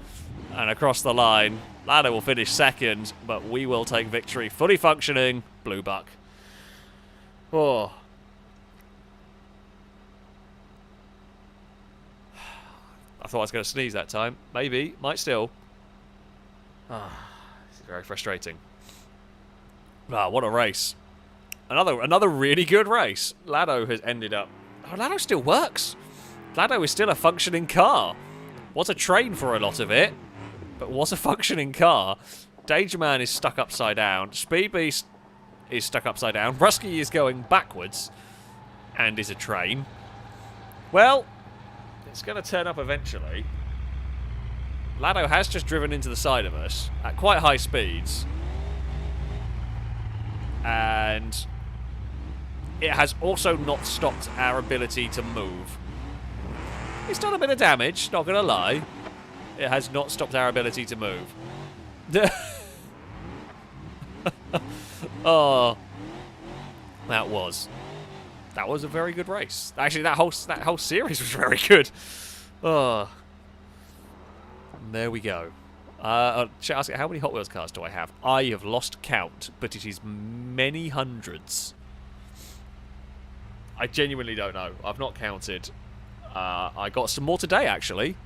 And across the line, Lado will finish second, but we will take victory. Fully functioning Blue Buck. Oh. I thought I was going to sneeze that time. Maybe. Might still. This is very frustrating. What a race. Another really good race. Lado has ended up... Oh, Lado still works. Lado is still a functioning car. Was a train for a lot of it, but was a functioning car. Danger Man is stuck upside down. Speed Beast is stuck upside down. Rusky is going backwards and is a train. Well, it's going to turn up eventually. Lado has just driven into the side of us at quite high speeds. And it has also not stopped our ability to move. It's done a bit of damage, not going to lie. It has not stopped our ability to move. Oh, that was a very good race. Actually, that whole series was very good. Oh, there we go. Should I ask how many Hot Wheels cars do I have? I have lost count, but it is many hundreds. I genuinely don't know. I've not counted. I got some more today, actually.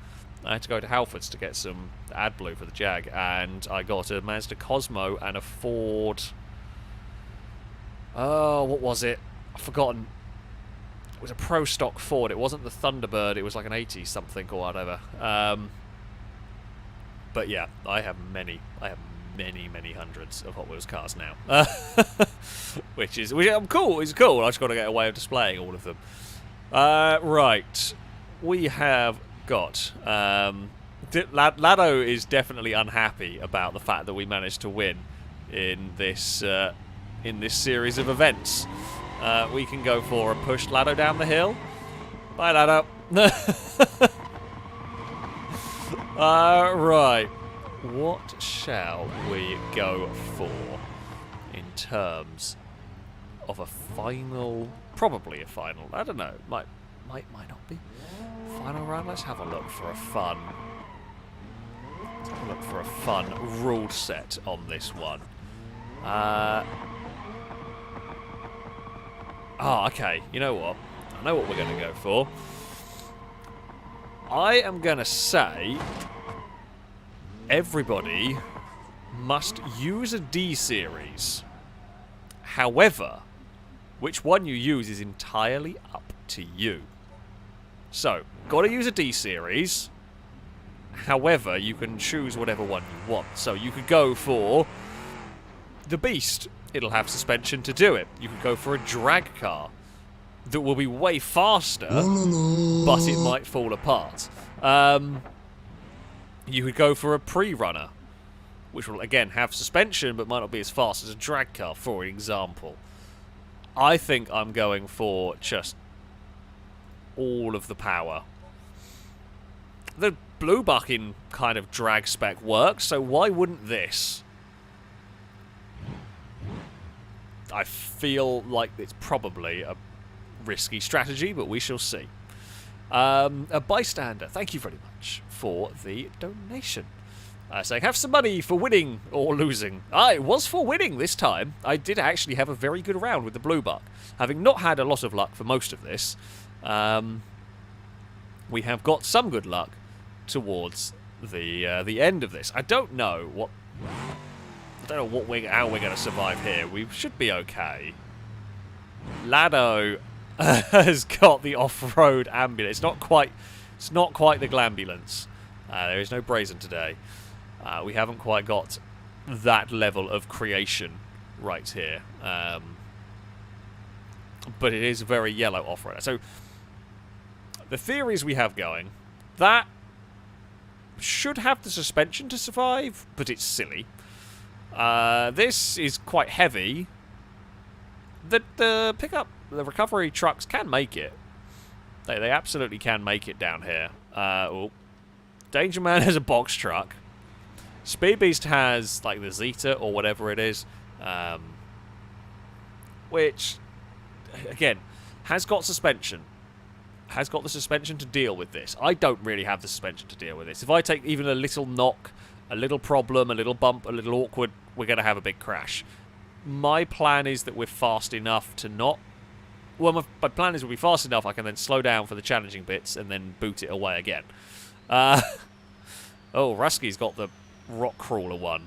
I had to go to Halfords to get some AdBlue for the Jag, and I got a Mazda Cosmo and a Ford... Oh, what was it? I've forgotten. It was a Pro Stock Ford. It wasn't the Thunderbird. It was like an 80-something or whatever. But yeah, I have many hundreds of Hot Wheels cars now. which I'm cool. It's cool. I just got to get a way of displaying all of them. Right. We have got... Lado is definitely unhappy about the fact that we managed to win in this series of events. We can go for a push Lado down the hill. Bye, Lado. Right. What shall we go for in terms of a final? Probably a final. I don't know. Might not be. Final round. Let's have a look for a fun. Let's have a look for a fun rule set on this one. Oh, okay. You know what? I know what we're going to go for. I am going to say everybody must use a D series. However, which one you use is entirely up to you. So, got to use a D series. However, you can choose whatever one you want. So you could go for the Beast. It'll have suspension to do it. You could go for a drag car that will be way faster, but it might fall apart. You could go for a pre-runner, which will, again, have suspension, but might not be as fast as a drag car, for example. I think I'm going for just all of the power. The blue bucking kind of drag spec works, so why wouldn't this? I feel like it's probably a risky strategy, but we shall see. A bystander, thank you very much for the donation. Saying, have some money for winning or losing. It was for winning this time. I did actually have a very good round with the blue buck. Having not had a lot of luck for most of this, we have got some good luck towards the end of this. I don't know how we're going to survive here. We should be okay. Lado has got the off-road ambulance. It's not quite the glambulance. There is no brazen today. We haven't quite got that level of creation right here. But it is a very yellow off-roader. So the theories we have going, that should have the suspension to survive, but it's silly. This is quite heavy. The recovery trucks can make it. They absolutely can make it down here. Danger Man has a box truck. Speed Beast has like the Zeta or whatever it is, which again has got suspension. Has got the suspension to deal with this. I don't really have the suspension to deal with this. If I take even a little knock, a little problem, a little bump, a little awkward, we're going to have a big crash. My plan is that we're fast enough to not... Well, my plan is we'll be fast enough I can then slow down for the challenging bits and then boot it away again. Rusky's got the rock crawler one.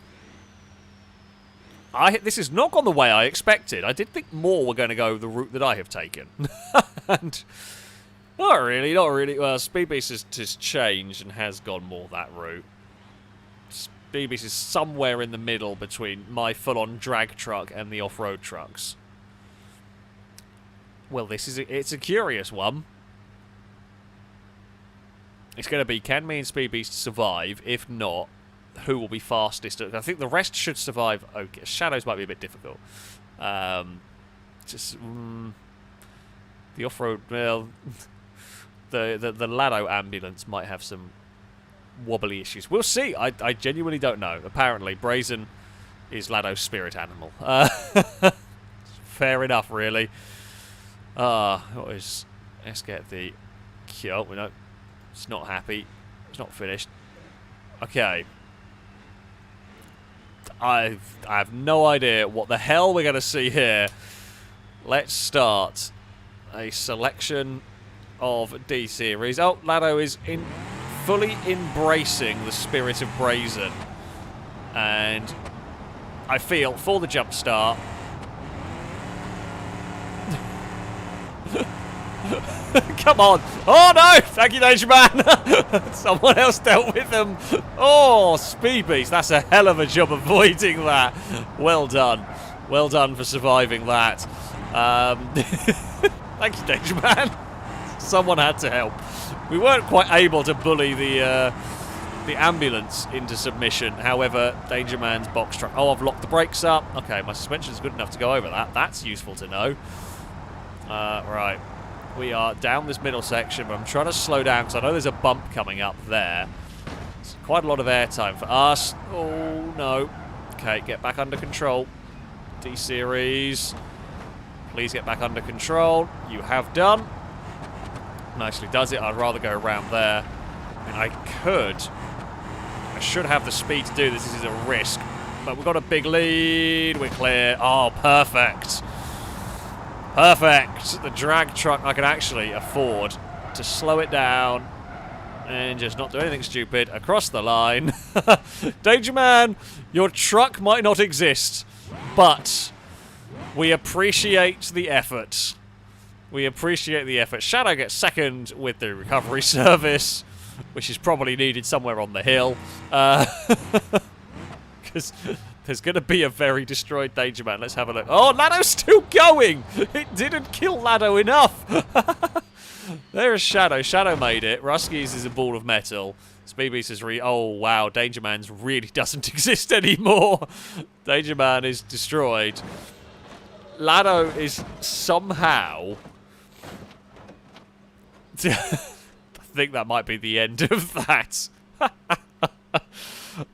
This has not gone the way I expected. I did think more were going to go the route that I have taken. And Not really, not really. Well, Speed Beast has changed and has gone more that route. Speed Beast is somewhere in the middle between my full-on drag truck and the off-road trucks. Well, it's a curious one. It's going to be, can me and Speed Beast survive? If not, who will be fastest? I think the rest should survive. Okay, Shadows might be a bit difficult. The off-road, well, the Lado ambulance might have some wobbly issues. We'll see. I genuinely don't know. Apparently, Brazen is Lado's spirit animal. Fair enough, really. Let's get the... Oh, we know. It's not happy. It's not finished. Okay. I have no idea what the hell we're going to see here. Let's start a selection of D series. Oh, Lado is fully embracing the spirit of Brazen, and I feel for the jump start. Come on! Oh no! Thank you, Danger Man. Someone else dealt with them. Oh, Speed Beast! That's a hell of a job avoiding that. Well done. Well done for surviving that. Thank you, Danger Man. Someone had to help. We weren't quite able to bully the ambulance into submission. However, Danger Man's box truck... Oh, I've locked the brakes up. Okay, my suspension's good enough to go over that. That's useful to know. Right. We are down this middle section, but I'm trying to slow down because I know there's a bump coming up there. It's quite a lot of airtime for us. Oh, no. Okay, get back under control. D-Series. Please get back under control. You have done. Nicely does it. I'd rather go around there. I mean, I should have the speed to do this. This is a risk. But we've got a big lead. We're clear. Oh, perfect. Perfect. The drag truck, I can actually afford to slow it down and just not do anything stupid across the line. Danger Man, your truck might not exist, but we appreciate the effort. We appreciate the effort. Shadow gets second with the recovery service, which is probably needed somewhere on the hill. Because there's going to be a very destroyed Danger Man. Let's have a look. Oh, Lado's still going! It didn't kill Lado enough! There's Shadow. Shadow made it. Ruskies is a ball of metal. Speed Beast is oh, wow. Danger Man's really doesn't exist anymore. Danger Man is destroyed. Lado is somehow... I think that might be the end of that.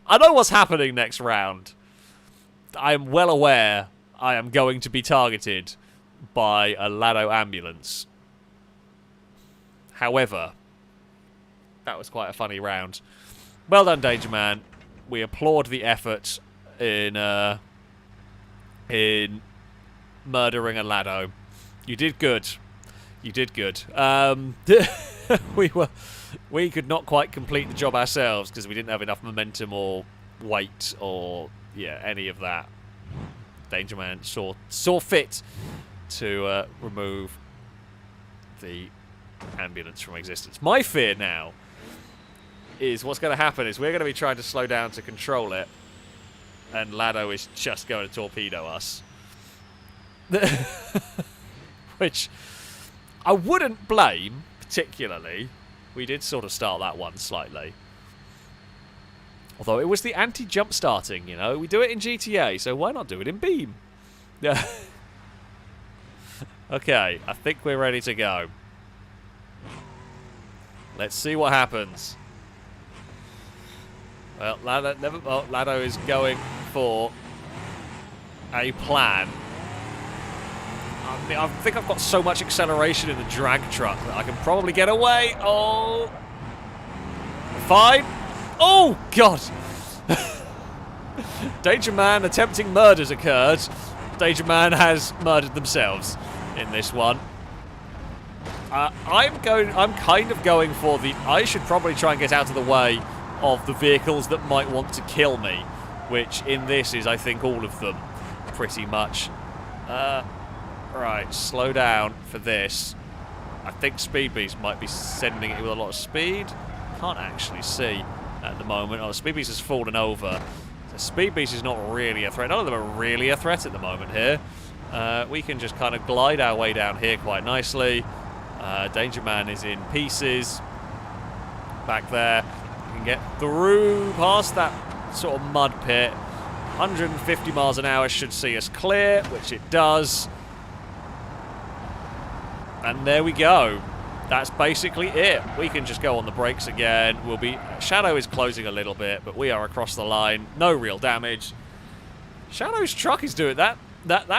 I know what's happening next round. I am well aware I am going to be targeted by a Lado ambulance. However, that was quite a funny round. Well done, Danger Man. We applaud the effort in murdering a Lado. You did good. You did good. We could not quite complete the job ourselves because we didn't have enough momentum or weight or any of that. Danger Man saw fit to remove the ambulance from existence. My fear now is what's going to happen is we're going to be trying to slow down to control it, and Lado is just going to torpedo us. Which I wouldn't blame particularly. We did sort of start that one slightly. Although it was the anti-jump starting, you know. We do it in GTA, so why not do it in Beam? Yeah. Okay, I think we're ready to go. Let's see what happens. Well, Lado is going for a plan. I think I've got so much acceleration in the drag truck that I can probably get away. Oh. Fine. Oh, God. Danger Man attempting murders occurred. Danger Man has murdered themselves in this one. I'm kind of going for the... I should probably try and get out of the way of the vehicles that might want to kill me, which in this is, I think, all of them, pretty much. Right, slow down for this. I think Speed Beast might be sending it with a lot of speed. Can't actually see at the moment. Oh, Speed Beast has fallen over. So Speed Beast is not really a threat. None of them are really a threat at the moment here. We can just kind of glide our way down here quite nicely. Danger Man is in pieces. Back there. We can get through past that sort of mud pit. 150 miles an hour should see us clear, which it does. And there we go. That's basically it. We can just go on the brakes again. We'll be... Shadow is closing a little bit, but we are across the line. No real damage. Shadow's truck is doing... That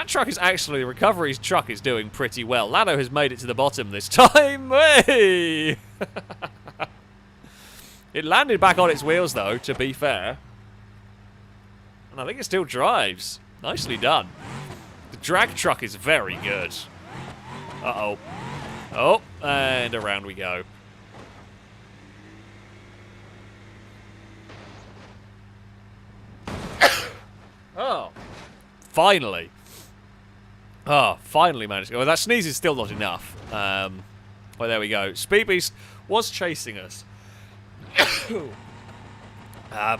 truck is actually... Recovery's truck is doing pretty well. Lado has made it to the bottom this time. Hey! It landed back on its wheels, though, to be fair. And I think it still drives. Nicely done. The drag truck is very good. Uh-oh. Oh, and around we go. Oh. Finally. Oh, finally managed to go. Well, that sneeze is still not enough. Well, there we go. Speed Beast was chasing us.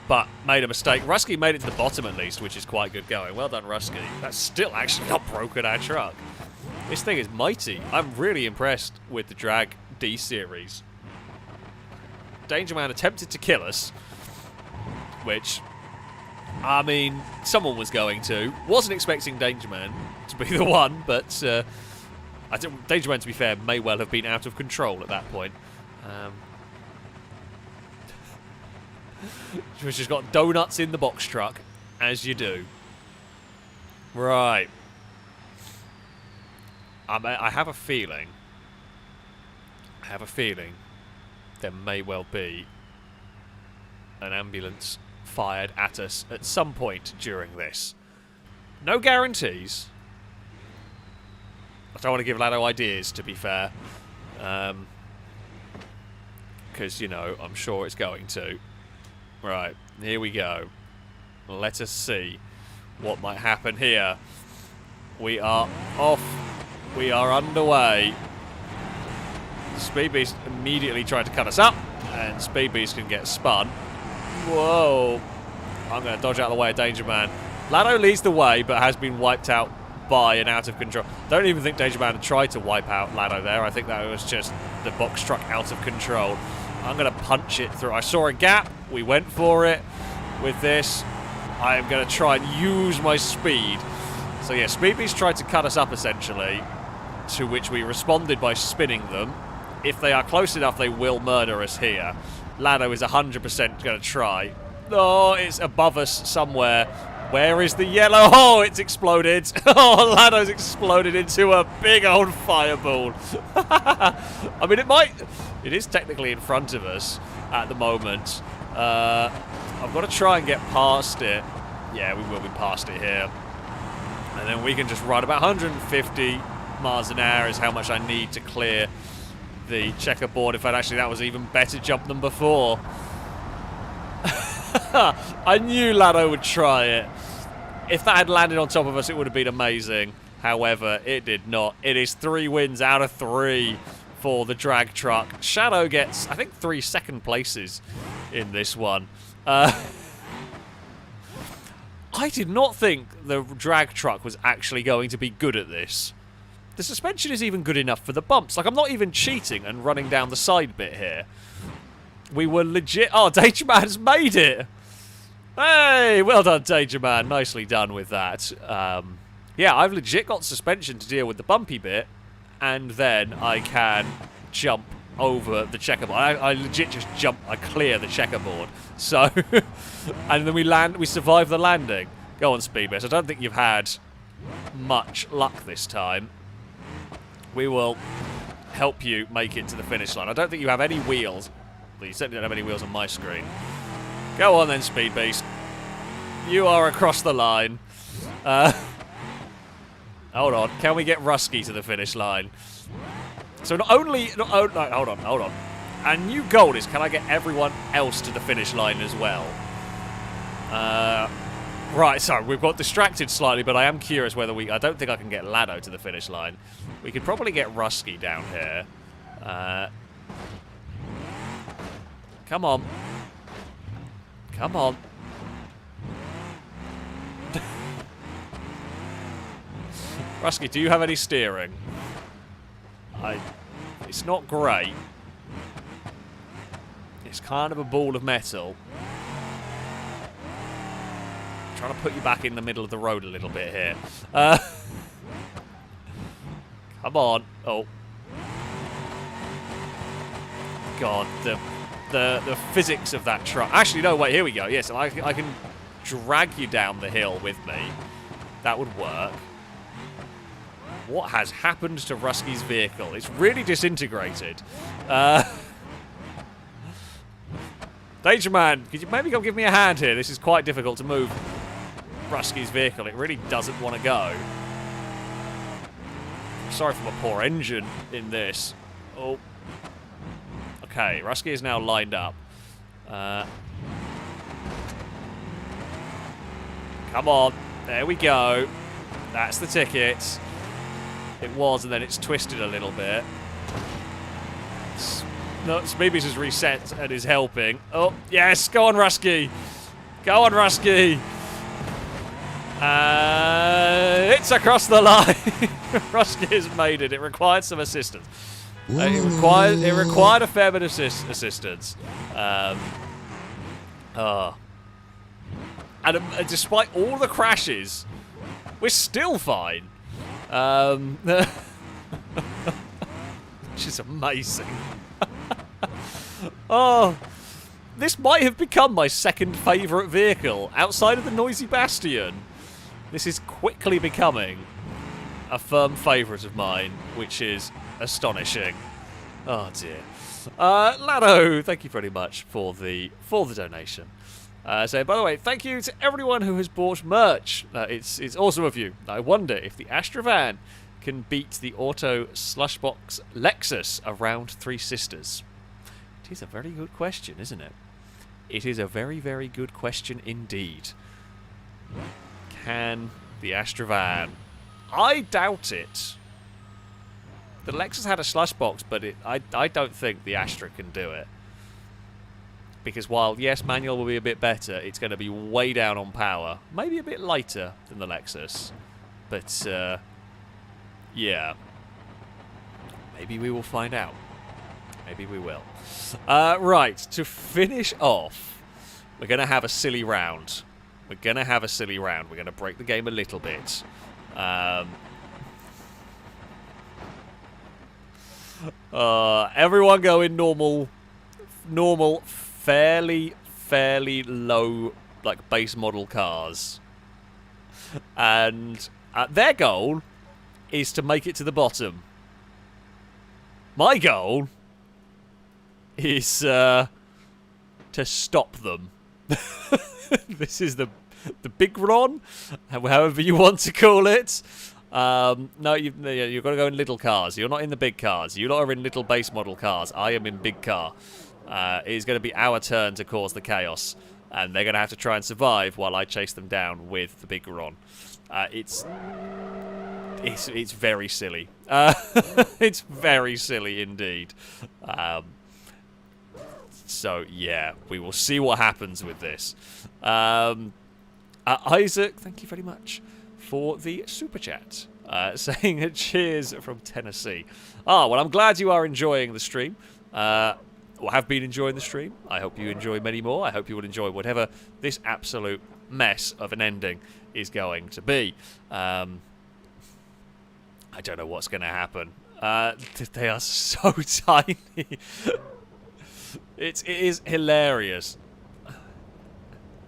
But made a mistake. Rusky made it to the bottom at least, which is quite good going. Well done, Rusky. That's still actually not broken our truck. This thing is mighty. I'm really impressed with the Drag D series. Danger Man attempted to kill us, which, I mean, someone was going to. Wasn't expecting Danger Man to be the one, but I think Danger Man, to be fair, may well have been out of control at that point. She's just got donuts in the box truck, as you do. Right. I have a feeling there may well be an ambulance fired at us at some point during this. No guarantees. I don't want to give Lado ideas, to be fair. Because, you know, I'm sure it's going to. Right, here we go. Let us see what might happen here. We are off. We are underway. Speed Beast immediately tried to cut us up, and Speed Beast can get spun. Whoa. I'm going to dodge out of the way of Danger Man. Lado leads the way, but has been wiped out by an out of control. Don't even think Danger Man tried to wipe out Lado there. I think that was just the box truck out of control. I'm going to punch it through. I saw a gap. We went for it with this. I am going to try and use my speed. So yeah, Speed Beast tried to cut us up essentially, to which we responded by spinning them. If they are close enough, they will murder us here. Lado is 100% going to try. Oh, it's above us somewhere. Where is the yellow? Oh, it's exploded. Oh, Lado's exploded into a big old fireball. I mean, it is technically in front of us at the moment. I've got to try and get past it. Yeah, we will be past it here. And then we can just run about 150 miles an hour is how much I need to clear the checkerboard. In fact, actually, that was even better jump than before. I knew Lado would try it. If that had landed on top of us, it would have been amazing. However, it did not. It is 3 wins out of 3 for the drag truck. Shadow gets, I think, 3 second places in this one. I did not think the drag truck was actually going to be good at this. The suspension is even good enough for the bumps. Like, I'm not even cheating and running down the side bit here. We were legit... Oh, Danger Man's made it! Hey, well done, Danger Man. Nicely done with that. Yeah, I've legit got suspension to deal with the bumpy bit, and then I can jump over the checkerboard. I legit just jump, I clear the checkerboard. So, and then we survive the landing. Go on, Speed Beast. I don't think you've had much luck this time. We will help you make it to the finish line. I don't think you have any wheels. Well, you certainly don't have any wheels on my screen. Go on then, Speed Beast. You are across the line. Hold on. Can we get Rusky to the finish line? So hold on. And new goal is, can I get everyone else to the finish line as well? Right, so we've got distracted slightly, but I am curious whether I don't think I can get Lado to the finish line. We could probably get Rusky down here. Come on. Come on. Rusky, do you have any steering? It's not great. It's kind of a ball of metal. I'm trying to put you back in the middle of the road a little bit here. Come on. Oh. God, the physics of that truck. Actually, no, wait, here we go. Yes, I can drag you down the hill with me. That would work. What has happened to Rusky's vehicle? It's really disintegrated. Danger Man, could you maybe go give me a hand here? This is quite difficult to move Rusky's vehicle. It really doesn't want to go. Sorry for my poor engine in this. Oh. Okay, Rusky is now lined up. Come on. There we go. That's the ticket. It was, and then it's twisted a little bit. No, Speedbeast has reset and is helping. Oh, yes, go on, Rusky. Go on, Rusky. It's across the line. Rusky has made it. It required some assistance. It required a fair bit of assistance. And despite all the crashes, we're still fine. Which is amazing. Oh, this might have become my second favourite vehicle outside of the Noisy Bastion. This is quickly becoming a firm favourite of mine, which is astonishing. Oh dear. Lado, thank you very much for the donation. So, by the way, thank you to everyone who has bought merch. It's awesome of you. I wonder if the Astrovan can beat the Auto Slushbox Lexus around Three Sisters. It is a very good question, isn't it? It is a very, very good question indeed. Can the Astrovan? I doubt it. The Lexus had a Slushbox, but I don't think the Astra can do it. Because while, yes, manual will be a bit better, it's going to be way down on power. Maybe a bit lighter than the Lexus. But, yeah. Maybe we will find out. Maybe we will. Right, to finish off, we're going to have a silly round. We're going to have a silly round. We're going to break the game a little bit. Everyone go in normal, fairly low, like, base model cars. And their goal is to make it to the bottom. My goal is to stop them. This is the big Ron, however you want to call it. No, you've got to go in little cars. You're not in the big cars. You lot are in little base model cars. I am in big car. It is going to be our turn to cause the chaos, and they're going to have to try and survive while I chase them down with the big Ron. It's very silly. It's very silly indeed. So yeah, we will see what happens with this. Isaac, thank you very much for the super chat, saying a cheers from Tennessee. Well, I'm glad you are enjoying the stream, or have been enjoying the stream. I hope you enjoy many more. I hope you will enjoy whatever this absolute mess of an ending is going to be. I don't know what's going to happen. They are so tiny. It is hilarious.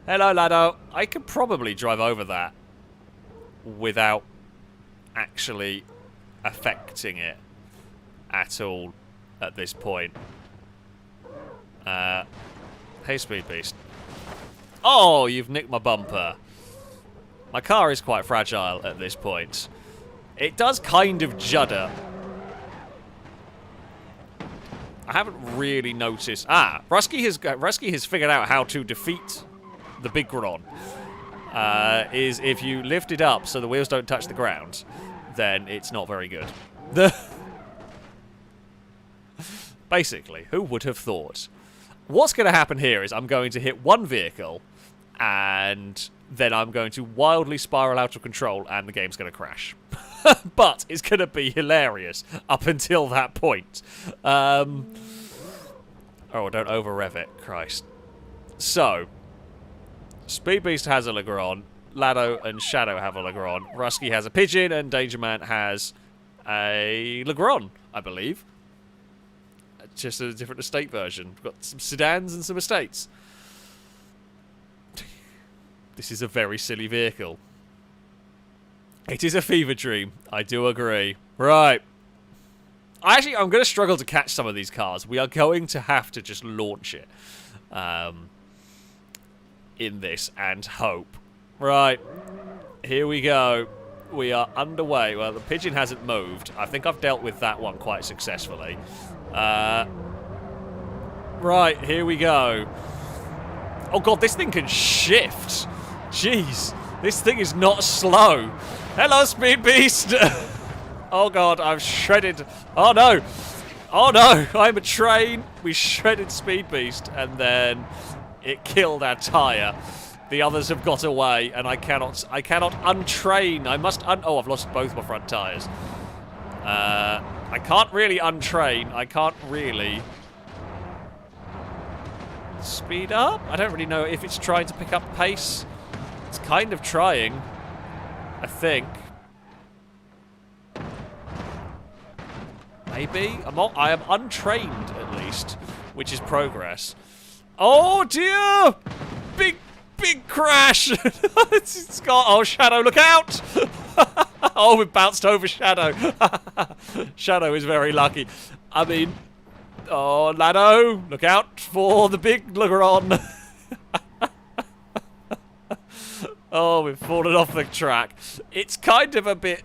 Hello, Lado. I could probably drive over that without actually affecting it at all at this point. Hey, Speedbeast. Oh, you've nicked my bumper. My car is quite fragile at this point. It does kind of judder. I haven't really noticed. Rusky has figured out how to defeat the big Gron. Is if you lift it up so the wheels don't touch the ground, then it's not very good. Basically, who would have thought? What's going to happen here is I'm going to hit one vehicle, and then I'm going to wildly spiral out of control, and the game's going to crash. But it's going to be hilarious up until that point. Oh, don't over-rev it. Christ. So, Speed Beast has a Legrand, Lado and Shadow have a Legrand, Rusky has a Pigeon, and Danger Man has a Legrand, I believe. Just a different estate version. We've got some sedans and some estates. This is a very silly vehicle. It is a fever dream. I do agree. Right. I'm going to struggle to catch some of these cars. We are going to have to just launch it in this and hope. Right. Here we go. We are underway. Well, the Pigeon hasn't moved. I think I've dealt with that one quite successfully. Right, here we go. Oh god, this thing can shift. Jeez, this thing is not slow. Hello, Speed Beast. Oh god, I've shredded. Oh no. Oh no, I'm a train. We shredded Speed Beast, and then it killed our tyre. The others have got away, and I cannot untrain. I must oh, I've lost both my front tyres. I can't really untrain. I can't really speed up. I don't really know if it's trying to pick up pace. It's kind of trying, I think. Maybe? I am untrained, at least, which is progress. Oh, dear! Big crash! It's got... Oh, Shadow, look out! Oh, we bounced over Shadow. Shadow is very lucky. I mean... Oh, Lado, look out for the big Legrand. Oh, we've fallen off the track. It's kind of a bit...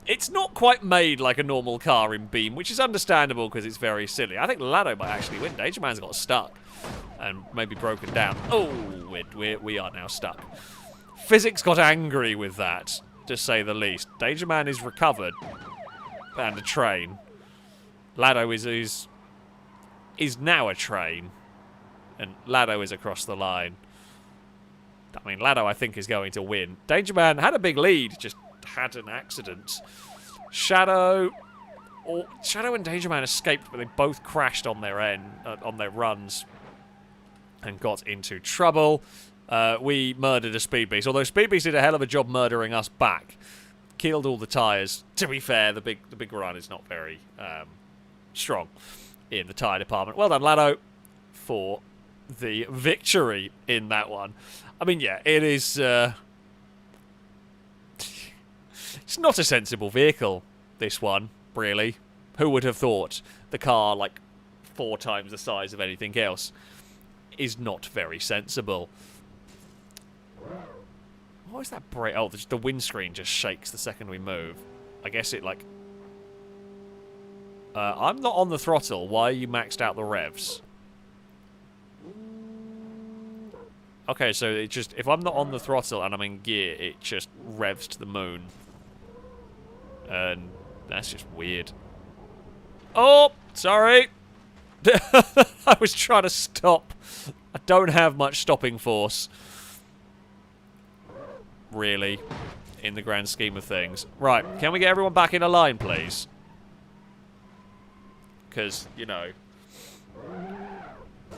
It's not quite made like a normal car in Beam, which is understandable because it's very silly. I think Lado might actually win. Danger Man's got stuck and maybe broken down. Oh, we are now stuck. Physics got angry with that, to say the least. Danger Man is recovered. And a train. Lado is now a train. And Lado is across the line. I mean, Lado, I think, is going to win. Danger Man had a big lead, just had an accident. Shadow and Danger Man escaped, but they both crashed on their on their runs and got into trouble. We murdered a Speed Beast, although Speed Beast did a hell of a job murdering us back. Killed all the tyres. To be fair, the big run is not very strong in the tyre department. Well done, Lado, for the victory in that one. I mean, yeah, it is... it's not a sensible vehicle, this one, really. Who would have thought the car, like 4 times the size of anything else, is not very sensible. What is that brake? Oh, the windscreen just shakes the second we move. I guess it, like... I'm not on the throttle. Why are you maxed out the revs? Okay, so it just... If I'm not on the throttle and I'm in gear, it just revs to the moon. And that's just weird. Oh! Sorry! I was trying to stop. I don't have much stopping force. Really. In the grand scheme of things. Right, can we get everyone back in a line, please? Because, you know...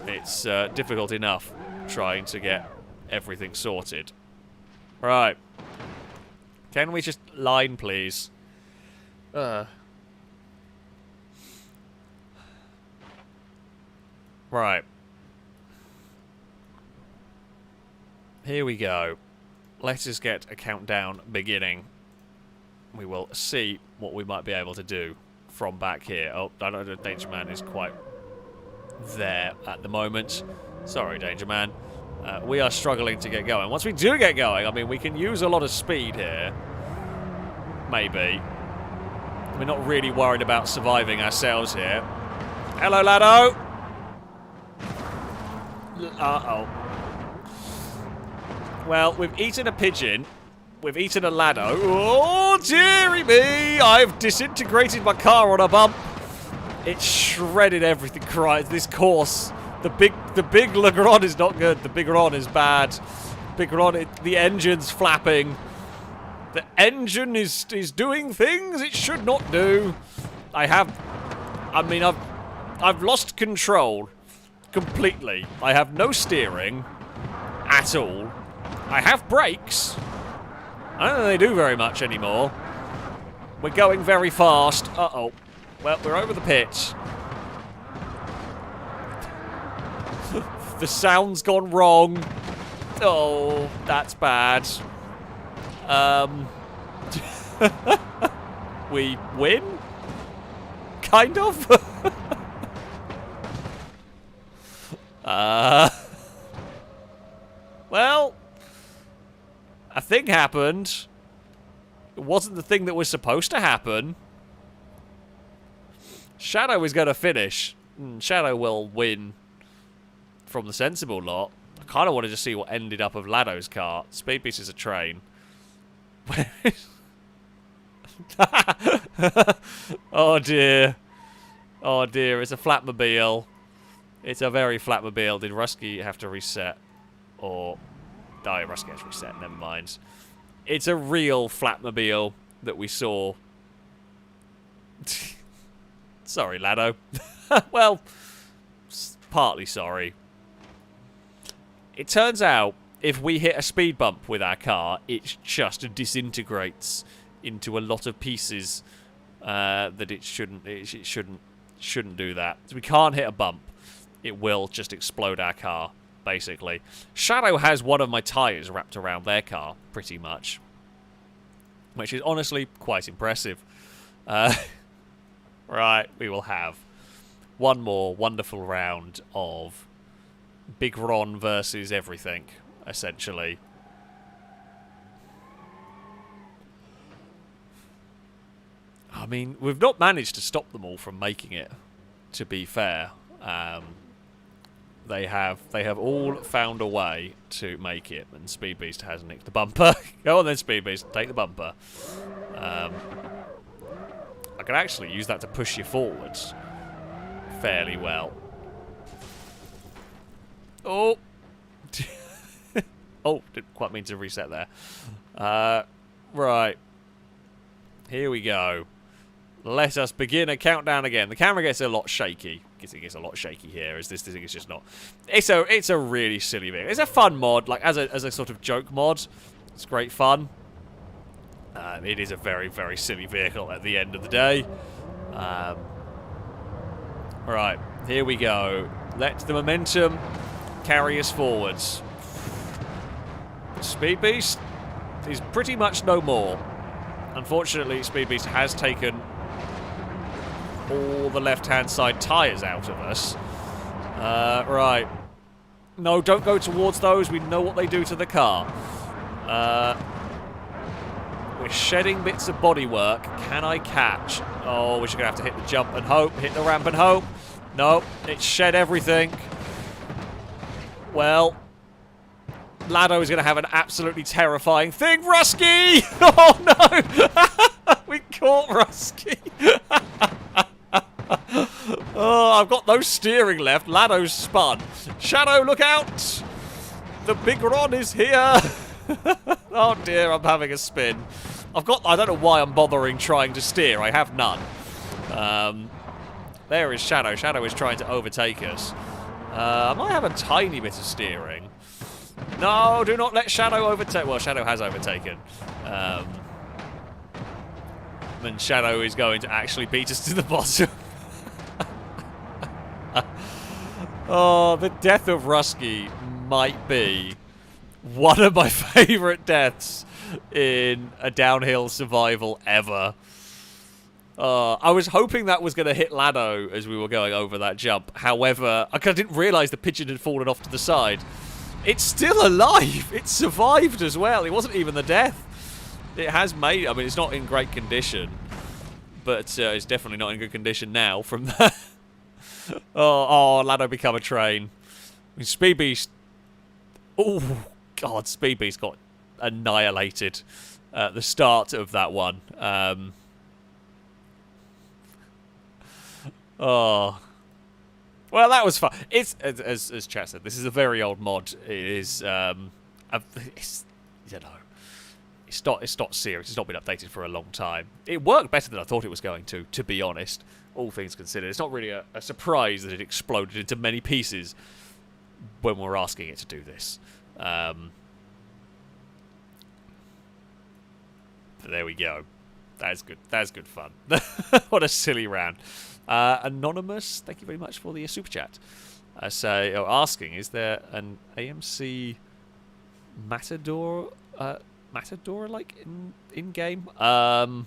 It's difficult enough trying to get everything sorted. Right. Can we just line, please? Right. Here we go. Let us get a countdown beginning. We will see what we might be able to do from back here. Oh, I know the Danger Man is quite there at the moment. Sorry, Danger Man. We are struggling to get going. Once we do get going, I mean, we can use a lot of speed here. Maybe. We're not really worried about surviving ourselves here. Hello, Lado! Uh-oh. Well, we've eaten a pigeon. We've eaten a Lado. Oh, dearie me! I've disintegrated my car on a bump. It shredded everything. Christ, this course. The big Legrand is not good. The big Ron is bad. Big Ron, the engine's flapping. The engine is doing things it should not do. I've lost control completely. I have no steering at all. I have brakes. I don't think they do very much anymore. We're going very fast. Uh-oh. Well, we're over the pitch. The sound's gone wrong. Oh, that's bad. We win? Kind of? Well, a thing happened. It wasn't the thing that was supposed to happen. Shadow is going to finish. Shadow will win from the sensible lot. I kind of wanted to see what ended up of Lado's car. Speed Beast is a train. Oh dear. Oh dear, it's a flatmobile. It's a very flatmobile. Did Rusky have to reset? Or... Oh, Rusky has to reset, never mind. It's a real flatmobile that we saw. Sorry, Lado. Well, partly sorry. It turns out, if we hit a speed bump with our car, it just disintegrates into a lot of pieces that it shouldn't do that. So we can't hit a bump. It will just explode our car, basically. Shadow has one of my tyres wrapped around their car, pretty much. Which is honestly quite impressive. Right, we will have one more wonderful round of Big Ron versus everything, essentially. I mean, we've not managed to stop them all from making it, to be fair. They have all found a way to make it, and Speed Beast has nicked the bumper. Go on then, Speed Beast, take the bumper. I can actually use that to push you forwards fairly well. Oh! Oh, didn't quite mean to reset there. Right. Here we go. Let us begin a countdown again. The camera gets a lot shaky. It gets a lot shaky here, as this thing is just not... It's a really silly bit. It's a fun mod, like, as a sort of joke mod. It's great fun. It is a very, very silly vehicle at the end of the day. Right, here we go. Let the momentum carry us forwards. Speed Beast is pretty much no more. Unfortunately, Speed Beast has taken all the left-hand side tyres out of us. Right. No, don't go towards those. We know what they do to the car. We're shedding bits of bodywork. Can I catch? Oh, we're just going to have to hit the jump and hope. Hit the ramp and hope. No, it shed everything. Well, Lado is going to have an absolutely terrifying thing. Rusky! Oh, no! We caught Rusky. Oh, I've got no steering left. Lado's spun. Shadow, look out! The big Ron is here. Oh dear, I'm having a spin. I don't know why I'm bothering trying to steer. I have none. There is Shadow. Shadow is trying to overtake us. I might have a tiny bit of steering. No, do not let Shadow overtake. Well, Shadow has overtaken. And Shadow is going to actually beat us to the bottom. Oh, the death of Rusky might be one of my favourite deaths in a downhill survival ever. I was hoping that was going to hit Lado as we were going over that jump. However, I didn't realise the pigeon had fallen off to the side. It's still alive! It survived as well. It wasn't even the death. It has made... I mean, it's not in great condition. But it's definitely not in good condition now from that. Oh, Lado become a train. I mean, Speed Beast... Oh, God, Speed Beast got annihilated at the start of that one. Oh. Well, that was fun. It's as chat said, this is a very old mod. It is it's, you know, it's not serious. It's not been updated for a long time. It worked better than I thought it was going to be honest. All things considered, it's not really a surprise that it exploded into many pieces when we're asking it to do this. But there we go. That's good. That's good fun. What a silly round. Anonymous, thank you very much for the super chat. Asking, is there an AMC Matador like in game? I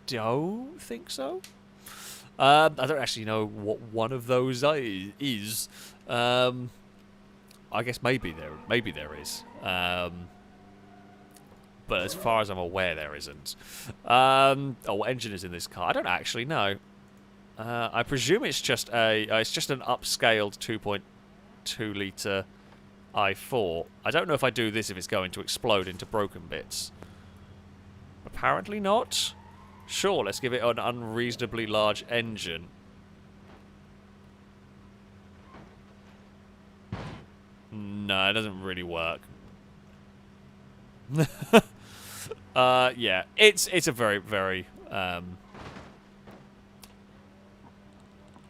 don't think so. I don't actually know what one of those is. I guess maybe there is. But as far as I'm aware, there isn't. What engine is in this car? I don't actually know. I presume it's just an upscaled 2.2 litre i4. I don't know if I do this if it's going to explode into broken bits. Apparently not. Sure, let's give it an unreasonably large engine. No, it doesn't really work. Yeah, it's a very, very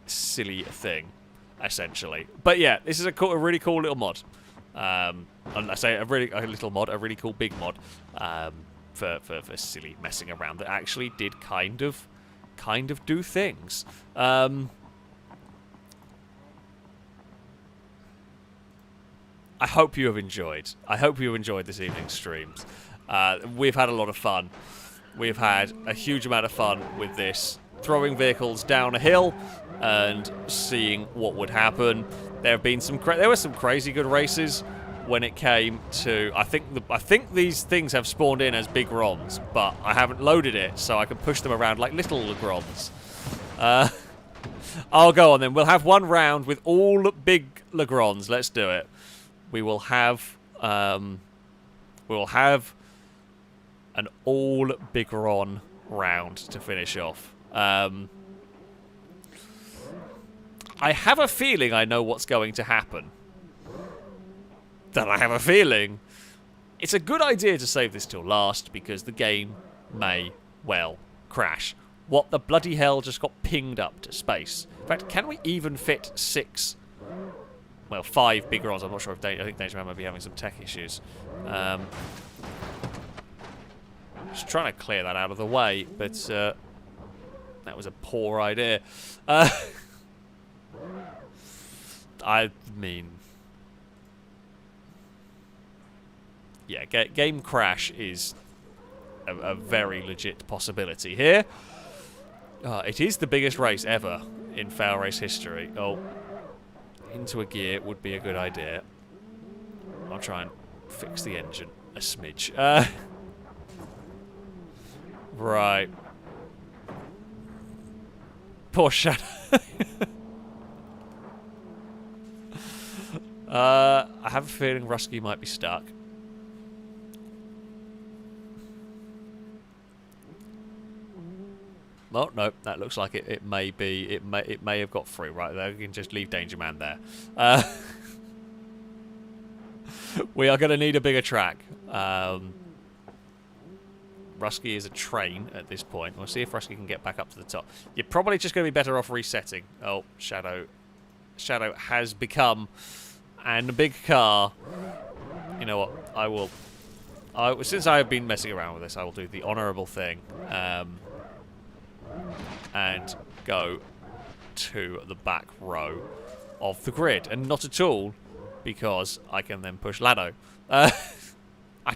silly thing, essentially. But yeah, this is a really cool little mod. And I say a little mod, a really cool big mod. For silly messing around that actually did kind of do things. I hope you have enjoyed. I hope you enjoyed this evening's streams. We've had a lot of fun. We've had a huge amount of fun with this, throwing vehicles down a hill and seeing what would happen. There were some crazy good races. When it came to, I think these things have spawned in as big Rons, but I haven't loaded it, so I can push them around like little Legrons. I'll go on then. We'll have one round with all big Legrons. Let's do it. We will have an all big Ron round to finish off. I have a feeling I know what's going to happen. That I have a feeling it's a good idea to save this till last because the game may well crash. What the bloody hell just got pinged up to space? In fact, can we even fit 5 big Rons? I'm not sure if I think Danger Man might be having some tech issues. Just trying to clear that out of the way, but that was a poor idea. I mean, yeah, game crash is a very legit possibility here. It is the biggest race ever in FailRace history. Oh, into a gear would be a good idea. I'll try and fix the engine a smidge. Right. Poor Shadow. I have a feeling Rusky might be stuck. Oh, no, that looks like it may be. It may have got through right there. We can just leave Danger Man there. We are going to need a bigger track. Rusky is a train at this point. We'll see if Rusky can get back up to the top. You're probably just going to be better off resetting. Oh, Shadow has become and a big car. You know what? Since I have been messing around with this, I will do the honourable thing. And go to the back row of the grid. And not at all, because I can then push Lado. I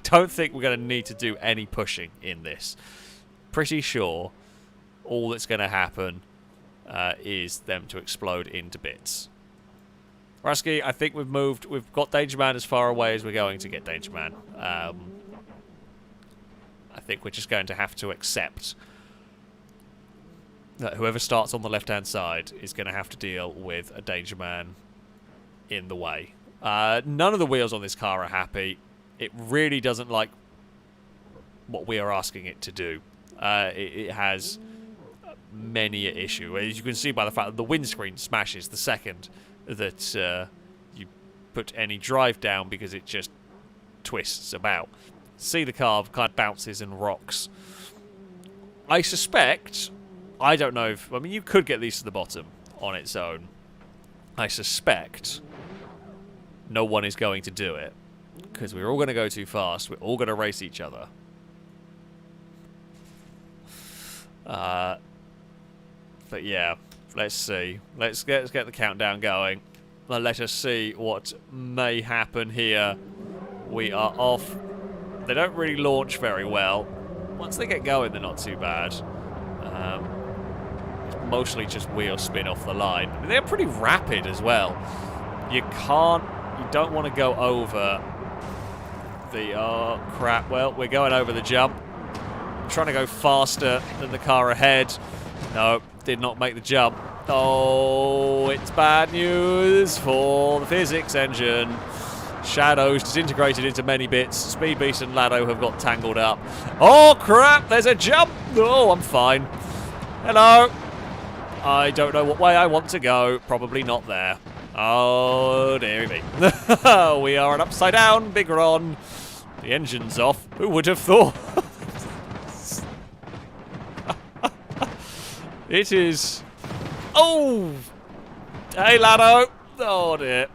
don't think we're going to need to do any pushing in this. Pretty sure all that's going to happen is them to explode into bits. Rusky, I think we've got Danger Man as far away as we're going to get Danger Man. I think we're just going to have to accept that whoever starts on the left-hand side is going to have to deal with a Danger Man in the way. None of the wheels on this car are happy. It really doesn't like what we are asking it to do. It has many an issue. As you can see by the fact that the windscreen smashes the second that you put any drive down, because it just twists about. See, the car kind of bounces and rocks. I suspect, I don't know if, I mean, you could get these to the bottom on its own. I suspect no one is going to do it, because we're all going to go too fast. We're all going to race each other. But yeah, let's see. Let's get the countdown going. Let us see what may happen here. We are off. They don't really launch very well. Once they get going, they're not too bad. Mostly just wheel spin off the line. I mean, they're pretty rapid as well. You don't want to go over the, oh crap, well, we're going over the jump. I'm trying to go faster than the car ahead. No, did not make the jump. Oh, it's bad news for the physics engine. Shadow's disintegrated into many bits. Speed Beast and Lado have got tangled up. Oh crap, there's a jump. Oh, I'm fine. Hello. I don't know what way I want to go. Probably not there. Oh, dearie me. We are an upside down, big Ron. The engine's off. Who would have thought? It is... Oh! Hey, Lado. Oh, dear.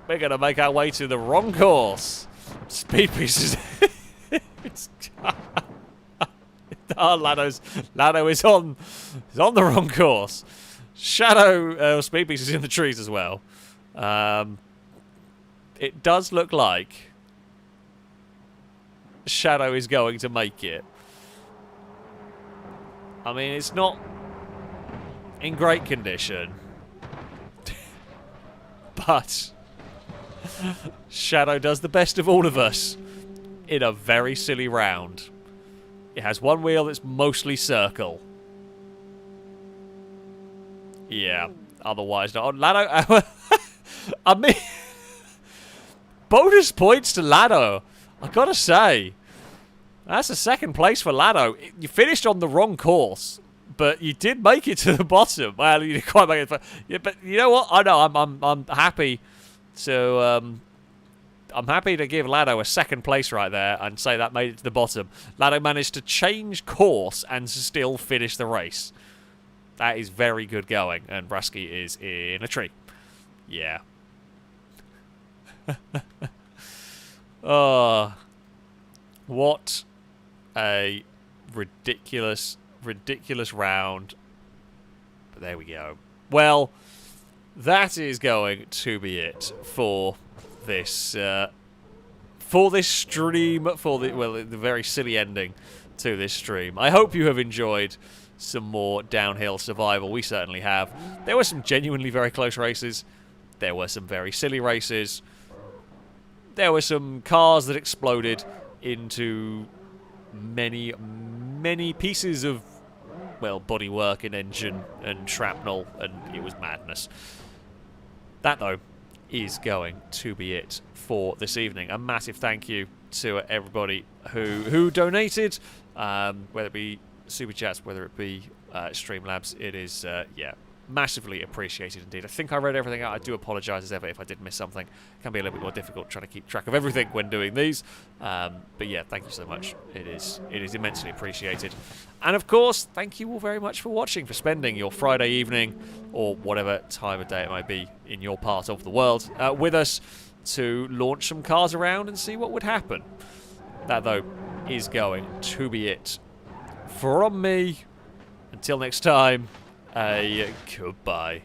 We're going to make our way to the wrong course. Speed pieces. Oh, Lado is on the wrong course. Shadow Speed Beast is in the trees as well. It does look like Shadow is going to make it. I mean, it's not in great condition, but Shadow does the best of all of us in a very silly round. It has one wheel that's mostly circle. Yeah, otherwise not. Lado, I mean, bonus points to Lado. I gotta say, that's a second place for Lado. You finished on the wrong course, but you did make it to the bottom. Well, you didn't quite make it. Yeah, but you know what? I know. I'm happy to. I'm happy to give Lado a second place right there and say that made it to the bottom. Lado managed to change course and still finish the race. That is very good going. And Brasky is in a tree. Yeah. Oh, what a ridiculous round. But there we go. Well, that is going to be it for this stream, for the very silly ending to this stream. I hope you have enjoyed some more downhill survival. We certainly have. There were some genuinely very close races. There were some very silly races. There were some cars that exploded into many pieces of, well, bodywork and engine and shrapnel, and it was madness. That, though, is going to be it for this evening. A massive thank you to everybody who donated, whether it be Super Chats, whether it be Streamlabs. It is, yeah, massively appreciated indeed. I think I read everything out. I do apologise as ever if I did miss something. It can be a little bit more difficult trying to keep track of everything when doing these. But yeah, thank you so much. It is immensely appreciated. And of course, thank you all very much for watching, for spending your Friday evening or whatever time of day it might be in your part of the world with us to launch some cars around and see what would happen. That, though, is going to be it from me. Until next time, goodbye.